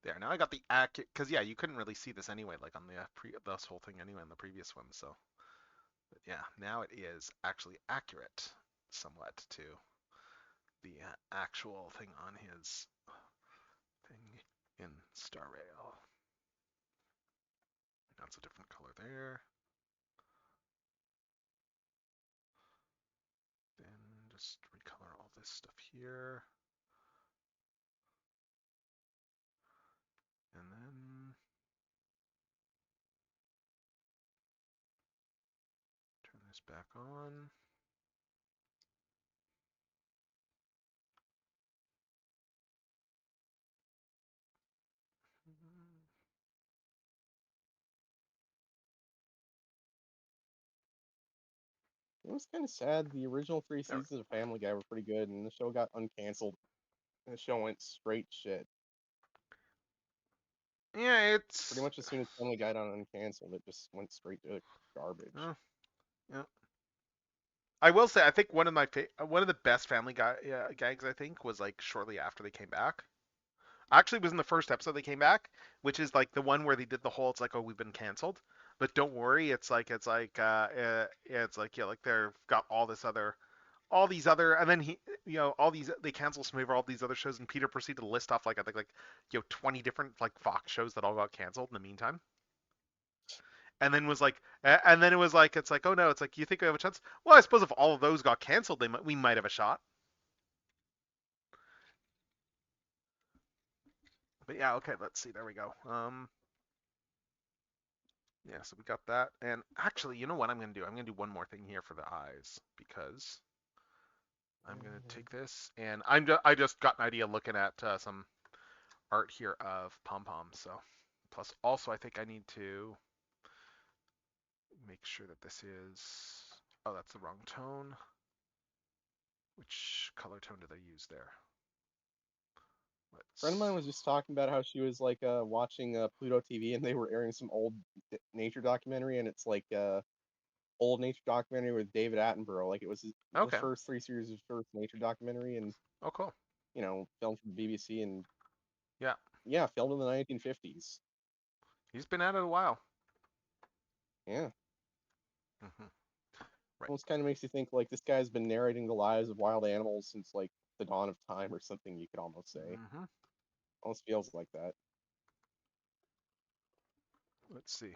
There, now I got the accurate, because yeah, you couldn't really see this anyway, like on the this whole thing anyway in the previous one, so. But yeah, now it is actually accurate somewhat to the actual thing on his thing in Star Rail. That's a different color there. Then just recolor all this stuff here. And then turn this back on. It was kind of sad. The original 3 There. seasons of Family Guy were pretty good, and the show got uncanceled. And the show went straight shit. Yeah, Pretty much as soon as Family Guy got uncanceled, it just went straight to garbage. Yeah. I will say, I think one of the best Family Guy gags, I think, was like shortly after they came back. Actually, it was in the first episode they came back, which is like the one where they did the whole, it's like, oh, we've been canceled, but don't worry, it's like, yeah, like they've got all these other, and then all these, they cancel some of all these other shows, and Peter proceeded to list off like, I think, like 20 different like Fox shows that all got canceled in the meantime. And then was like, and then it was like, it's like, oh no, it's like, you think we have a chance? Well, I suppose if all of those got canceled, we might have a shot. But yeah, okay, let's see. There we go. Yeah, so we got that. And actually, you know what I'm gonna do? I'm gonna do one more thing here for the eyes because I'm gonna take this and I just got an idea looking at some art here of Pom Pom. So plus also I think I need to make sure that this is, oh, that's the wrong tone. Which color tone did I use there? A friend of mine was just talking about how she was like watching Pluto TV, and they were airing some old nature documentary, and it's like old nature documentary with David Attenborough. Like it was the Okay. first 3 series of first nature documentary, and Oh, cool. filmed for the BBC, and Yeah. yeah, filmed in the 1950s. He's been at it a while. Yeah. Hmm. Right. Almost kind of makes you think like this guy's been narrating the lives of wild animals since like the dawn of time or something. You could almost say. Hmm. Almost feels like that. Let's see.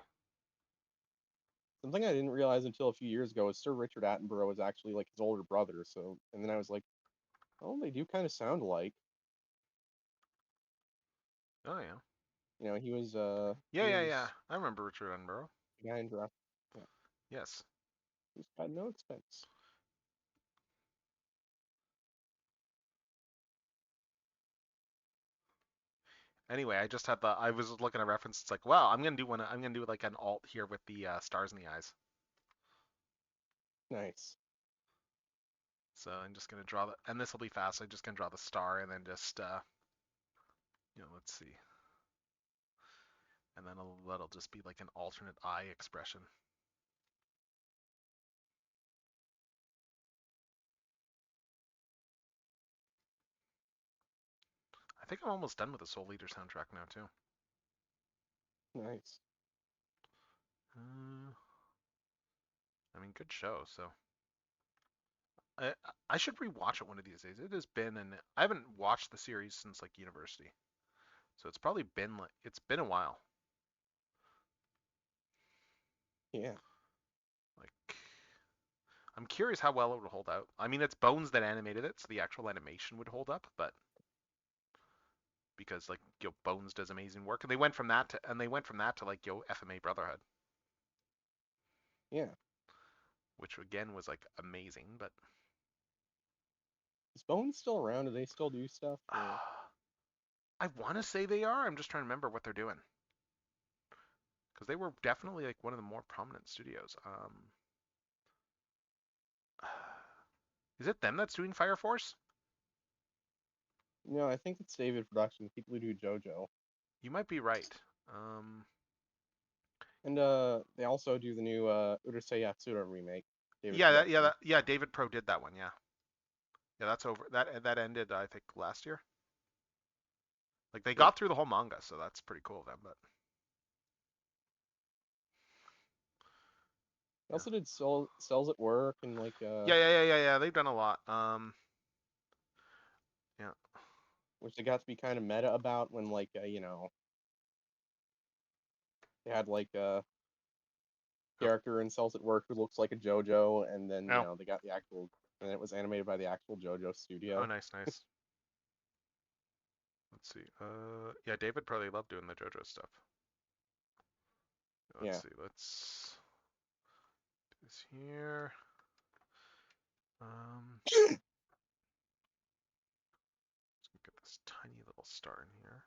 Something I didn't realize until a few years ago is Sir Richard Attenborough was actually like his older brother. So, and then I was like, oh, they do kind of sound alike. Oh yeah. He was Yeah. I remember Richard Attenborough. the guy in Jurassic. Yeah, Yes. he's got no expense. Anyway, I was looking at reference. It's like, wow, I'm gonna do like an alt here with the stars in the eyes. Nice. So I'm just gonna draw and this will be fast. I'm just gonna draw the star and then just, let's see. And then that'll just be like an alternate eye expression. I think I'm almost done with the Soul Eater soundtrack now too. Nice. I mean, good show. So I should rewatch it one of these days. It has been, and I haven't watched the series since like university. So it's probably been like it's been a while. Yeah. Like I'm curious how well it would hold out. I mean, it's Bones that animated it, so the actual animation would hold up, but because like Bones does amazing work, and they went from that to like FMA Brotherhood, Yeah. which again was like amazing, but Is Bones still around? Do they still do stuff? Or... I want to say they are. I'm just trying to remember what they're doing because they were definitely like one of the more prominent studios. Is it them that's doing Fire Force? No, I think it's David Production, people who do JoJo. You might be right. Um, And they also do the new Urusei Yatsura remake. David yeah, Production. yeah. David Pro did that one. Yeah, yeah. That's over. That ended, I think, last year. Like they Yeah. got through the whole manga, so that's pretty cool of them. But They yeah, also did Cells at Work and like yeah. They've done a lot. Yeah. which they got to be kind of meta about when like you know, they had like a Oh, character in Cells at Work who looks like a JoJo, and then you oh, know they got the actual, and it was animated by the actual JoJo oh, studio. nice. Let's see. Yeah, David probably loved doing the JoJo stuff. Let's Yeah. see. Let's do this here. Let's get this tiny little star in here.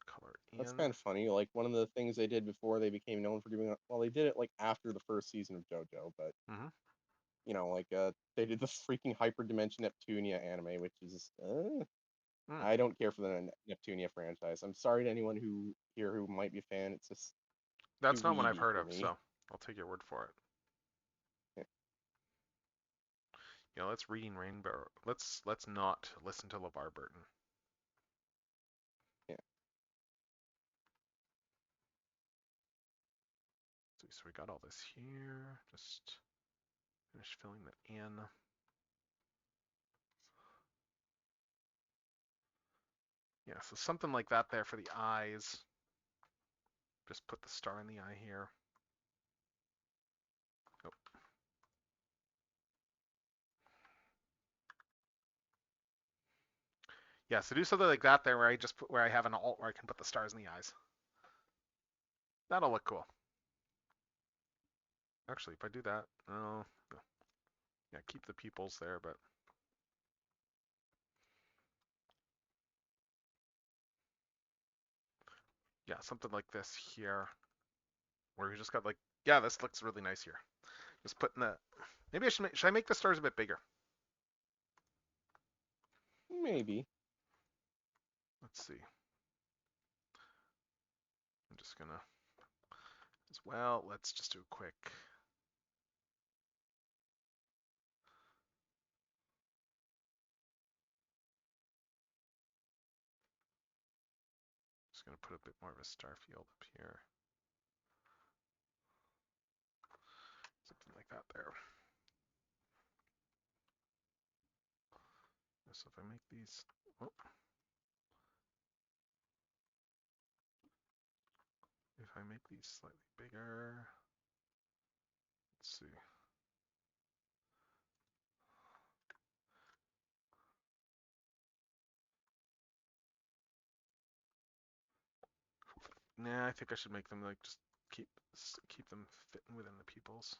Color That's in. kind of funny. Like one of the things they did before they became known for doing, well, they did it like after the first season of JoJo, but Mm-hmm. you know, like they did the freaking Hyperdimension Neptunia anime, which is Mm. I don't care for the Neptunia franchise. I'm sorry to anyone who here who might be a fan. It's just too That's not one I've weeby heard for of, me. so I'll take your word for it. Yeah. You know, let's Reading Rainbow. Let's not listen to LeVar Burton. Yeah. So we got all this here. Just finish filling that in. Yeah, so something like that there for the eyes. Just put the star in the eye here. Oh. Yeah, so do something like that there where I have an alt where I can put the stars in the eyes. That'll look cool. Actually, if I do that, oh, yeah, keep the pupils there, but yeah, something like this here, where we just got like, yeah, this looks really nice here. Just putting the, maybe should I make the stars a bit bigger? Maybe. Let's see. I'm just gonna, as well, let's just do a quick. Just gonna put a bit more of a star field up here. Something like that there. So if I make these, oh, if I make these slightly bigger, let's see. Nah, I think I should make them like just keep them fitting within the pupils.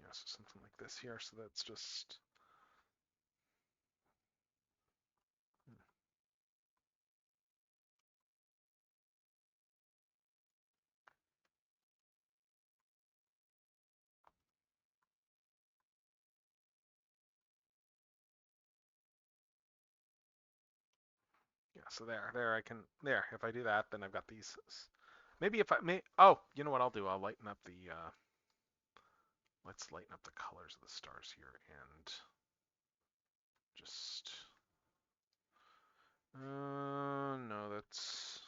Yeah, so something like this here. So that's just. Yeah, so there I can, if I do that, then I've got these. Maybe if I may, oh, you know what I'll do? I'll lighten up the, let's lighten up the colors of the stars here and just, no, let's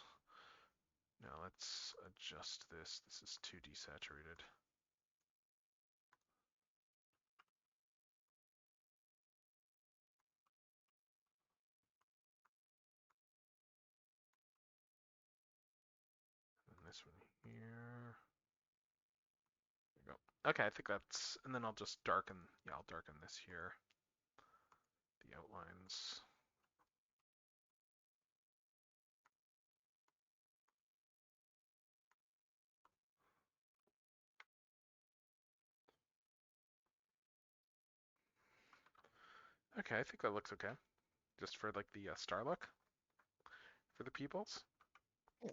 adjust this. This is too desaturated. here. There we go. Okay, I think that's, and then I'll just darken, yeah, I'll darken this here. The outlines. Okay, I think that looks okay. Just for like the star look for the pupils. Yeah.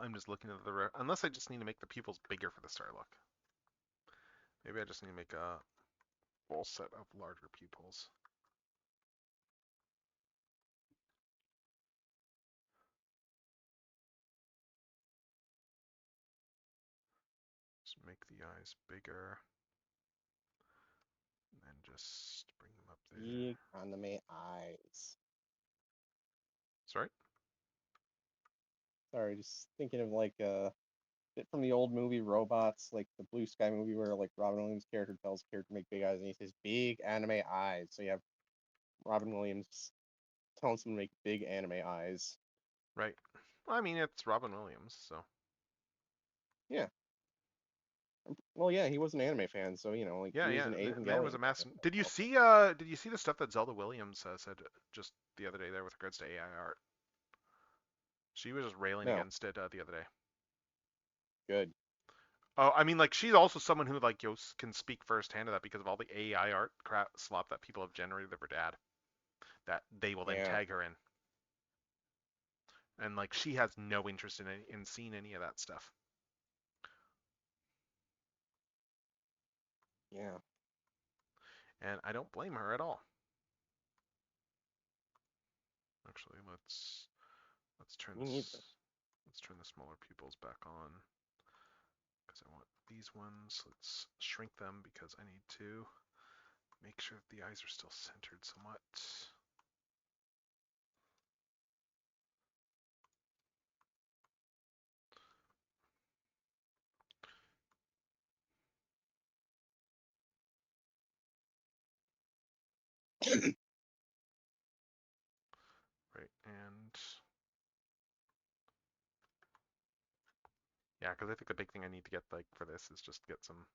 I'm just looking at the unless I just need to make the pupils bigger for the star look. Maybe I just need to make a full set of larger pupils. Just make the eyes bigger. And then just bring them up there. Big anime eyes. Sorry? Sorry, just thinking of like bit from the old movie Robots, like the Blue Sky movie where like Robin Williams' character tells the character to make big eyes and he says big anime eyes. So you have Robin Williams telling someone to make big anime eyes. Right. Well, I mean, it's Robin Williams, so. Yeah. Well, yeah, he was an anime fan, so you know, like Yeah, he was yeah. an The man was a Evangelion master. fan. Did you see the stuff that Zelda Williams said just the other day there with regards to AI art? She was just railing No, against it the other day. good. Oh, I mean, like she's also someone who like can speak firsthand of that because of all the AI art crap slop that people have generated of her dad. That they will then Yeah, tag her in, and like she has no interest in seeing any of that stuff. yeah. And I don't blame her at all. Actually, let's turn Me neither. the smaller pupils back on because I want these ones. Let's shrink them because I need to make sure that the eyes are still centered somewhat. Right, and yeah, because I think the big thing I need to get like for this is just get some.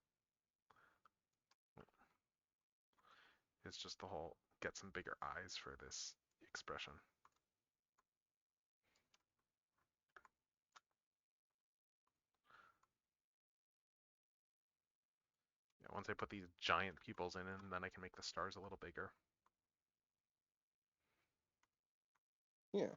It's just the whole get some bigger eyes for this expression. Yeah, once I put these giant pupils in, and then I can make the stars a little bigger. Yeah.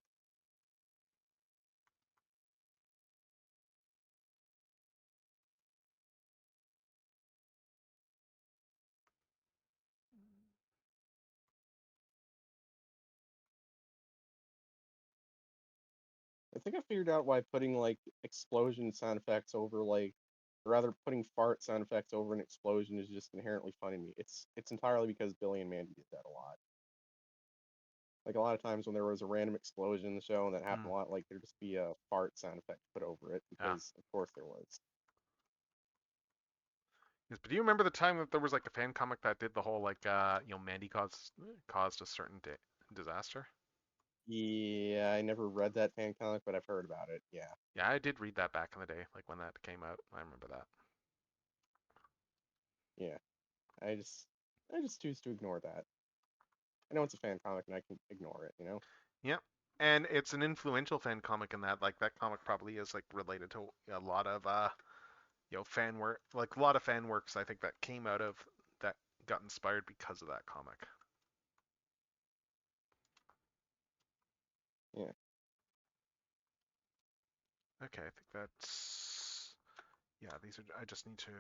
I think I figured out why putting like explosion sound effects over like, or rather putting fart sound effects over an explosion is just inherently funny to me. It's entirely because Billy and Mandy did that a lot. Like a lot of times when there was a random explosion in the show and that happened Mm, a lot, like there'd just be a fart sound effect put over it yeah. because of course there was. Yes, but do you remember the time that there was like a fan comic that did the whole like Mandy caused a certain disaster? Yeah, I never read that fan comic, but I've heard about it. Yeah. Yeah, I did read that back in the day, like when that came out. I remember that. Yeah. I just choose to ignore that. I know it's a fan comic and I can ignore it, you know? Yep. And it's an influential fan comic in that like that comic probably is like related to a lot of fan work, like a lot of fan works I think that came out of that got inspired because of that comic. Yeah. Okay, I think that's yeah, these are I just need to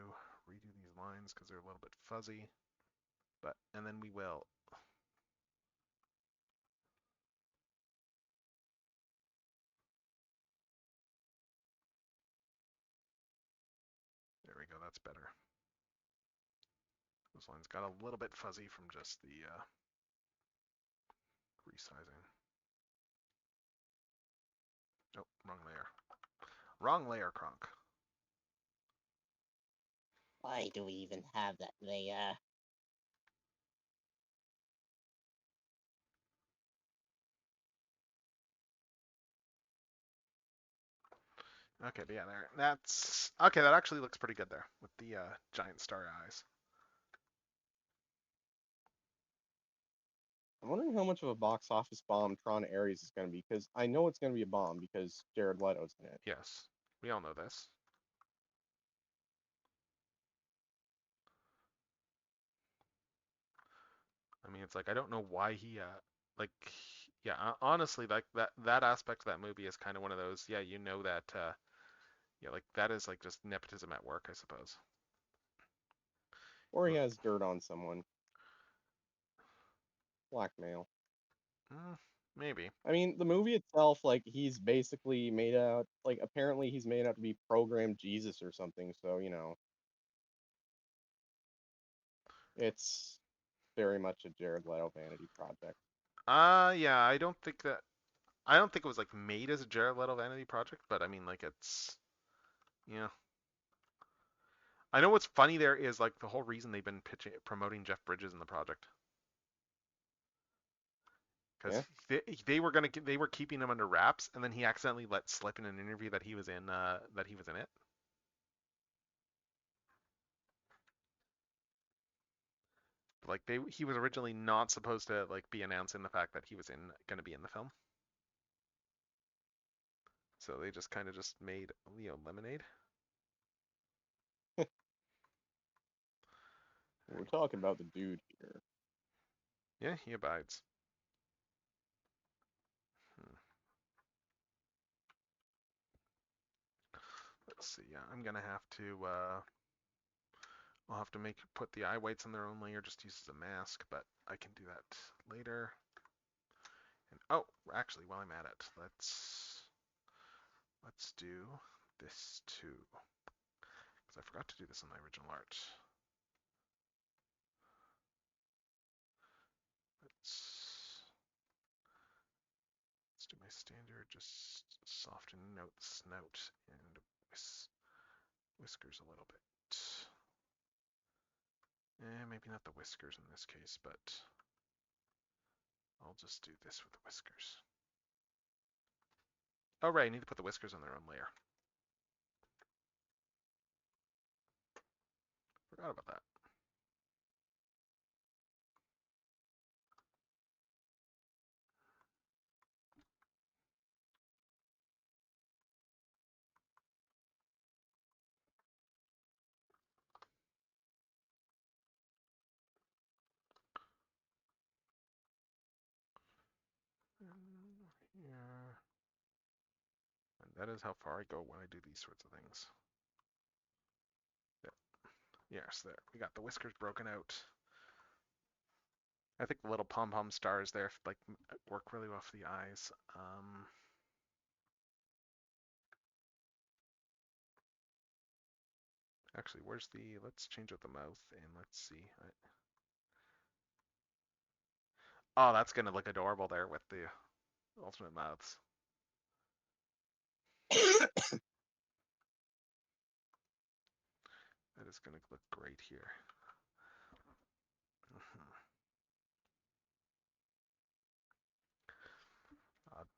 redo these lines because they're a little bit fuzzy. But and then we will there we go, that's better. Those lines got a little bit fuzzy from just the resizing. Oh, wrong layer. Wrong layer, Kronk. Why do we even have that layer? Okay, but yeah, there. That's okay. That actually looks pretty good there with the giant starry eyes. I'm wondering how much of a box office bomb Tron Ares is going to be, because I know it's going to be a bomb because Jared Leto's in it. Yes, we all know this. I mean, it's like I don't know why he like yeah, honestly, like that aspect of that movie is kind of one of those. Yeah, you know that yeah, like that is like just nepotism at work, I suppose. Or he has dirt on someone. Blackmail. Mm, maybe. I mean, the movie itself, like, he's basically made out, like, apparently he's made out to be programmed Jesus or something, so, you know, it's very much a Jared Leto vanity project. Yeah, I don't think it was like made as a Jared Leto vanity project, but I mean like it's yeah. I know what's funny there is like the whole reason they've been promoting Jeff Bridges in the project because Yeah. they were keeping him under wraps, and then he accidentally let slip in an interview that he was in it. Like he was originally not supposed to like be announcing the fact that he was going to be in the film. So they just kind of just made Leo lemonade. We're talking about the dude here. Yeah, he abides. Hmm. Let's see. Yeah, I'm gonna have to. I'll have to put the eye whites on their own layer, just use as a mask, but I can do that later. And oh, actually, while I'm at it, let's do this too, because I forgot to do this in my original art. Let's do my standard, just soften out the snout and whiskers a little bit. Maybe not the whiskers in this case, but I'll just do this with the whiskers. Oh, right, I need to put the whiskers on their own layer. Forgot about that. Here. And that is how far I go when I do these sorts of things. Yeah. Yes, there. We got the whiskers broken out. I think the little pom-pom stars there like work really well for the eyes. Actually, where's the? Let's change out the mouth and let's see. Oh, that's gonna look adorable there with the ultimate mouths. That is gonna look great here.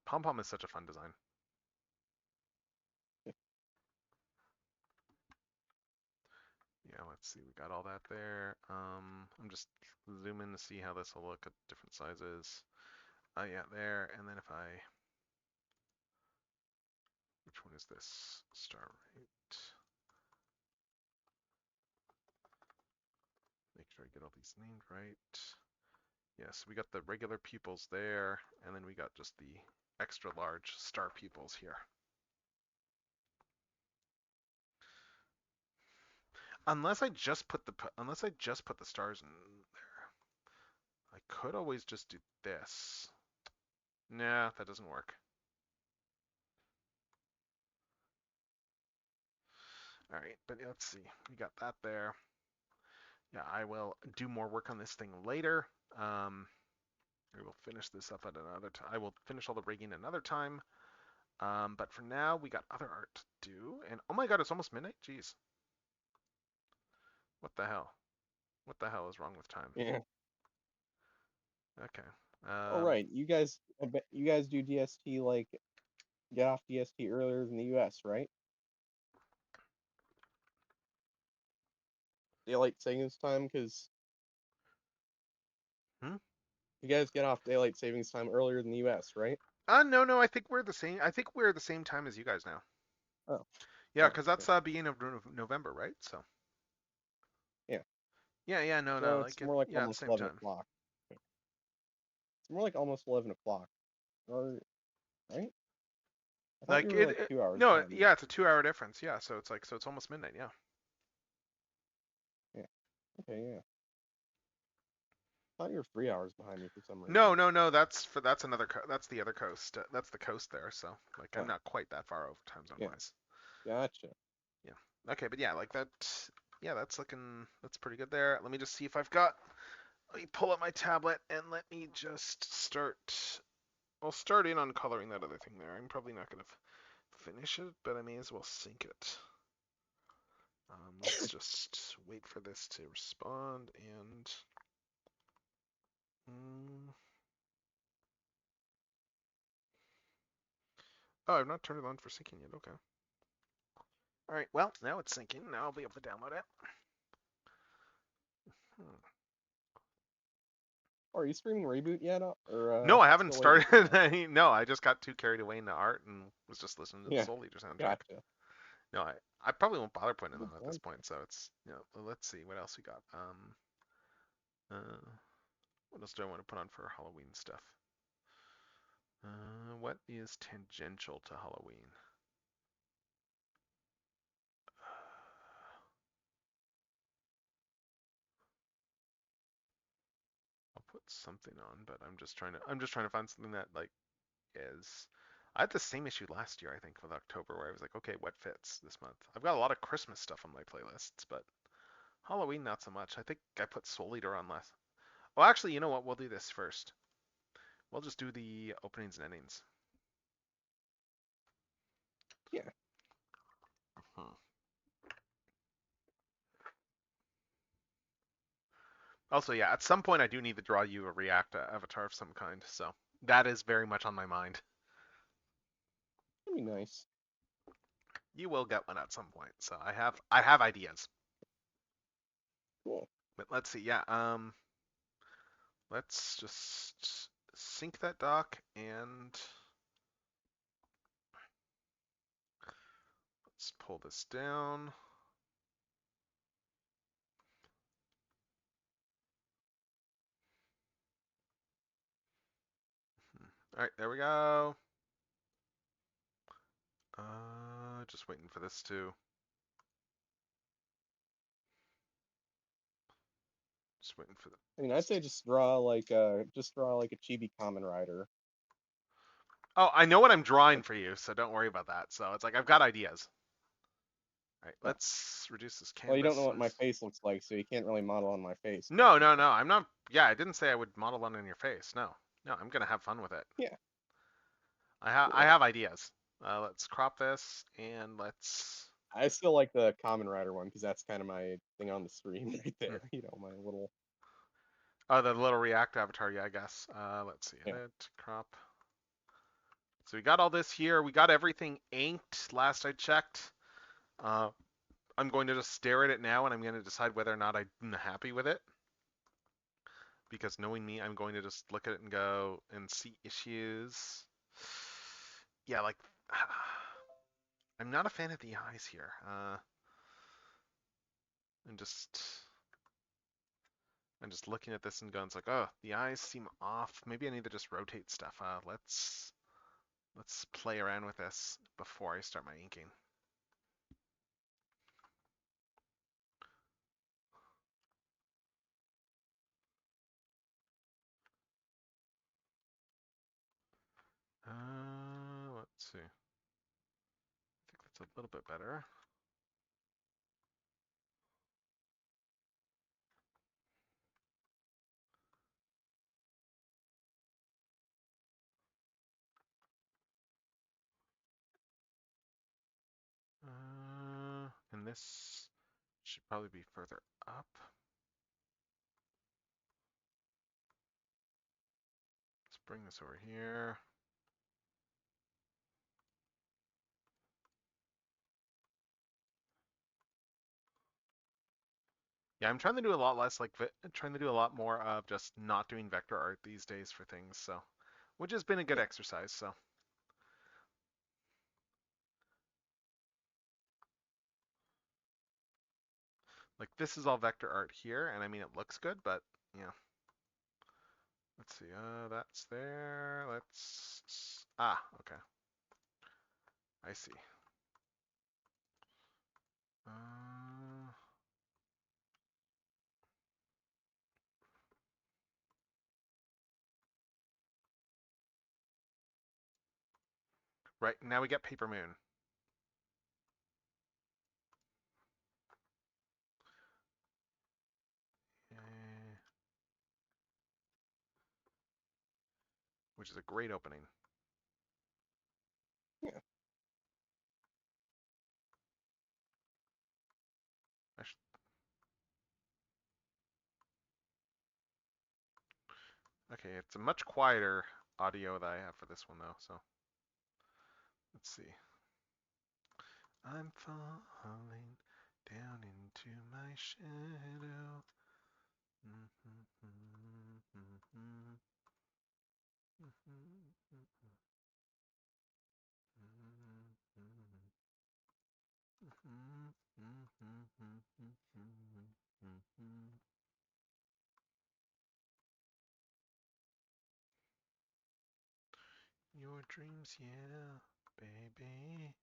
Pom Pom is such a fun design. Yeah, let's see. We got all that there. I'm just zooming to see how this will look at different sizes. Yeah, there. And then if I, which one is this? Star right. Make sure I get all these named right. Yes, we got the regular pupils there, and then we got just the extra large star pupils here. Unless I just put the stars in there, I could always just do this. Nah, that doesn't work. All right, but let's see. We got that there. Yeah, I will do more work on this thing later. We will finish this up at another time. I will finish all the rigging another time. But for now, we got other art to do. And oh my god, it's almost midnight. Jeez. What the hell? What the hell is wrong with time? Yeah. Okay. Oh, right. You guys do DST, like, get off DST earlier than the US, right? daylight savings time? Because Hmm? you guys get off daylight savings time earlier than the U.S., right? No, I think we're the same. I think we're the same time as you guys now. Oh, Yeah, oh, because okay. that's beginning of November, right? So. Yeah. Yeah, no, So like it's more like yeah, at the almost same 11 time. o'clock. It's more like almost 11 o'clock. Or, right? I thought you Like were like 2 hours no, behind me. yeah, it's a 2 hour difference. Yeah, so it's almost midnight. Yeah. Yeah. Okay, yeah. I thought you were 3 hours behind me for some reason. No, that's another that's the other coast. That's the coast there. So like I'm Oh, not quite that far over time zone yeah. wise. Gotcha. Yeah. Okay, but yeah, like that. Yeah, that's pretty good there. Let me just see if I've got. Let me pull up my tablet and let me just start. I'll start in on coloring that other thing there. I'm probably not gonna finish it, but I may as well sync it. Let's just wait for this to respond and. Oh, I've not turned it on for syncing yet. Okay. All right. Well, now it's syncing. Now I'll be able to download it. Hmm. Are you streaming Reboot yet? Or No, I haven't still waiting for that? started. No, I just got too carried away into art and was just listening to the Yeah. Soul Eater soundtrack. Gotcha. No, I probably won't bother putting it Good on at this soundtrack. point. So it's let's see what else we got. What else do I want to put on for Halloween stuff? What is tangential to Halloween? I'll put something on, but I'm just trying to find something that like is. I had the same issue last year, I think, with October, where I was like, okay, what fits this month? I've got a lot of Christmas stuff on my playlists, but Halloween not so much. I think I put Soul Eater on last. Well, actually, you know what? We'll do this first. We'll just do the openings and endings. Yeah. Hmm. Also, yeah, at some point I do need to draw you a React avatar of some kind, so that is very much on my mind. That'd be nice. You will get one at some point, so I have ideas. Cool. But let's see, yeah, let's just sync that doc and let's pull this down. All right, there we go. Just waiting for this to. Just waiting for the. I mean, I'd say just draw like a chibi Kamen Rider. Oh, I know what I'm drawing Like, for you, so don't worry about that. So it's like I've got ideas. All right, oh. let's reduce this Well, you don't know canvas. what my face looks like, so you can't really model on my face. No, no, no. I'm not. Yeah, I didn't say I would model one in your face. No, no. I'm gonna have fun with it. Yeah. I Cool. have ideas. Let's crop this and let's. I still like the Kamen Rider one because that's kind of my thing on the screen right Hmm. there. You know, my little. Oh, the little React avatar. Yeah, I guess. Let's see. Yeah. Edit, crop. So we got all this here. We got everything inked. Last I checked. Uh, I'm going to just stare at it now, and I'm going to decide whether or not I'm happy with it. Because knowing me, I'm going to just look at it and go and see issues. Yeah, like I'm not a fan of the eyes here. I'm just looking at this and going, it's like, oh, the eyes seem off. Maybe I need to just rotate stuff. Let's play around with this before I start my inking. Let's see. I think that's a little bit better. And this should probably be further up. Let's bring this over here. Yeah, I'm trying to do a lot less like trying to do a lot more of just not doing vector art these days for things. So, which has been a good Yeah. exercise. So. Like this is all vector art here, and I mean it looks good, but yeah. Let's see. That's there. Okay. I see. Uh, right now we get Paper Moon. Eh, which is a great opening. Yeah. I should, okay, it's a much quieter audio that I have for this one though. So let's see. I'm falling down into my shadow. Your dreams, yeah, baby.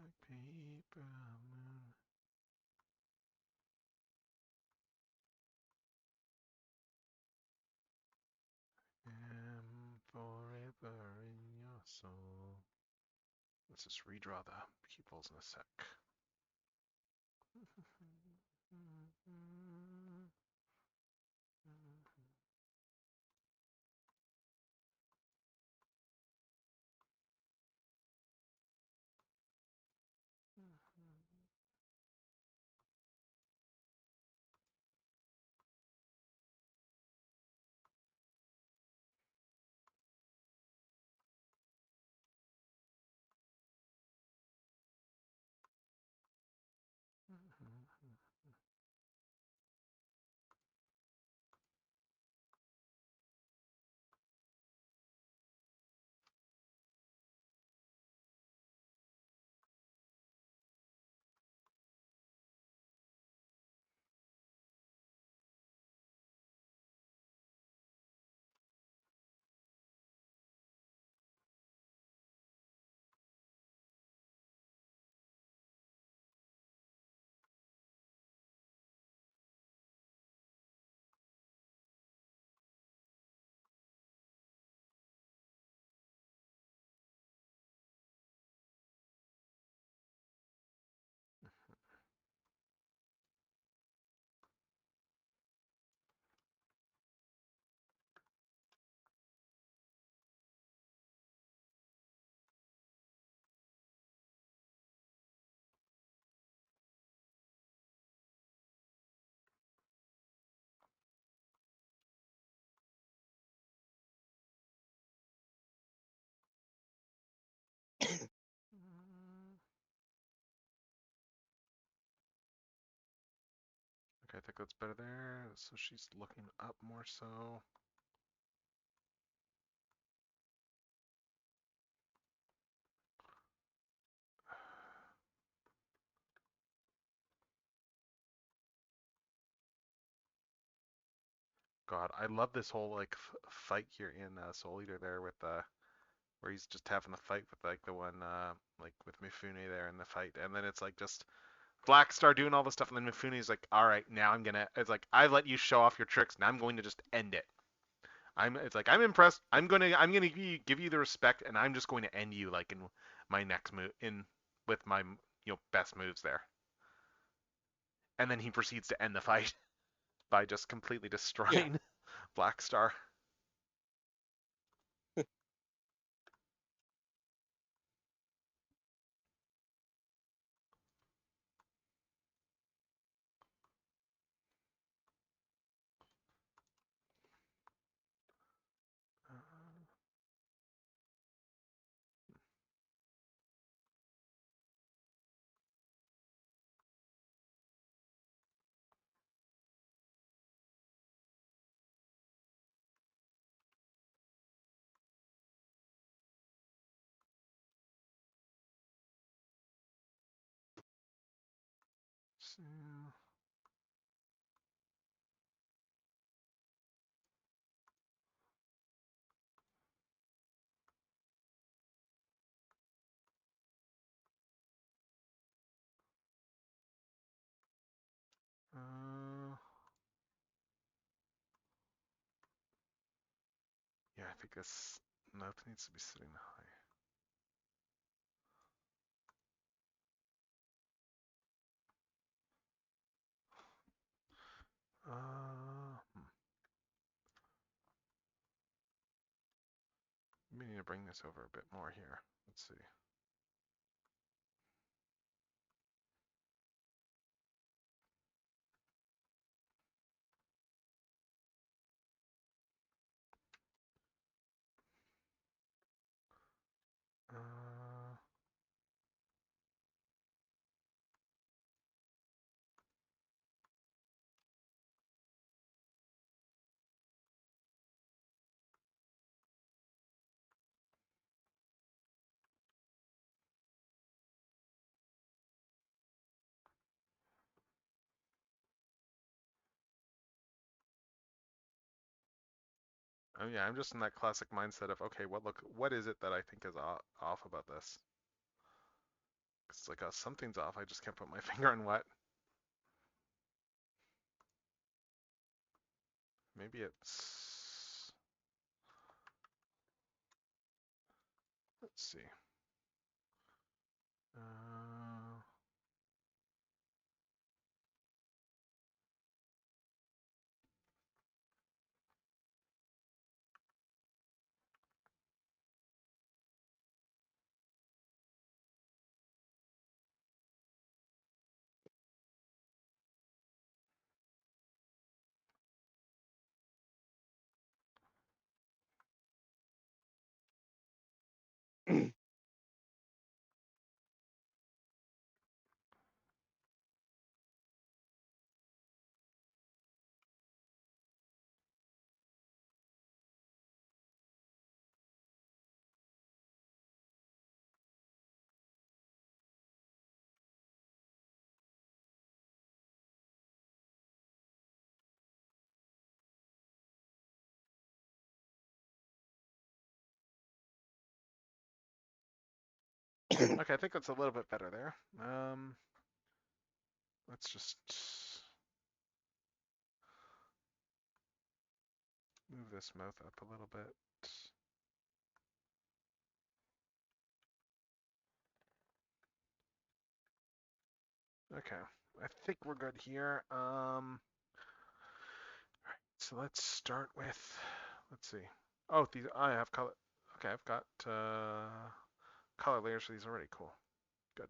Like paper moon. Am forever in your soul. Let's just redraw the pupils in a sec. Okay, I think that's better there. So she's looking up more so. God, I love this whole like fight here in Soul Eater there with where he's just having a fight with like the one like with Mifune there in the fight, and then it's like just Black Star doing all this stuff, and then Mifune's like, all right, now I'm gonna. It's like I let you show off your tricks, now I'm going to just end it. It's like I'm impressed. I'm gonna give you the respect, and I'm just going to end you like in my next move in with my best moves there. And then he proceeds to end the fight by just completely Yeah. destroying Black Star. Yeah, I think this mouth needs to be sitting high. We need to bring this over a bit more here. Let's see. Oh yeah, I'm just in that classic mindset of, okay, what is it that I think is off about this? It's like, something's off. I just can't put my finger on what. Maybe it's. Let's see. Uh, okay, I think that's a little bit better there. Let's just move this mouth up a little bit. Okay, I think we're good here. All right, so let's start with, let's see. Oh, these, I have color. Okay, I've got color layers for these already. Cool. Good.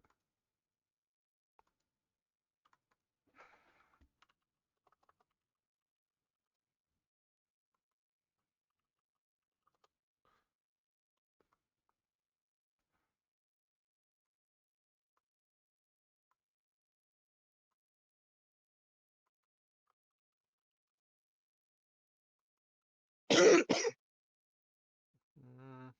Mm,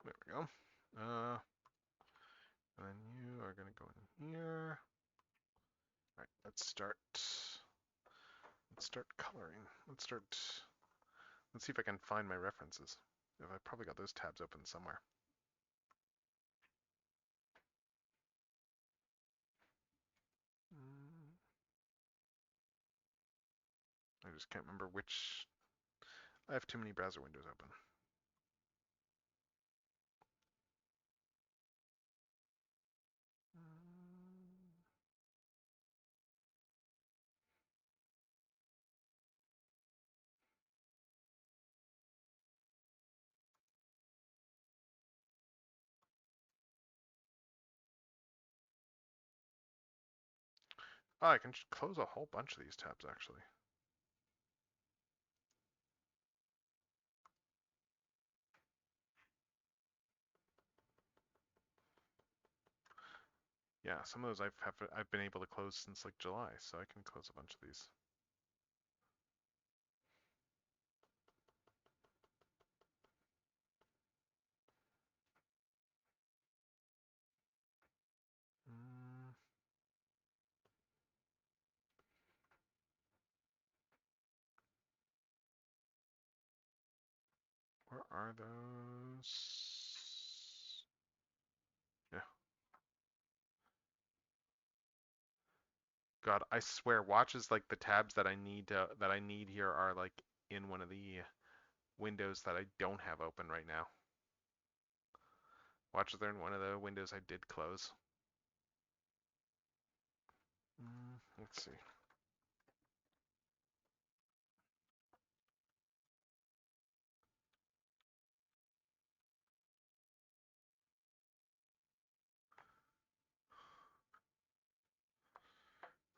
there we go. And then you are gonna go in here. All right, let's start. Let's start coloring. Let's see if I can find my references. I've probably got those tabs open somewhere. I just can't remember which. I have too many browser windows open. Oh, I can just close a whole bunch of these tabs actually. Yeah, some of those I've been able to close since like July, so I can close a bunch of these. Mm. Where are those? Yeah. God, I swear, watches like the tabs that I need here are like in one of the windows that I don't have open right now. Watches are in one of the windows I did close. Let's see.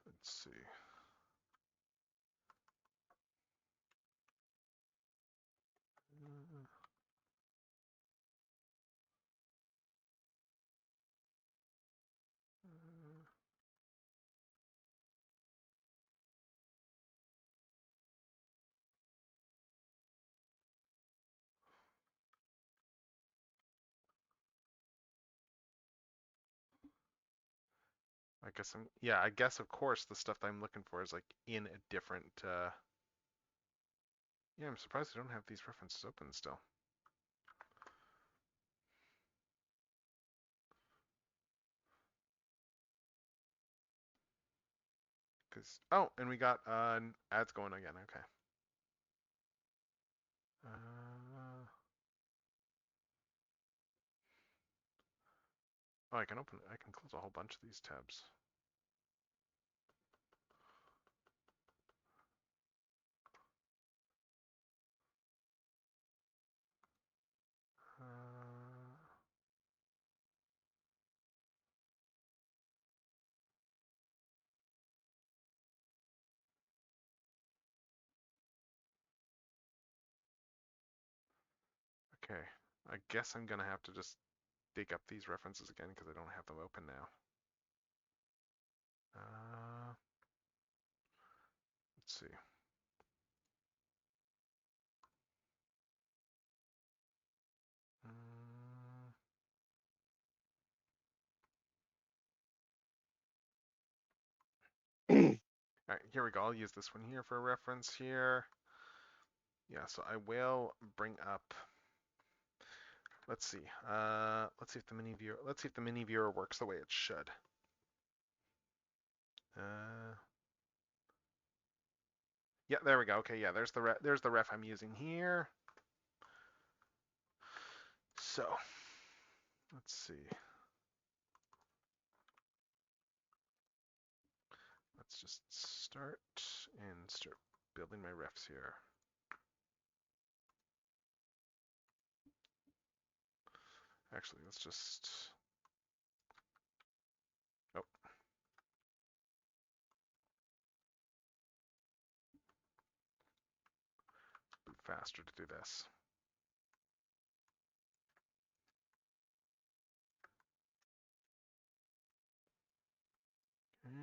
Let's see. I guess of course the stuff that I'm looking for is like in a different yeah, I'm surprised I don't have these references open still. Oh, and we got ads going again. Okay. Oh, I can close a whole bunch of these tabs. Okay, I guess I'm gonna have to just dig up these references again because I don't have them open now. Let's see. All right, here we go. I'll use this one here for a reference here. Yeah, so I will bring up. Let's see. Let's see if the mini viewer. Let's see if the mini viewer works the way it should. Yeah, there we go. Okay, yeah, there's the ref I'm using here. So, let's see. Let's just start building my refs here. Actually, let's just. Oh. Be faster to do this. Okay.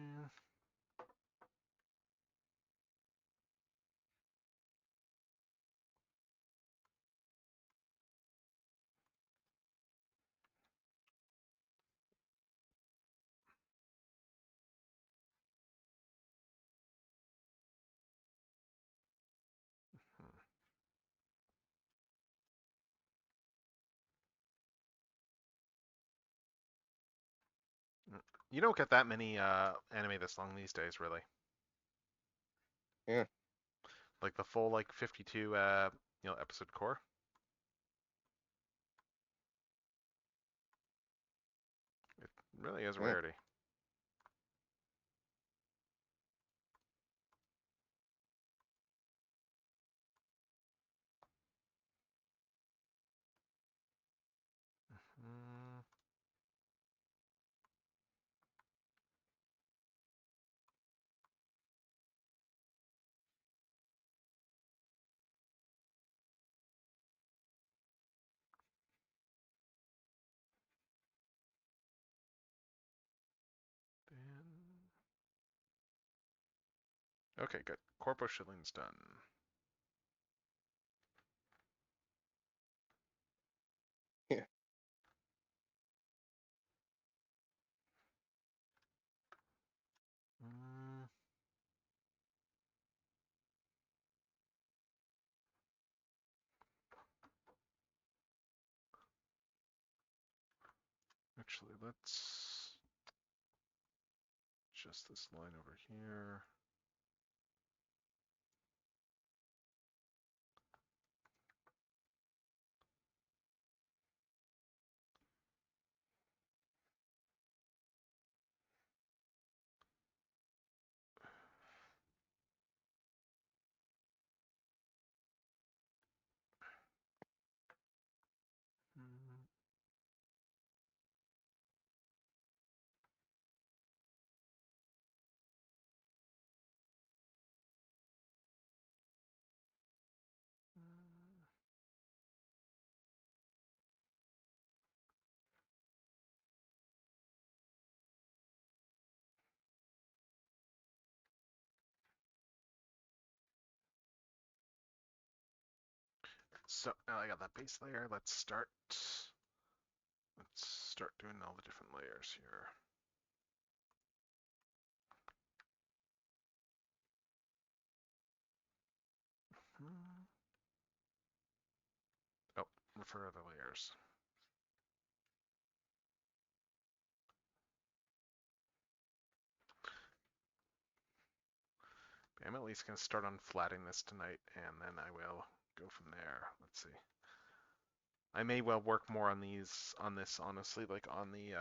You don't get that many anime this long these days, really. Yeah. Like the full 52 episode core. It really is a rarity. Okay, good. Corpo Shilling's done. Yeah. Mm. Actually, let's adjust this line over here. Mm. So now I got that base layer. Let's start doing all the different layers here. Oh, refer to the layers. I'm at least going to start on flatting this tonight, and then I will go from there. Let's see. I may well work more on this, honestly, like on the,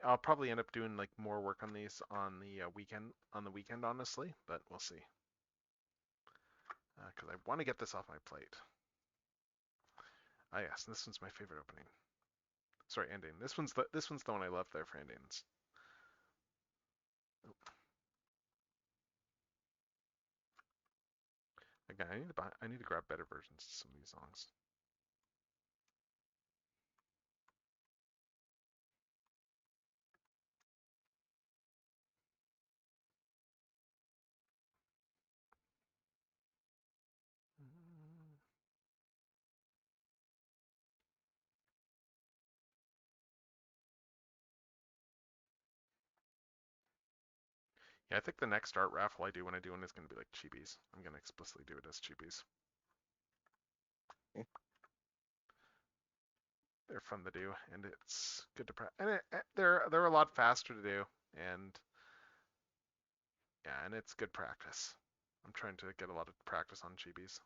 I'll probably end up doing like more work on these on the weekend, honestly, but we'll see. Because I want to get this off my plate. Ah, yes, this one's my favorite opening. Sorry, ending. This one's the one I love there for endings. Oh. Again, I need to grab better versions of some of these songs. Yeah, I think the next art raffle I do when I do one is going to be like Chibi's. I'm going to explicitly do it as Chibi's. Yeah. They're fun to do, and it's good to practice. And they're a lot faster to do, and yeah, and it's good practice. I'm trying to get a lot of practice on Chibi's.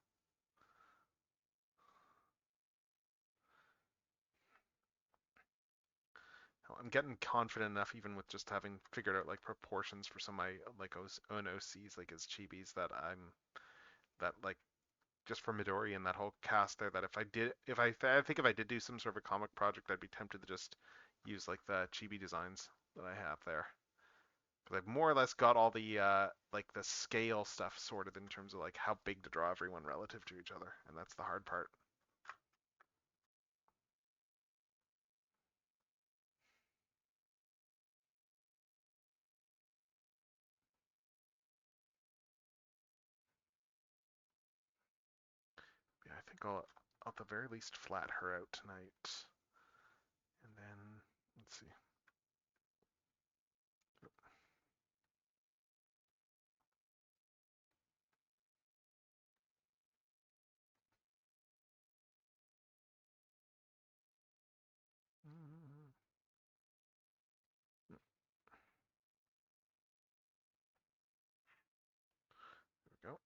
I'm getting confident enough, even with just having figured out like proportions for some of my like own OCs, like as Chibis, that like just for Midori and that whole cast there, that I think if I did do some sort of a comic project, I'd be tempted to just use like the Chibi designs that I have there. Because I've more or less got all the like the scale stuff sorted in terms of like how big to draw everyone relative to each other, and that's the hard part. Yeah, I think I'll at the very least flat her out tonight, and then let's see. There we go.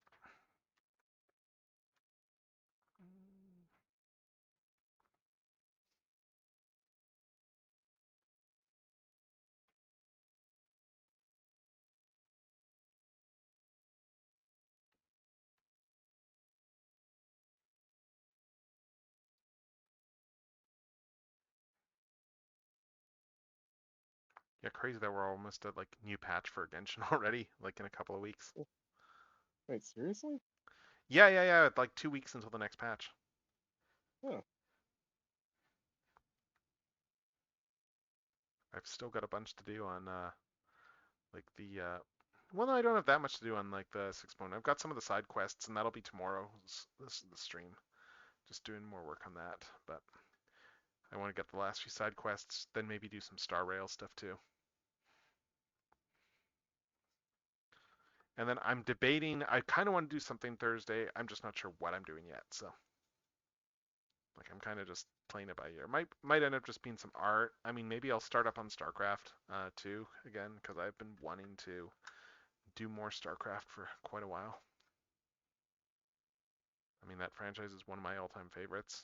Yeah, crazy that we're almost at like new patch for Genshin already, like in a couple of weeks. Wait, seriously? Yeah. Like 2 weeks until the next patch. Huh. I've still got a bunch to do on like the well, no, I don't have that much to do on like the 6.0. I've got some of the side quests, and that'll be tomorrow's this the stream. Just doing more work on that, but I want to get the last few side quests, then maybe do some Star Rail stuff too. And then I'm debating, I kind of want to do something Thursday. I'm just not sure what I'm doing yet. So like I'm kind of just playing it by ear. Might end up just being some art. I mean, maybe I'll start up on StarCraft 2 again, because I've been wanting to do more StarCraft for quite a while. I mean, that franchise is one of my all-time favorites.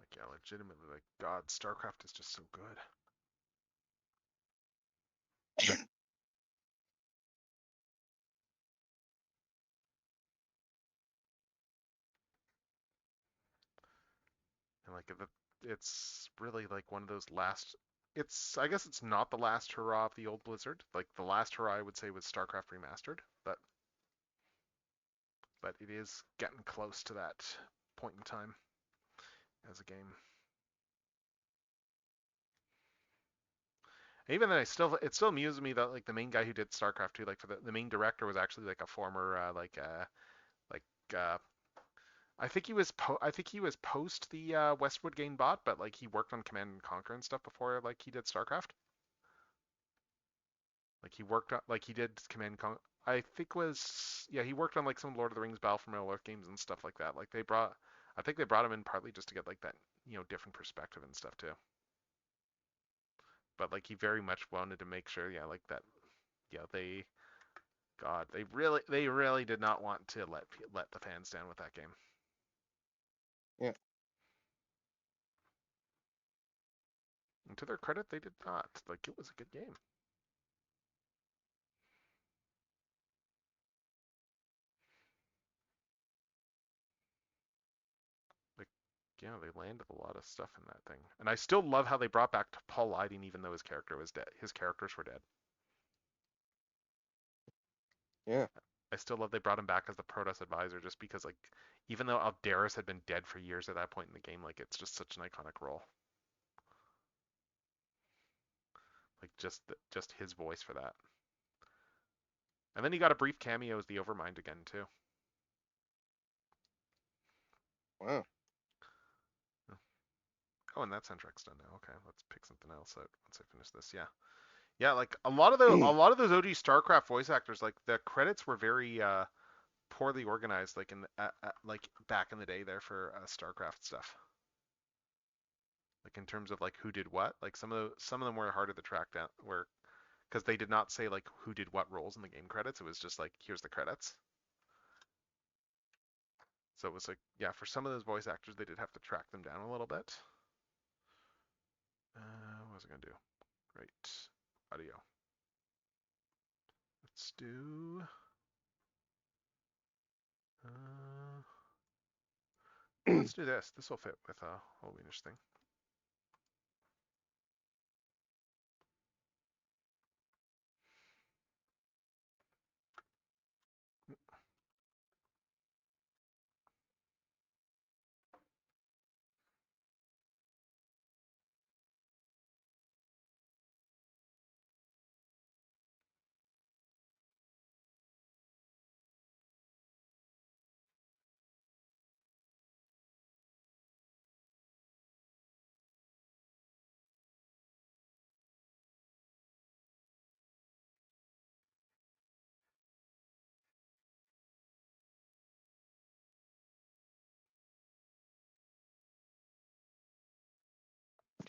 Like, yeah, legitimately, like, God, StarCraft is just so good. And like, it's really like one of those last. I guess it's not the last hurrah of the old Blizzard. Like the last hurrah I would say was StarCraft Remastered, but it is getting close to that point in time as a game. Even then, it still amuses me that like the main guy who did StarCraft 2, like for the main director was actually like a former like I think he was post the Westwood game bot, but like he worked on Command and Conquer and stuff before like he did StarCraft. Like he worked on like he did Command and Conquer. I think was yeah he worked on like some Lord of the Rings Battle for Middle Earth games and stuff like that. Like I think they brought him in partly just to get like that different perspective and stuff too. But like he very much wanted to make sure like that they really did not want to let the fans down with that game. Yeah. And to their credit, they did not. Like it was a good game. Like they landed a lot of stuff in that thing. And I still love how they brought back Paul Lighting even though his character was dead. His characters were dead. Yeah. I still love they brought him back as the Protoss advisor just because like even though Aldaris had been dead for years at that point in the game, like it's just such an iconic role. Like just his voice for that. And then he got a brief cameo as the Overmind again too. Wow. Oh, and that soundtrack's done now. Okay, let's pick something else out once I finish this. Yeah, like a lot of those OG StarCraft voice actors, like the credits were very poorly organized, like like back in the day there for StarCraft stuff. Like in terms of like who did what, like some of them were harder to track down, where because they did not say like who did what roles in the game credits. It was just like here's the credits. So it was like yeah, for some of those voice actors, they did have to track them down a little bit. What was I gonna do? Right, audio. Let's do. Let's do this. This will fit with a whole Weenish thing.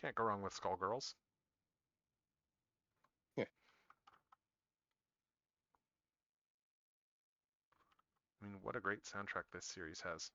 Can't go wrong with Skullgirls. Yeah. I mean, what a great soundtrack this series has.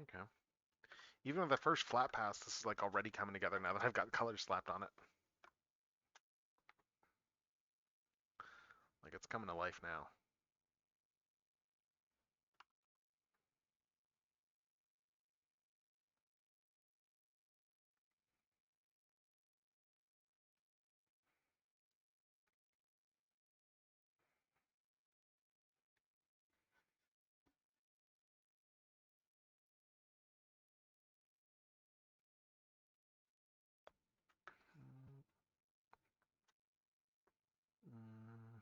Okay. Even with the first flat pass, this is like already coming together now that I've got colors slapped on it. Like it's coming to life now. Mm.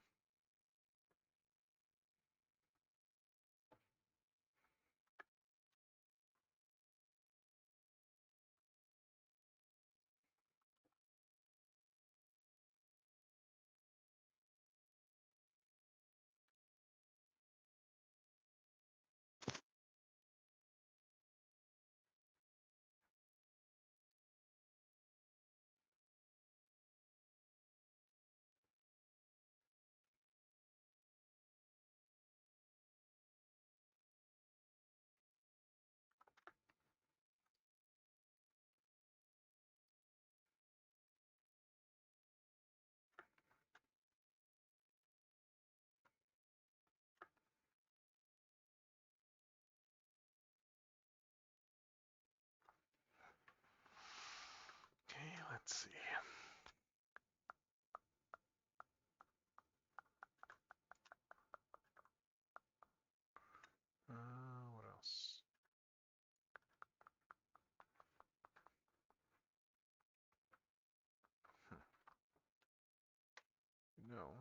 Okay, let's see. What else? No.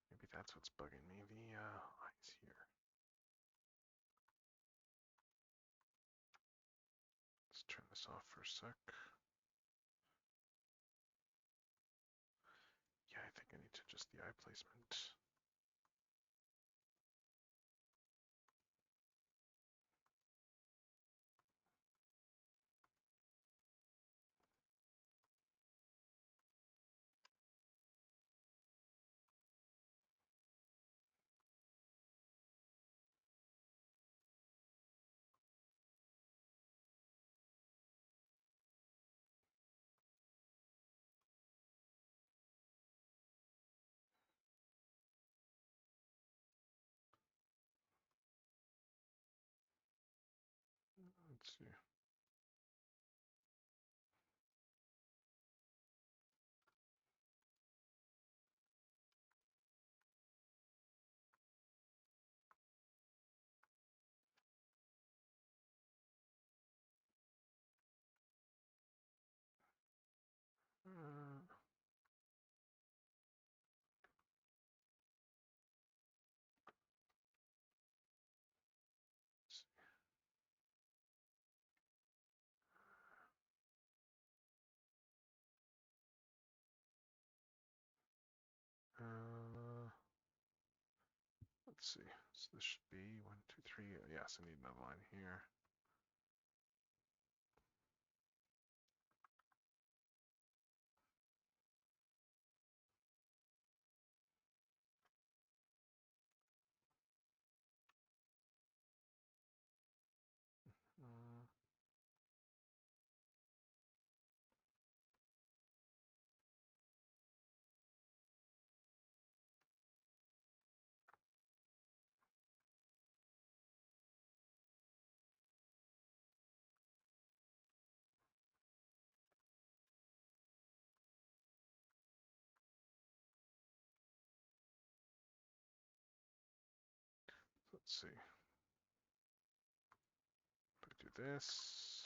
Maybe that's what's bugging me. The eyes here. Let's turn this off for a sec. Yeah, I think I need to adjust the eye placement. Let's see. Uh, let's see. Let's see. So this should be 1, 2, 3. Yes, I need another line here. Mm, let's see. If I do this.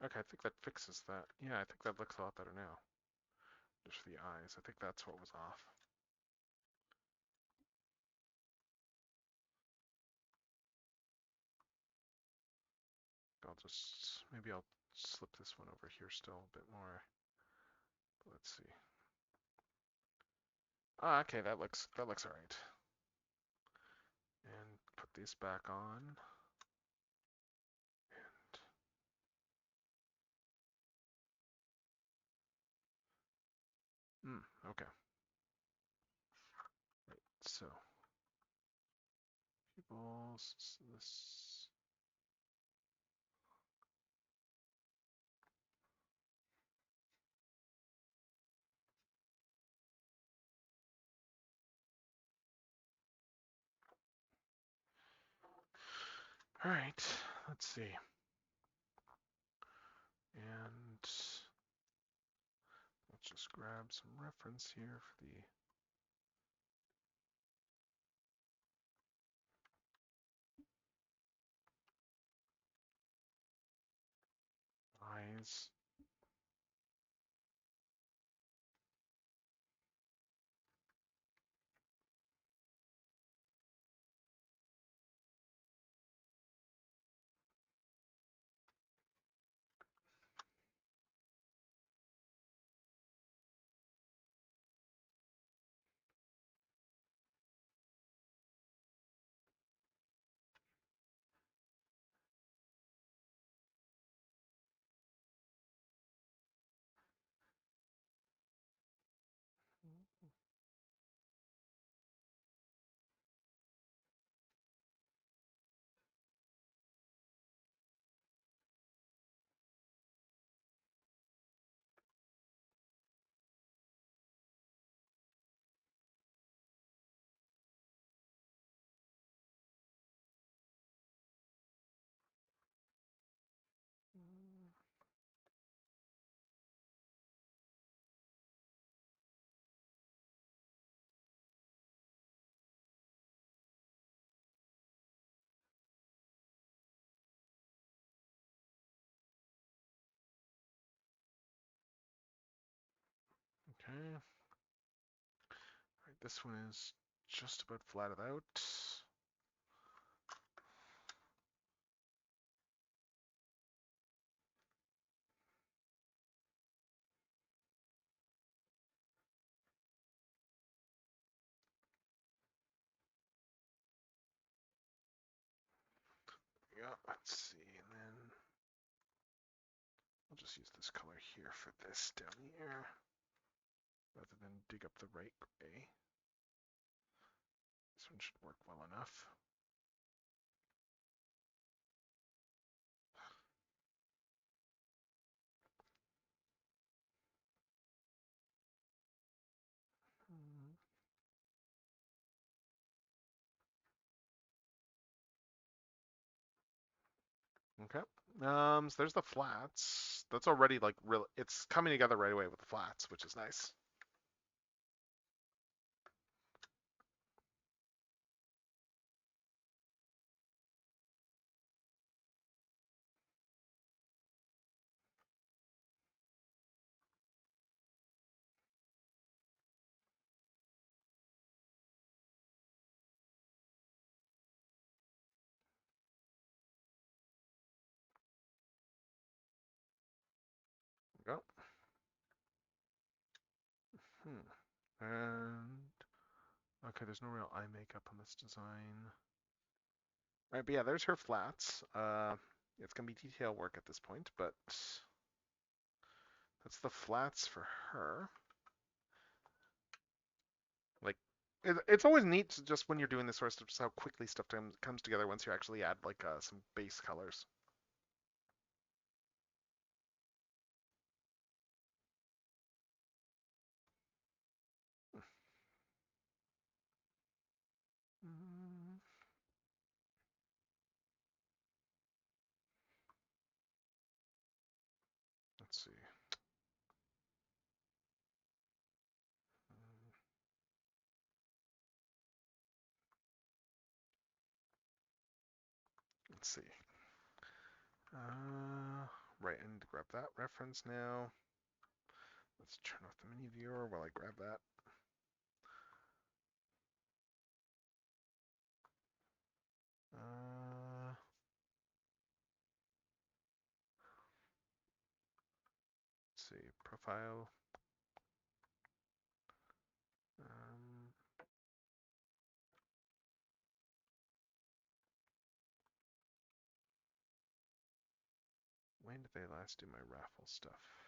Okay, I think that fixes that. Yeah, I think that looks a lot better now. Just for the eyes. I think that's what was off. just, maybe I'll slip this one over here still a bit more. Let's see. Ah, okay, that looks all right. And put these back on. And okay. Right, so people's this. All right, let's see. And let's just grab some reference here for the eyes. Okay. All right, this one is just about flatted out. Yeah, let's see, and then I'll just use this color here for this down here, rather than dig up the right gray. This one should work well enough. Okay. So there's the flats. That's already like real. It's coming together right away with the flats, which is nice. Go. And okay, there's no real eye makeup on this design. Right, but yeah, there's her flats. It's gonna be detail work at this point, but that's the flats for her. Like, it's always neat to just when you're doing this sort of stuff, just how quickly stuff comes together once you actually add like some base colors. Mm, let's see. Let's see. Right, I need to grab that reference now. Let's turn off the mini viewer while I grab that. see. Profile. Um, when did they last do my raffle stuff?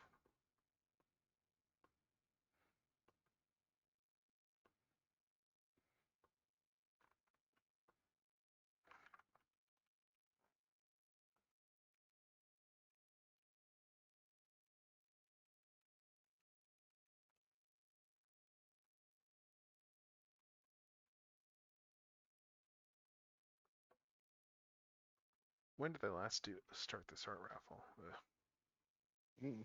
When did they last start this art raffle? Ugh. Mm.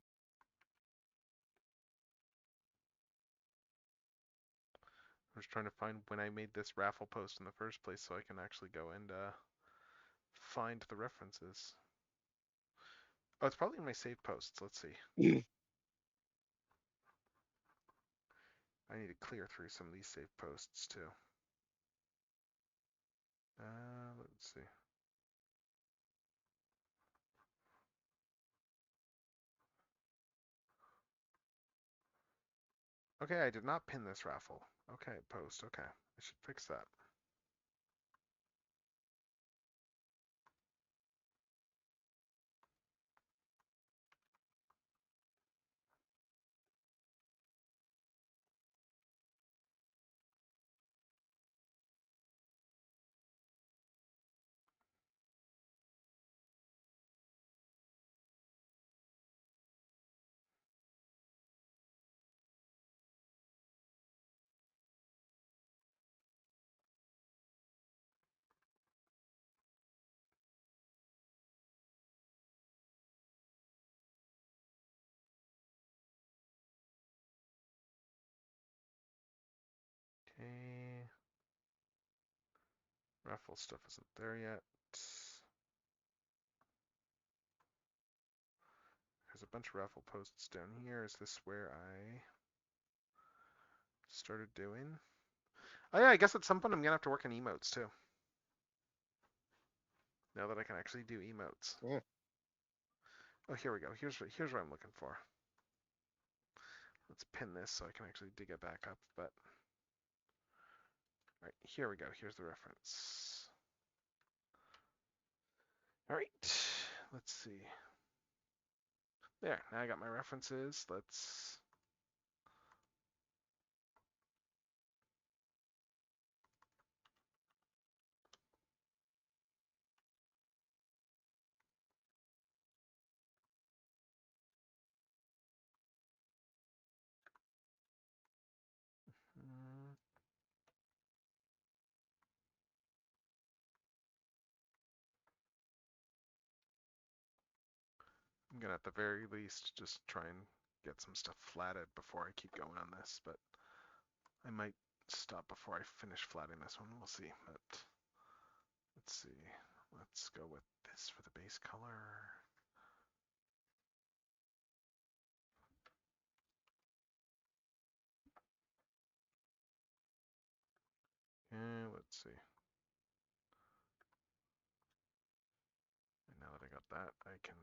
I was trying to find when I made this raffle post in the first place so I can actually go and find the references. Oh, it's probably in my saved posts. Let's see. I need to clear through some of these saved posts too. Let's see. Okay, I did not pin this raffle. Okay, post. Okay, I should fix that. Okay. Raffle stuff isn't there yet. There's a bunch of raffle posts down here. Is this where I started doing? Oh yeah, I guess at some point I'm gonna have to work on emotes too. Now that I can actually do emotes. Yeah. Oh, here we go. Here's what I'm looking for. Let's pin this so I can actually dig it back up. But all right, here we go. Here's the reference. All right, let's see. There. Now I got my references. Let's. Mm, I'm gonna at the very least just try and get some stuff flatted before I keep going on this, but I might stop before I finish flatting this one. We'll see. But let's see. Let's go with this for the base color. And let's see. And now that I got that, I can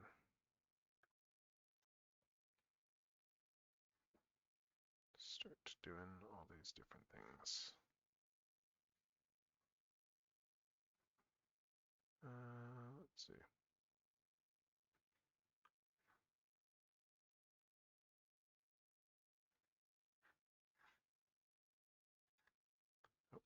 start doing all these different things. Let's see. Oh.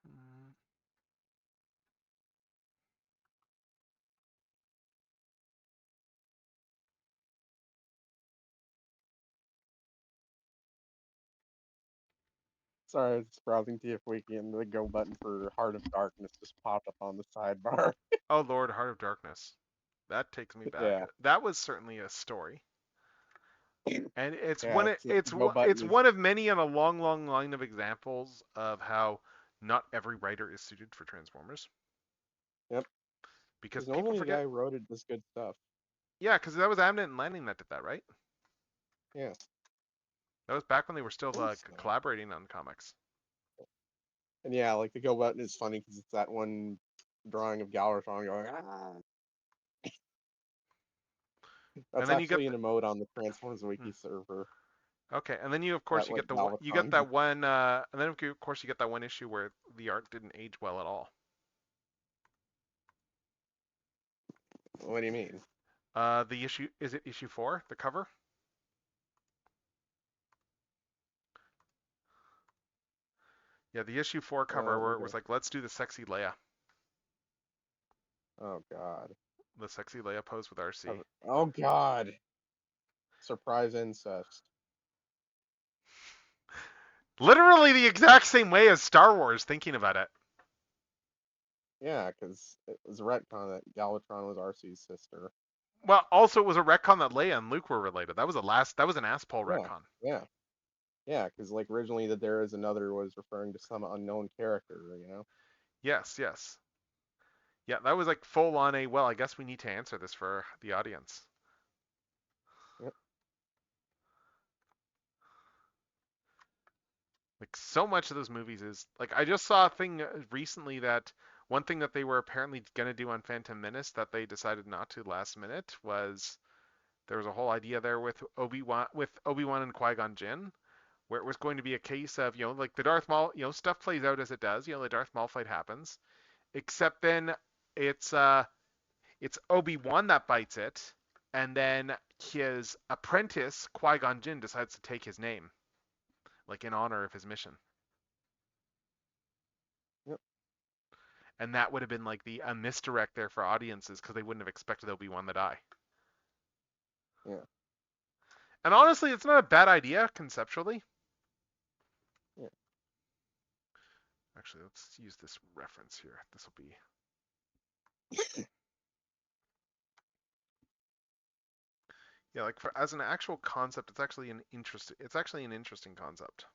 Mm. Sorry, I was browsing TF and the go button for Heart of Darkness just popped up on the sidebar. Oh Lord, Heart of Darkness. That takes me back. Yeah. That was certainly a story. And it's Yeah, one it's it's Joe Button it's is one of many on a long, long line of examples of how not every writer is suited for Transformers. yep. Because Because people normally the forget. guy who wrote it does good stuff. Yeah, because that was Abnett and Lanning that did that, right? Yeah. That was back when they were still Thanks, man. collaborating on comics. And yeah, like the Go Button is funny because it's that one drawing of Galvatron going, ah. And That's then you get actually an emote on the Transformers Wiki server. okay, and then you of course That you like get the you get Galvatron. that one, and then of course you get that one issue where the art didn't age well at all. What do you mean? The issue is it issue 4, the cover? Yeah, the issue 4 cover where it was like, let's do the sexy Leia, Oh God. the sexy Leia pose with RC. Oh God. Surprise incest. Literally the exact same way as Star Wars, thinking about it. Yeah, because it was a retcon that Galvatron was RC's sister. Well, also it was a retcon that Leia and Luke were related. That was an Aspol Yeah, retcon. yeah, because like originally that there is another was referring to some unknown character, you know? Yes, yes. Yeah, that was like full on a, well, I guess we need to answer this for the audience. Yep. Like so much of those movies is like I just saw a thing recently that one thing that they were apparently going to do on Phantom Menace that they decided not to last minute was there was a whole idea there with Obi-Wan and Qui-Gon Jinn where it was going to be a case of, like the Darth Maul, stuff plays out as it does, the Darth Maul fight happens, except then it's Obi-Wan that bites it, and then his apprentice Qui-Gon Jinn decides to take his name, like in honor of his mission. Yep. And that would have been like a misdirect there for audiences because they wouldn't have expected Obi-Wan to die. Yeah. And honestly, it's not a bad idea conceptually. Yeah. Actually, let's use this reference here. This will be. Yeah, like as an actual concept, it's actually an interesting concept.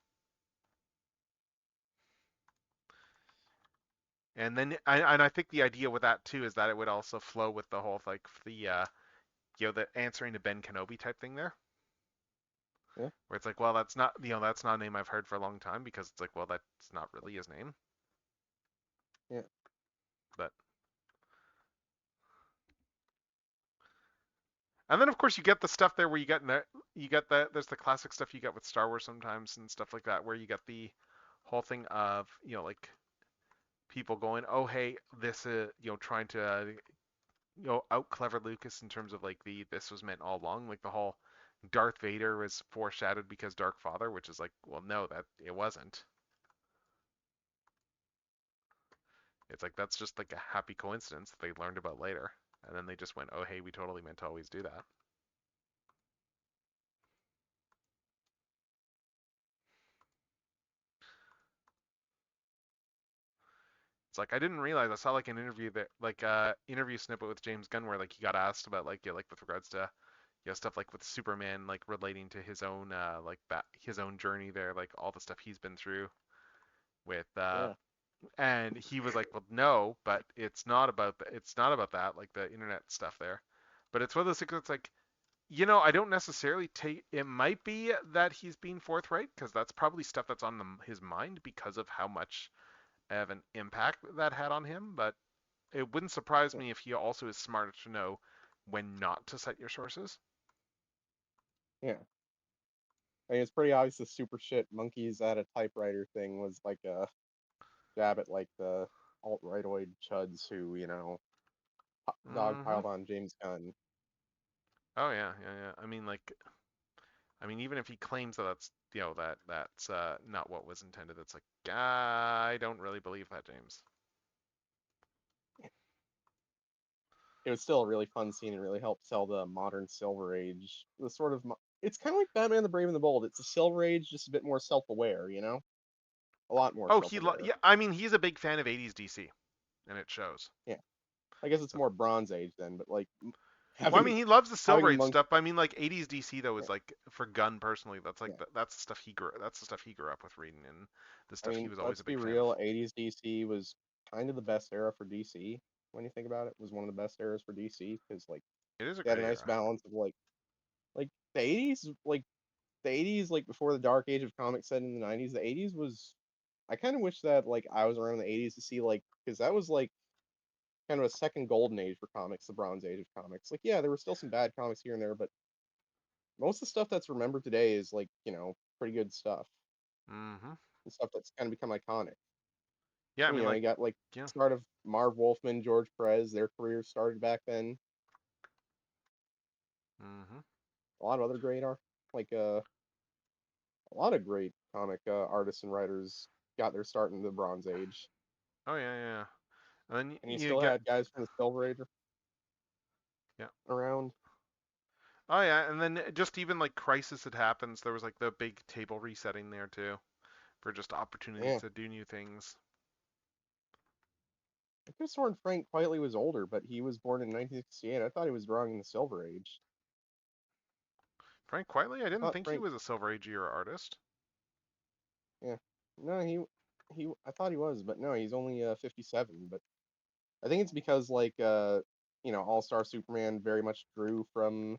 And then I think the idea with that too is that it would also flow with the whole like the answering to Ben Kenobi type thing there. Yeah. Where it's like, well, that's not a name I've heard for a long time because it's like, well, that's not really his name. Yeah. But and then of course you get the stuff there where there's the classic stuff you get with Star Wars sometimes and stuff like that where you get the whole thing of like people going, oh hey, this trying to out clever Lucas in terms of like this was meant all along, like the whole Darth Vader was foreshadowed because Dark Father, which is like, well, no, that it wasn't. It's like that's just like a happy coincidence that they learned about later, and then they just went, oh hey, we totally meant to always do that. It's like I didn't realize. I saw like an interview interview snippet with James Gunn where like he got asked about like like with regards to stuff like with Superman like relating to his own his own journey there, like all the stuff he's been through with and he was like, well, no, but it's not about that, like the internet stuff there. But it's one of those things that's like, I don't necessarily take it might be that he's being forthright because that's probably stuff that's on his mind because of how much of an impact that had on him, but it wouldn't surprise me if he also is smart to know when not to cite your sources. Yeah. I mean, it's pretty obvious the super shit monkeys at a typewriter thing was like a jab at like the alt-rightoid chuds who, dogpiled on James Gunn. Oh yeah. I mean, even if he claims that that's that's not what was intended, it's like I don't really believe that, James. It was still a really fun scene and really helped sell the modern Silver Age. The sort of it's kind of like Batman the Brave and the Bold. It's a Silver Age, just a bit more self-aware, a lot more. Oh, yeah. I mean, he's a big fan of 80s DC, and it shows. Yeah, I guess it's more Bronze Age then, but like Well, I mean, he loves the Silver having Age amongst stuff. But I mean, like 80s DC though yeah, is like for Gunn personally. That's like yeah. that's the stuff he grew. That's the stuff he grew up with reading, and the I stuff he mean, was always let's a be big fan of. real. 80s DC was kind of the best era for DC when you think about it. It was one of the best eras for DC because like It is a they had a great nice era. balance of like the 80s like before the dark age of comics set in the 90s. The 80s was I kind of wish that like I was around the 80s to see like because that was like kind of a second golden age for comics, the Bronze Age of comics. Like yeah, there were still some bad comics here and there, but most of the stuff that's remembered today is like pretty good stuff Mm-hmm. and stuff that's kind of become iconic. Yeah, I And, mean, like, you got like yeah. start of Marv Wolfman, George Perez, their careers started back then. Mm-hmm. A lot of other great art, like a lot of great comic artists and writers got their start in the Bronze Age, Oh yeah, yeah, yeah. And then and you you still get had guys from the Silver Age yeah. around. Oh yeah, and then just even like Crisis that happens, there was like the big table resetting there too, for just opportunities Yeah, to do new things. I could have sworn Frank Quitely was older, but he was born in 1968. I thought he was drawing in the Silver Age. Frank Quitely, I I didn't thought think he Frank, was a Silver Age era artist. yeah, no, he, I thought he was, but no, he's only 57. But I think it's because like All Star Superman very much drew from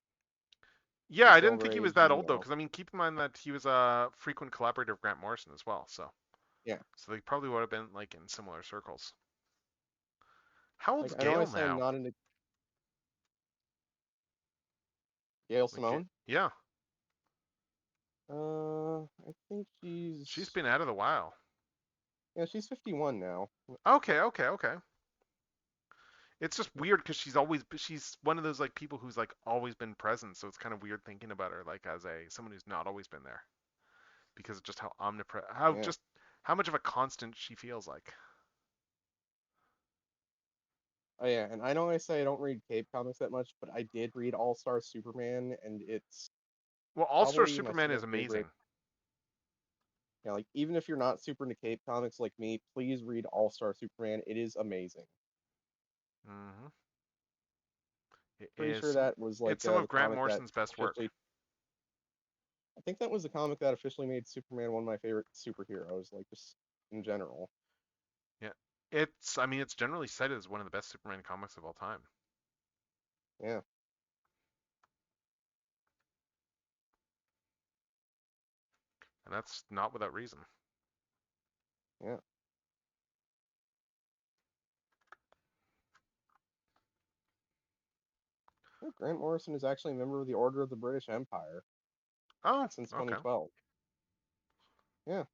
Yeah, the I didn't Silver think he was Age, that and old though, because I mean, keep in mind that he was a frequent collaborator of Grant Morrison as well, so yeah, they probably would have been like in similar circles. How like old's I know I Gail said I'm now? not into Gail Like, Simone. yeah, I think she's she's been out of the while. yeah, she's 51 now. Okay, okay, okay. It's just weird because she's one of those like people who's like always been present, so it's kind of weird thinking about her like as a someone who's not always been there because of just how omnipresent, Yeah. how much of a constant she feels like. Oh yeah, and I know I say I don't read Cape comics that much, but I did read All Star Superman, and it's Well, All Star probably my Superman is second favorite. amazing. Yeah, like even if you're not super into Cape comics like me, please read All Star Superman. It is amazing. Hmm. It Pretty sure is. that was like It's some of the Grant comic that Morrison's best work. officially. I think that was the comic that officially made Superman one of my favorite superheroes, like just in general. Yeah. It's. I mean, it's generally cited as one of the best Superman comics of all time, Yeah, and that's not without reason. yeah. I think Grant Morrison is actually a member of the Order of the British Empire Oh, since okay. 2012. Yeah,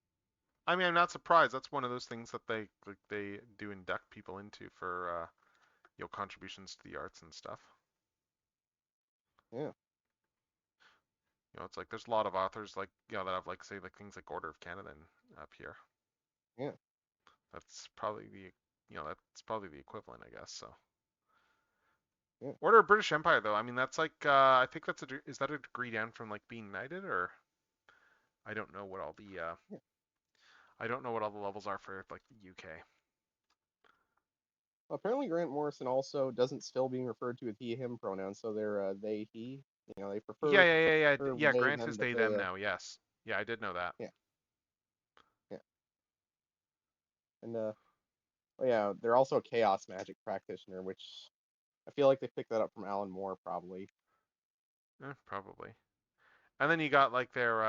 I mean, I'm not surprised. That's one of those things that they do induct people into for contributions to the arts and stuff. yeah. It's like there's a lot of authors like that have like say like things like Order of Canada up here. Yeah. That's probably the equivalent, I guess. So Yeah. Order of British Empire though, I mean that's like I think is that a degree down from like being knighted or I don't know what all the Yeah. I don't know what all the levels are for like the UK. Well, apparently, Grant Morrison also doesn't still being referred to with he/him pronouns, so they're they he. They Yeah, prefer yeah, yeah, yeah, yeah. they Grant them, is but they they them now. Yes. Yeah, I did know that. yeah, yeah, and oh yeah, they're also a chaos magic practitioner, which I feel like they picked that up from Alan Moore probably. Probably. And then you got like their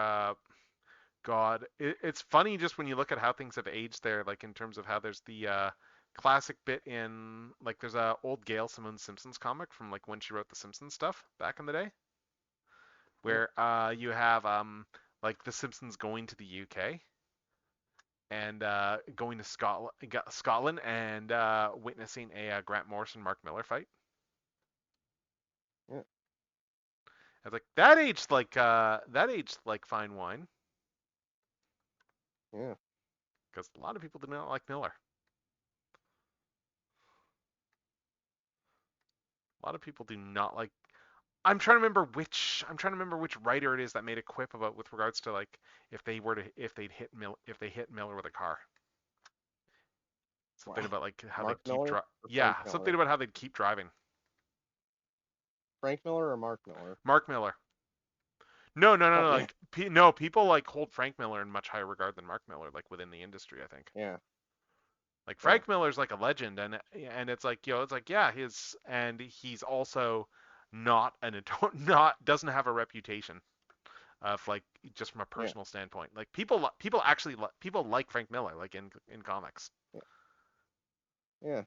God, it's funny just when you look at how things have aged there, like in terms of how there's the classic bit in like there's a old Gail Simone Simpsons comic from like when she wrote the Simpsons stuff back in the day, Yeah, where you have like the Simpsons going to the UK and going to Scotland and witnessing a Grant Morrison Mark Miller fight. yeah, I was like that aged like fine wine yeah. because a lot of people do not like Miller. A lot of people do not like. I'm trying to remember which writer it is that made a quip about with regards to like if they hit Miller with a car. Something Wow. about like how Mark they'd keep Miller or yeah, Frank something Miller? about how they'd keep driving. Frank Miller or Mark Miller? Mark Miller. No, no, no, Oh no. yeah, Like, no, people like hold Frank Miller in much higher regard than Mark Miller, like within the industry, I think. yeah, Like yeah, Frank Miller's like a legend, and it's like, it's like, yeah, he's also not not doesn't have a reputation of like just from a yeah, personal standpoint. Like people actually people like Frank Miller, like in comics. yeah, yeah.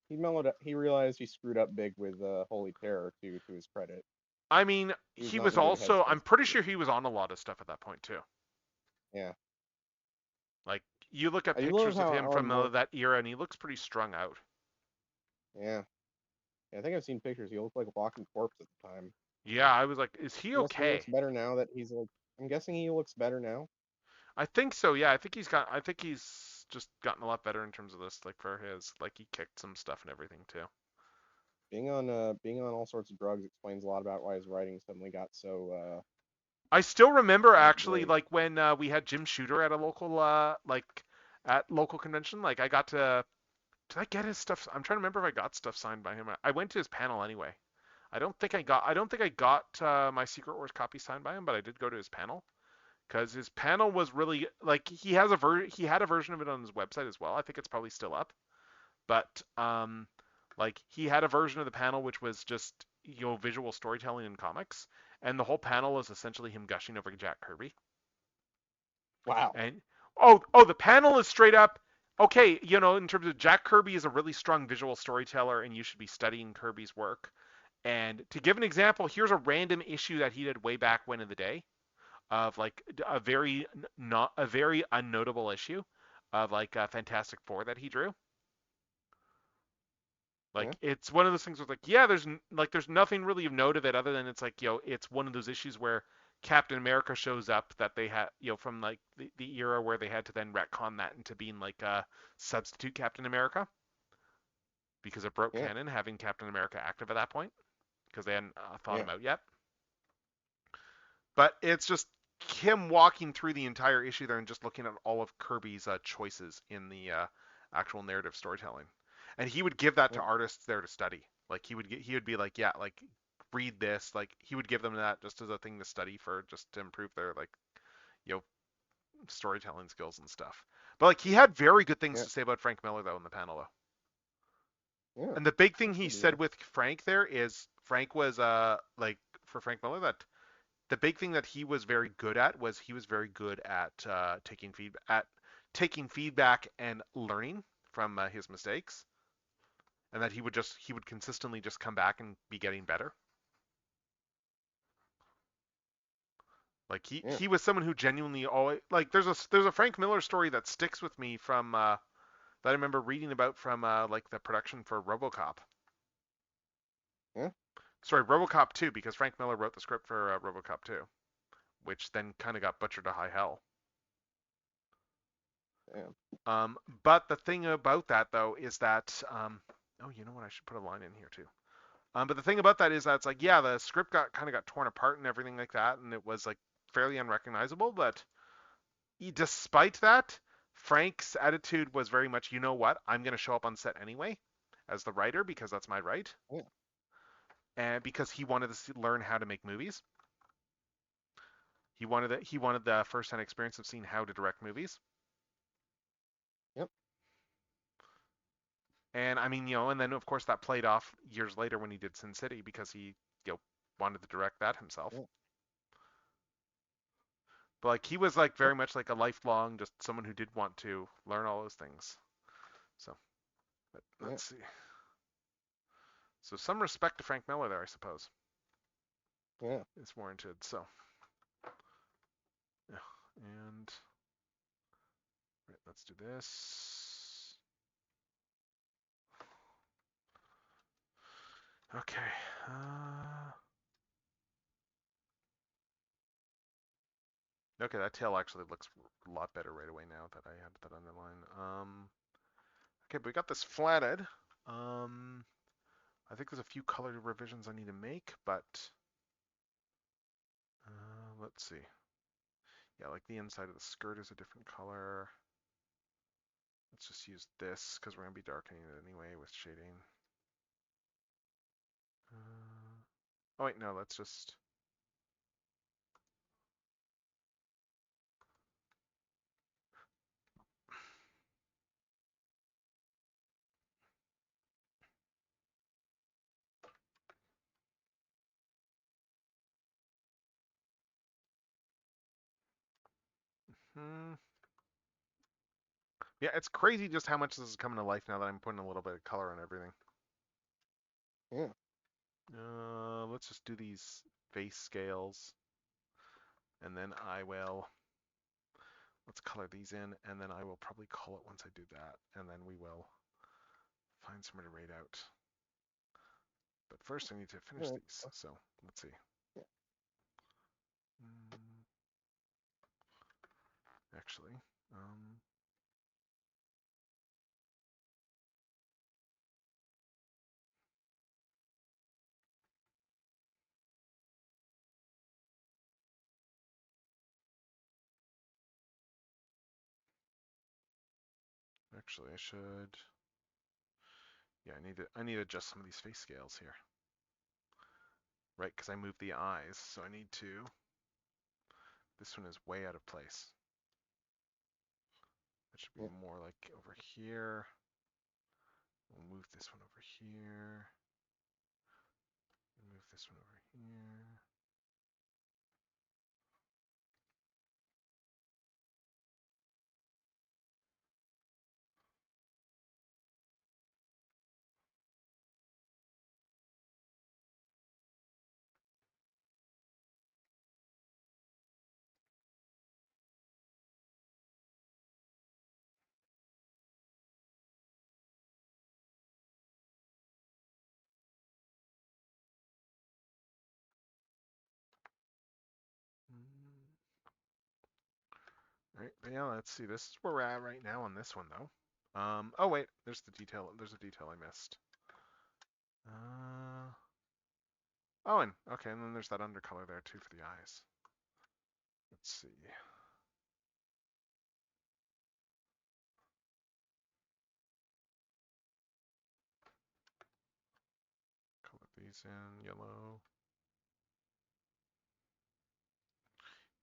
He mellowed up. He realized he screwed up big with Holy Terror too. To his credit, I mean, he was he not was in a good also, headspace I'm to pretty do it. sure he was on a lot of stuff at that point too. Yeah, Like you look at I do love pictures of how him Alan from Moore. that era, and he looks pretty strung out. Yeah, yeah, I think I've seen pictures. He looked like a walking corpse at the time. Yeah, I was like, is he I guess he looks okay? better now that he's like. I'm guessing he looks better now. I think so. Yeah, I think he's just gotten a lot better in terms of this. Like for his, like he kicked some stuff and everything too. Being on all sorts of drugs explains a lot about why his writing suddenly got so I still remember not actually, great. like when we had Jim Shooter at a local, at local convention. Like I got to, did I get his stuff? I'm trying to remember if I got stuff signed by him. I went to his panel anyway. I don't think I got my Secret Wars copy signed by him, but I did go to his panel because his panel was really like he had a version of it on his website as well. I think it's probably still up, but like he had a version of the panel which was just visual storytelling in comics, and the whole panel is essentially him gushing over Jack Kirby. Wow. And the panel is straight up okay. In terms of Jack Kirby is a really strong visual storyteller, and you should be studying Kirby's work. And to give an example, here's a random issue that he did way back when in the day of like a very not a very unnotable issue of like Fantastic Four that he drew. Yeah. Like it's one of those things where like yeah, there's nothing really of note of it other than it's like it's one of those issues where Captain America shows up that they had from like the era where they had to then retcon that into being like a substitute Captain America because it broke Yeah. canon having Captain America active at that point because they hadn't thought Yeah. him out yet. But it's just him walking through the entire issue there and just looking at all of Kirby's choices in the actual narrative storytelling, and he would give that to Yeah. artists there to study. Like he would be like, yeah, like read this. Like he would give them that just as a thing to study for, just to improve their like you know storytelling skills and stuff. But like he had very good things Yeah. to say about Frank Miller though in the panel though. Yeah. And the big thing That's he good to said hear. with Frank there is Frank was like for Frank Miller that the big thing that he was very good at was he was very good at taking feedback and learning from his mistakes, and that he would consistently just come back and be getting better. Like Yeah. he was someone who genuinely always like there's a Frank Miller story that sticks with me from that I remember reading about from like the production for RoboCop. Yeah. Sorry, RoboCop 2 because Frank Miller wrote the script for RoboCop 2, which then kind of got butchered to high hell. Yeah. But the thing about that though is that oh, you know what? I should put a line in here too. But the thing about that is that it's like, yeah, the script got torn apart and everything like that, and it was like fairly unrecognizable. But despite that, Frank's attitude was very much, you know what? I'm gonna show up on set anyway, as the writer because that's my right, Yeah. and because he wanted to learn how to make movies. He wanted the first-hand experience of seeing how to direct movies. Yep. And I mean, and then of course that played off years later when he did Sin City because he, wanted to direct that himself. Yeah. But like he was like Yep. very much like a lifelong just someone who did want to learn all those things. So, but Yeah. let's see. So some respect to Frank Miller there, I suppose, Yeah. is warranted. So, yeah, and right, let's do this. Okay. Okay, that tail actually looks a lot better right away now that I had that underline. Okay, but we got this flatted. I think there's a few color revisions I need to make, but let's see. Yeah, like the inside of the skirt is a different color. Let's just use this because we're gonna be darkening it anyway with shading. Oh wait, no, let's just. Hmm. Yeah, it's crazy just how much this is coming to life now that I'm putting a little bit of color on everything. Yeah. Let's just do these face scales, and then I will. Let's color these in, and then I will probably call it once I do that, and then we will find somewhere to rate out. But first I need to finish Alright. these, so let's see. Yeah. Mm, Actually, I should. Yeah, I need to adjust some of these face scales here. Right, because I moved the eyes, so I need to. This one is way out of place. That should be Yeah. more like over here. We'll move this one over here. Move this one over here. All right, but yeah, let's see. This is where we're at right now on this one, though. Oh wait, there's the detail. There's a detail I missed. Oh, and okay, and then there's that undercolor there too for the eyes. Let's see. Color these in yellow.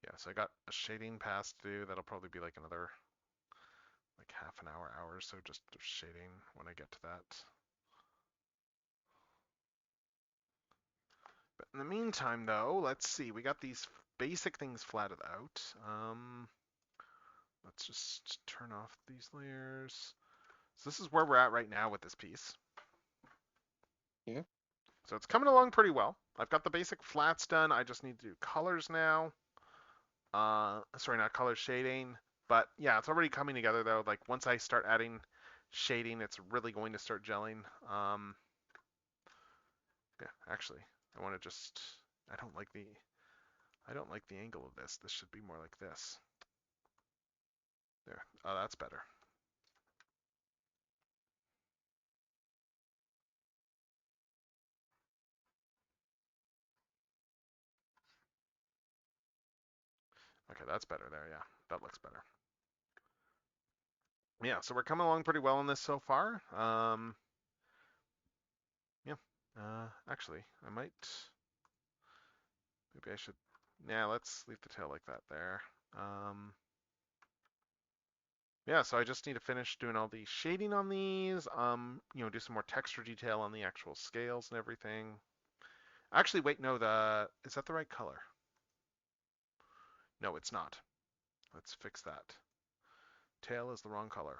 Yeah, so I got a shading pass to do. That'll probably be like another like half an hour or so just of shading when I get to that. But in the meantime, though, let's see. We got these basic things flatted out. Let's just turn off these layers. So this is where we're at right now with this piece. Yeah. So it's coming along pretty well. I've got the basic flats done. I just need to do colors now. Sorry, not color shading. But yeah, it's already coming together though. Like once I start adding shading, it's really going to start gelling. Yeah, actually, I want to just. I don't like the angle of this. This should be more like this. There. Oh, that's better. Okay, that's better there. Yeah, that looks better. Yeah, so we're coming along pretty well on this so far. Yeah. Actually, I might. Maybe I should. Yeah, let's leave the tail like that there. Yeah, so I just need to finish doing all the shading on these. Do some more texture detail on the actual scales and everything. Actually, wait, no, is that the right color? No, it's not. Let's fix that. Tail is the wrong color.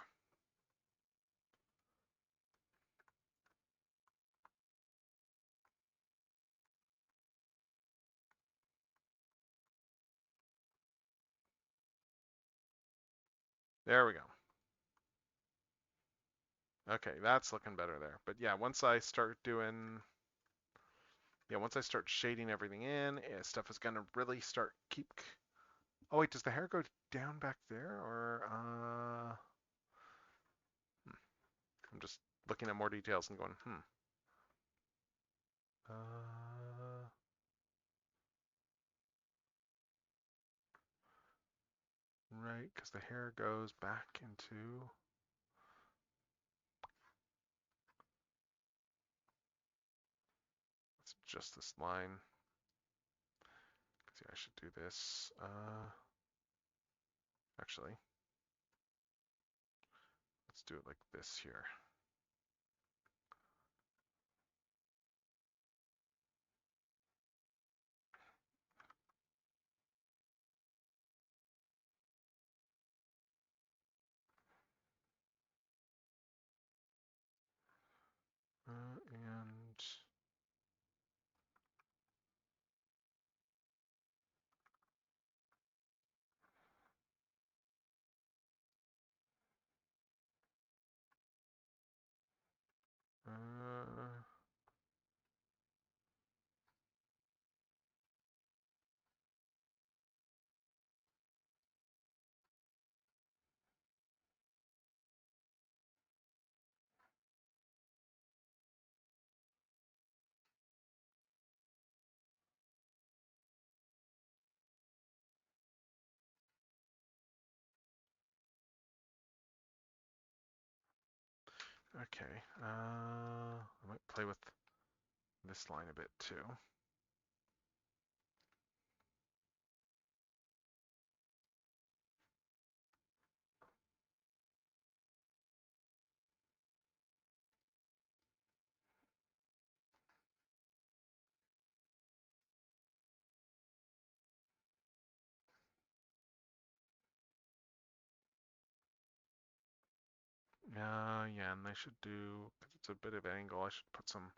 There we go. Okay, that's looking better there. But yeah, once I start shading everything in, stuff is gonna really start keep. Oh wait, does the hair go down back there, or I'm just looking at more details and going, right, because the hair goes back into. Let's just this line. Yeah, I should do this. Actually, let's do it like this here. And okay, I might play with this line a bit too. Yeah, and I should do, because it's a bit of angle, I should put some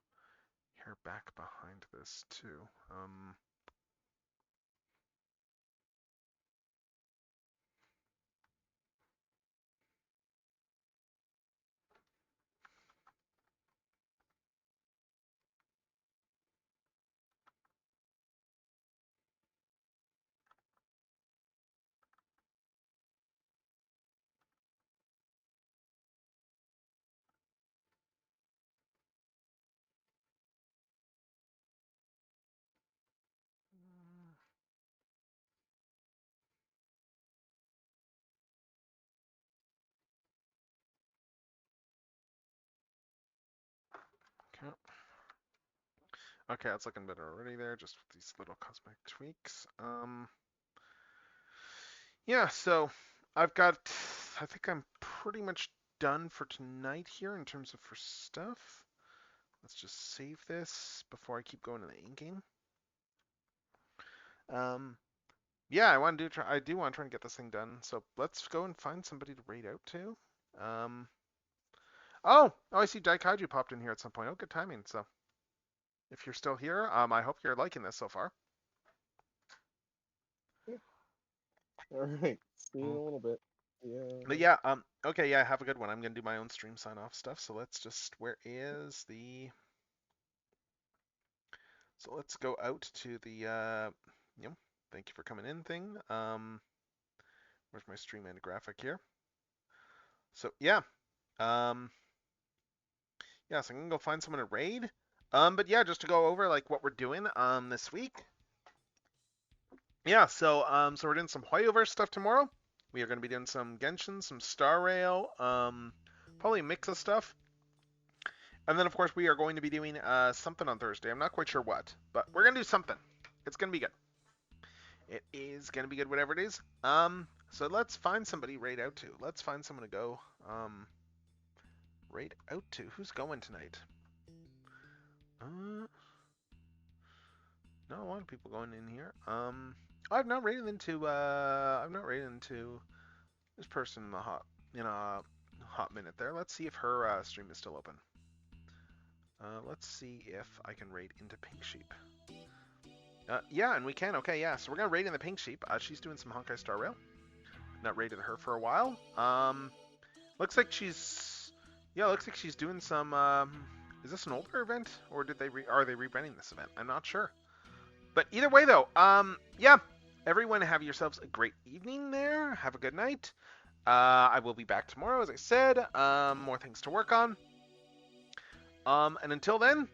hair back behind this too. Okay. Okay, that's looking better already there, just with these little cosmetic tweaks. Yeah, so I've got, I think I'm pretty much done for tonight here in terms of for stuff. Let's just save this before I keep going to the inking. Yeah, I do want to try and get this thing done. So let's go and find somebody to raid out to. Oh, I see Daikaiju popped in here at some point. Oh, good timing. So if you're still here, I hope you're liking this so far. All right, see you in a little bit. Yeah. But yeah, okay, yeah, have a good one. I'm gonna do my own stream sign off stuff. So let's just, where is the? So let's go out to the, thank you for coming in thing. Where's my stream and graphic here? So yeah, yeah, so I'm gonna go find someone to raid. But yeah, just to go over like what we're doing this week. Yeah, so we're doing some Hoyoverse stuff tomorrow. We are gonna be doing some Genshin, some Star Rail, probably a mix of stuff. And then of course we are going to be doing something on Thursday. I'm not quite sure what, but we're gonna do something. It's gonna be good. It is gonna be good, whatever it is. So let's find somebody raid out to. Let's find someone to go raid out to. Who's going tonight? Not a lot of people going in here. I've not raided into this person in a hot minute there. Let's see if her stream is still open. Let's see if I can raid into Pink Sheep. Yeah, and we can. Okay, yeah. So we're gonna raid in the Pink Sheep. She's doing some Honkai Star Rail. Not raided her for a while. Looks like she's doing some. Is this an older event, or are they rebranding this event? I'm not sure. But either way, though, yeah. Everyone, have yourselves a great evening there. Have a good night. I will be back tomorrow, as I said. More things to work on. And until then,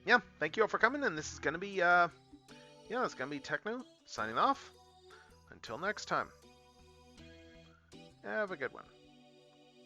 yeah, thank you all for coming. And this is gonna be, it's gonna be Techno signing off. Until next time, have a good one.